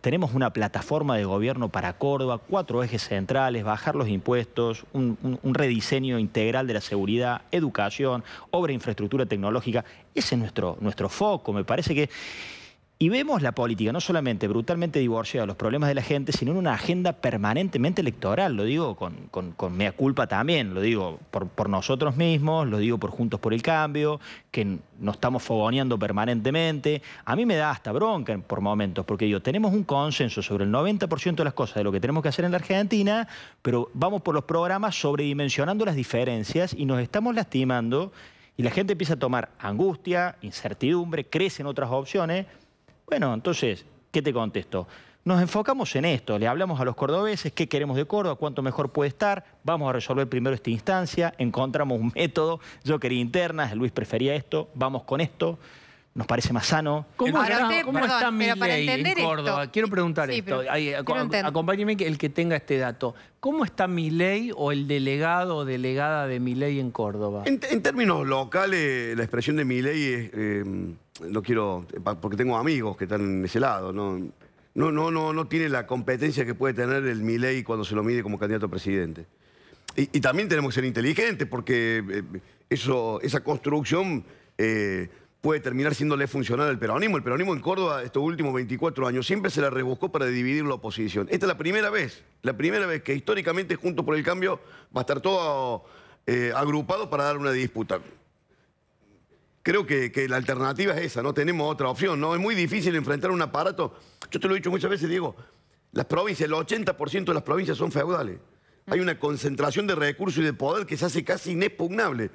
tenemos una plataforma de gobierno para Córdoba, 4 ejes centrales, bajar los impuestos, un rediseño integral de la seguridad, educación, obra e infraestructura tecnológica. Ese es nuestro foco, me parece que... Y vemos la política no solamente brutalmente divorciada de los problemas de la gente, sino en una agenda permanentemente electoral. Lo digo con mea culpa también, lo digo por nosotros mismos, lo digo por Juntos por el Cambio, que nos estamos fogoneando permanentemente. A mí me da hasta bronca por momentos, porque digo, tenemos un consenso sobre el 90% de las cosas de lo que tenemos que hacer en la Argentina, pero vamos por los programas sobredimensionando las diferencias y nos estamos lastimando y la gente empieza a tomar angustia, incertidumbre, crecen otras opciones. Bueno, entonces, ¿qué te contesto? Nos enfocamos en esto, le hablamos a los cordobeses, qué queremos de Córdoba, cuánto mejor puede estar, vamos a resolver primero esta instancia, encontramos un método, yo quería internas, Luis prefería esto, vamos con esto, nos parece más sano. ¿Cómo Ahora está, usted, cómo perdón, está pero para Milei en entender Córdoba? esto- Quiero preguntar Sí, esto. pero Ahí, quiero entender. acompáñeme el que tenga este dato. ¿Cómo está Milei o el delegado o delegada de Milei en Córdoba? En términos locales, la expresión de Milei es, no quiero, porque tengo amigos que están en ese lado, no tiene la competencia que puede tener el Milei cuando se lo mide como candidato a presidente. Y también tenemos que ser inteligentes, porque esa construcción puede terminar siéndole funcional al peronismo. El peronismo en Córdoba, estos últimos 24 años, siempre se la rebuscó para dividir la oposición. Esta es la primera vez que históricamente Juntos por el Cambio va a estar todo agrupado para dar una disputa. Creo que la alternativa es esa, no tenemos otra opción, ¿no? Es muy difícil enfrentar un aparato. Yo te lo he dicho muchas veces, Diego, las provincias, el 80% de las provincias son feudales. Hay una concentración de recursos y de poder que se hace casi inexpugnable.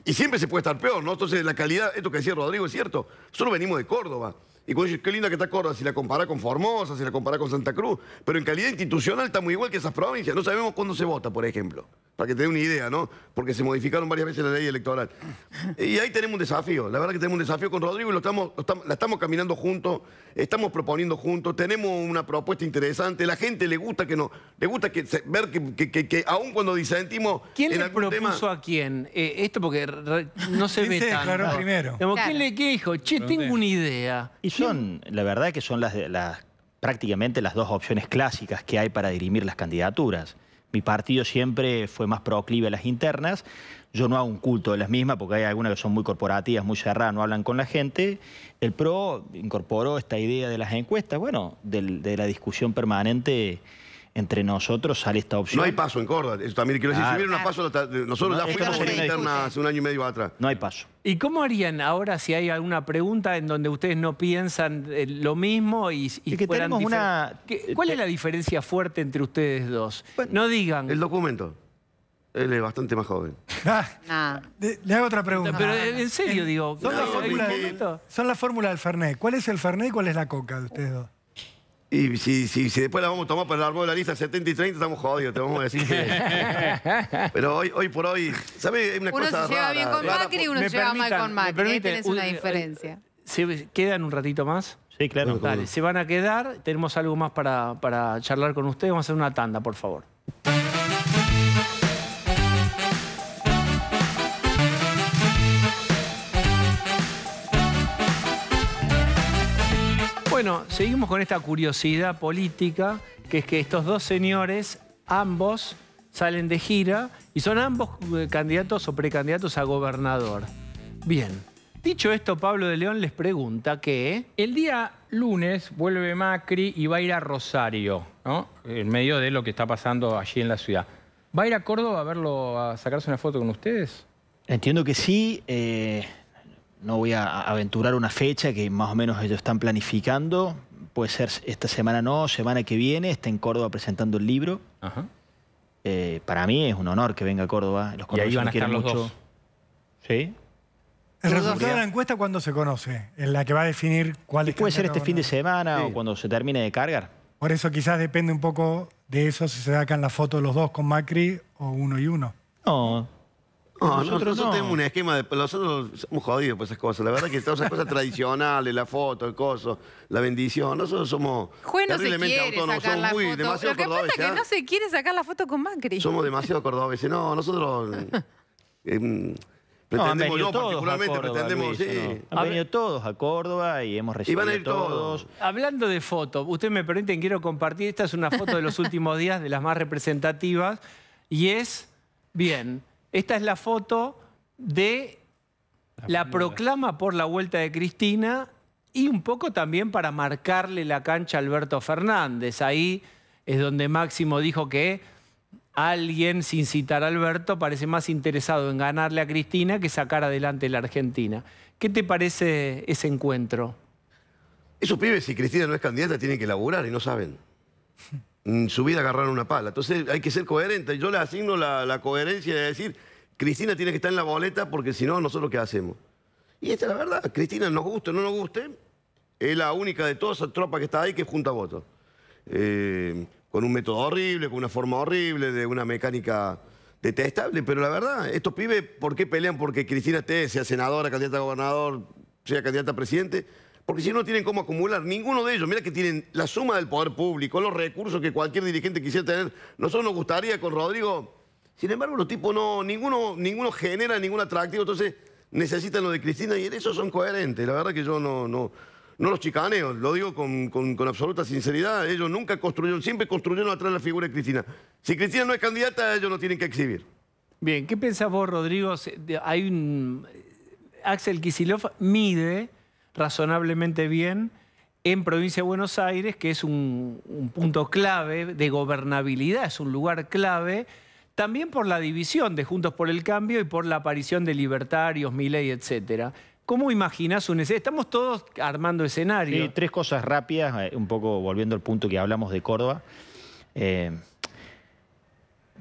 Y siempre se puede estar peor, ¿no? Entonces la calidad, esto que decía Rodrigo es cierto, nosotros venimos de Córdoba. Y cuando dices, qué linda que está Córdoba, si la compara con Formosa, si la compara con Santa Cruz, pero en calidad institucional estamos igual que esas provincias. No sabemos cuándo se vota, por ejemplo, para que te dé una idea, ¿no? Porque se modificaron varias veces la ley electoral. Y ahí tenemos un desafío, la verdad que tenemos un desafío con Rodrigo y la estamos caminando juntos, estamos proponiendo juntos, tenemos una propuesta interesante, la gente le gusta ver que aún cuando disentimos ¿Quién en le algún propuso tema, a quién? Esto porque no se ve se tanto. declaró primero? Como, Claro. ¿quién dijo? Che, tengo una idea. Y la verdad que son prácticamente las dos opciones clásicas que hay para dirimir las candidaturas. Mi partido siempre fue más proclive a las internas. Yo no hago un culto de las mismas porque hay algunas que son muy corporativas, muy cerradas, no hablan con la gente. El PRO incorporó esta idea de las encuestas. Bueno, de la discusión permanente entre nosotros sale esta opción. no hay paso en Córdoba. Eso también quiero decir, si hubiera una paso, nosotros ya esto fuimos no a se una interna hace un año y medio atrás. No hay paso. ¿Y cómo harían ahora si hay alguna pregunta en donde ustedes no piensan lo mismo y que fueran tenemos una... ¿Cuál es la diferencia fuerte entre ustedes dos? No digan. El documento. Él es bastante más joven. Le hago otra pregunta. Pero en serio, digo. Son la fórmula del Fernet. ¿Cuál es el Fernet y cuál es la Coca de ustedes dos? Y si después la vamos a tomar para el árbol de la lista 70 y 30, estamos jodidos, te vamos a decir que... Pero hoy por hoy, ¿sabes? Hay una Uno cosa se lleva bien con rara, Macri y uno se lleva mal con Macri. Ahí tenés una diferencia. ¿Se quedan un ratito más? Sí, claro. Dale, se van a quedar. Tenemos algo más para charlar con ustedes. Vamos a hacer una tanda, por favor. Bueno, seguimos con esta curiosidad política, que es que estos dos señores, ambos, salen de gira y son ambos candidatos o precandidatos a gobernador. Bien. Dicho esto, Pablo de León les pregunta que... El día lunes vuelve Macri y va a ir a Rosario, ¿no? En medio de lo que está pasando allí en la ciudad. ¿Va a ir a Córdoba a verlo, a sacarse una foto con ustedes? Entiendo que sí. No voy a aventurar una fecha que más o menos ellos están planificando. Puede ser esta semana no, semana que viene. Está en Córdoba presentando el libro. Ajá. Para mí es un honor que venga a Córdoba. Los y ahí van a quieren estar los mucho. dos. ¿Sí? ¿El resultado de la encuesta cuándo se conoce? En la que va a definir cuál es... Puede ser este fin de semana o cuando se termine de cargar. Por eso quizás depende un poco de eso, si se sacan la foto de los dos con Macri o uno y uno. No. Nosotros tenemos un esquema de... Nosotros somos jodidos por esas cosas. La verdad que todas esas cosas tradicionales, la foto, el coso, la bendición. Nosotros somos Juez no se terriblemente quiere autónomos. sacar Somos la muy, foto. demasiado Lo que pasa cordobeses. es que no se quiere sacar la foto con Macri. Somos demasiado cordobeses. No, nosotros... No, han pretendemos, venido yo todos particularmente a Córdoba, pretendemos... Luis, sí. ¿no? Han venido todos a Córdoba y hemos recibido van a ir todos. Hablando de fotos, ustedes me permiten, quiero compartir. Esta es una foto de los últimos días, de las más representativas. Y es, bien, esta es la foto de la proclama por la vuelta de Cristina y un poco también para marcarle la cancha a Alberto Fernández. Ahí es donde Máximo dijo que alguien, sin citar a Alberto, parece más interesado en ganarle a Cristina que sacar adelante la Argentina. ¿Qué te parece ese encuentro? Esos pibes, si Cristina no es candidata, tienen que laburar y no saben. En su vida agarraron una pala. Entonces hay que ser coherente. Yo le asigno la coherencia de decir, Cristina tiene que estar en la boleta porque si no, nosotros ¿qué hacemos? Y esta es la verdad. Cristina, nos guste o no nos guste, es la única de toda esa tropa que está ahí que junta votos. Con un método horrible, con una forma horrible, de una mecánica detestable. Pero la verdad, estos pibes, ¿por qué pelean? Porque Cristina esté, sea senadora, candidata a gobernador, sea candidata a presidente. Porque si no tienen cómo acumular, ninguno de ellos, mira que tienen la suma del poder público, los recursos que cualquier dirigente quisiera tener. Nosotros nos gustaría con Rodrigo, sin embargo los tipos ninguno genera ningún atractivo, entonces necesitan lo de Cristina y en eso son coherentes. La verdad que yo no los chicaneo, lo digo con absoluta sinceridad. Ellos nunca construyeron, siempre construyeron atrás de la figura de Cristina. Si Cristina no es candidata, ellos no tienen que exhibir. Bien, ¿qué pensás vos, Rodrigo? Axel Kicillof mide razonablemente bien en Provincia de Buenos Aires, que es un punto clave de gobernabilidad, es un lugar clave, también por la división de Juntos por el Cambio y por la aparición de libertarios, Milei, etcétera. ¿Cómo imaginás un escenario? Estamos todos armando escenarios. Sí, 3 cosas rápidas, un poco volviendo al punto que hablamos de Córdoba.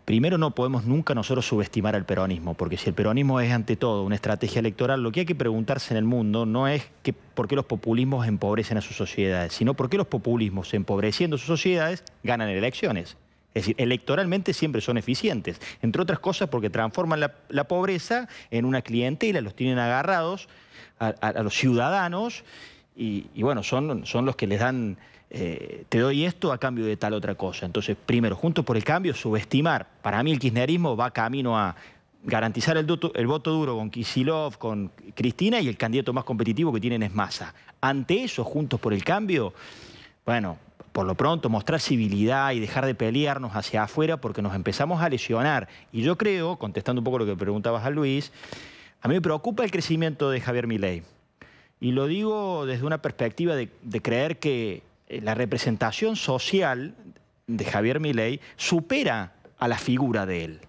Primero, no podemos nunca nosotros subestimar al peronismo, porque si el peronismo es ante todo una estrategia electoral, lo que hay que preguntarse en el mundo no es por qué los populismos empobrecen a sus sociedades, sino por qué los populismos, empobreciendo sus sociedades, ganan elecciones. Es decir, electoralmente siempre son eficientes, entre otras cosas porque transforman la pobreza en una clientela, los tienen agarrados a los ciudadanos y bueno, son los que les dan... te doy esto a cambio de tal otra cosa. Entonces, primero, Juntos por el Cambio, subestimar. Para mí el kirchnerismo va camino a garantizar el voto duro con Kicillof, con Cristina, y el candidato más competitivo que tienen es Massa. Ante eso, Juntos por el Cambio, bueno, por lo pronto mostrar civilidad y dejar de pelearnos hacia afuera porque nos empezamos a lesionar. Y yo creo, contestando un poco lo que preguntabas a Luis, a mí me preocupa el crecimiento de Javier Milei. Y lo digo desde una perspectiva de creer que la representación social de Javier Milei supera a la figura de él.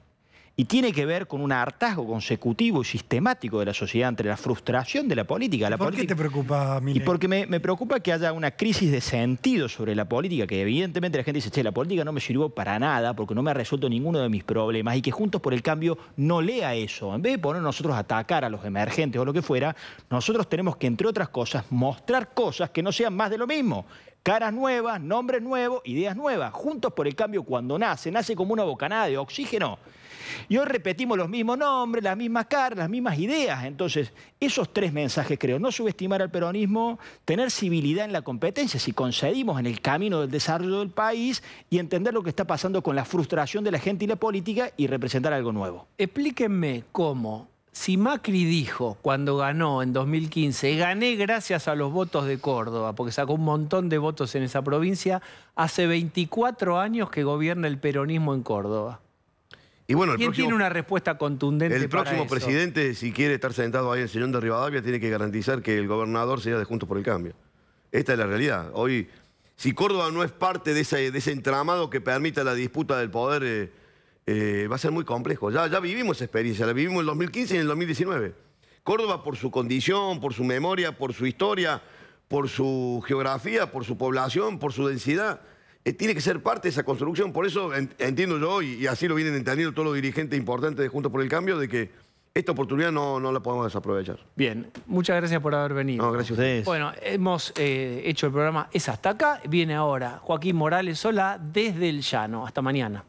Y tiene que ver con un hartazgo consecutivo y sistemático de la sociedad entre la frustración de la política. ¿Por qué te preocupa, Milei? Y porque me preocupa que haya una crisis de sentido sobre la política, que evidentemente la gente dice, che, la política no me sirvió para nada porque no me ha resuelto ninguno de mis problemas, y que Juntos por el Cambio no lea eso. En vez de poner nosotros a atacar a los emergentes o lo que fuera, nosotros tenemos que, entre otras cosas, mostrar cosas que no sean más de lo mismo. Caras nuevas, nombres nuevos, ideas nuevas. Juntos por el Cambio, cuando nace como una bocanada de oxígeno. Y hoy repetimos los mismos nombres, las mismas caras, las mismas ideas. Entonces, esos 3 mensajes creo. No subestimar al peronismo, tener civilidad en la competencia, si concedimos en el camino del desarrollo del país, y entender lo que está pasando con la frustración de la gente y la política y representar algo nuevo. Explíquenme cómo, si Macri dijo cuando ganó en 2015, gané gracias a los votos de Córdoba, porque sacó un montón de votos en esa provincia, hace 24 años que gobierna el peronismo en Córdoba. Y bueno, ¿Quién tiene una respuesta contundente El próximo para eso? presidente, si quiere estar sentado ahí en el sillón de Rivadavia, tiene que garantizar que el gobernador sea de Juntos por el Cambio. Esta es la realidad. Hoy, si Córdoba no es parte de ese entramado que permita la disputa del poder, va a ser muy complejo. Ya vivimos esa experiencia, la vivimos en el 2015 y en el 2019. Córdoba, por su condición, por su memoria, por su historia, por su geografía, por su población, por su densidad, tiene que ser parte de esa construcción. Por eso entiendo yo, y así lo vienen entendiendo todos los dirigentes importantes de Juntos por el Cambio, de que esta oportunidad no la podemos desaprovechar. Bien, muchas gracias por haber venido. No, gracias a ustedes. Bueno, hemos hecho el programa Es Hasta Acá. Viene ahora Joaquín Morales Solá desde el Llano. Hasta mañana.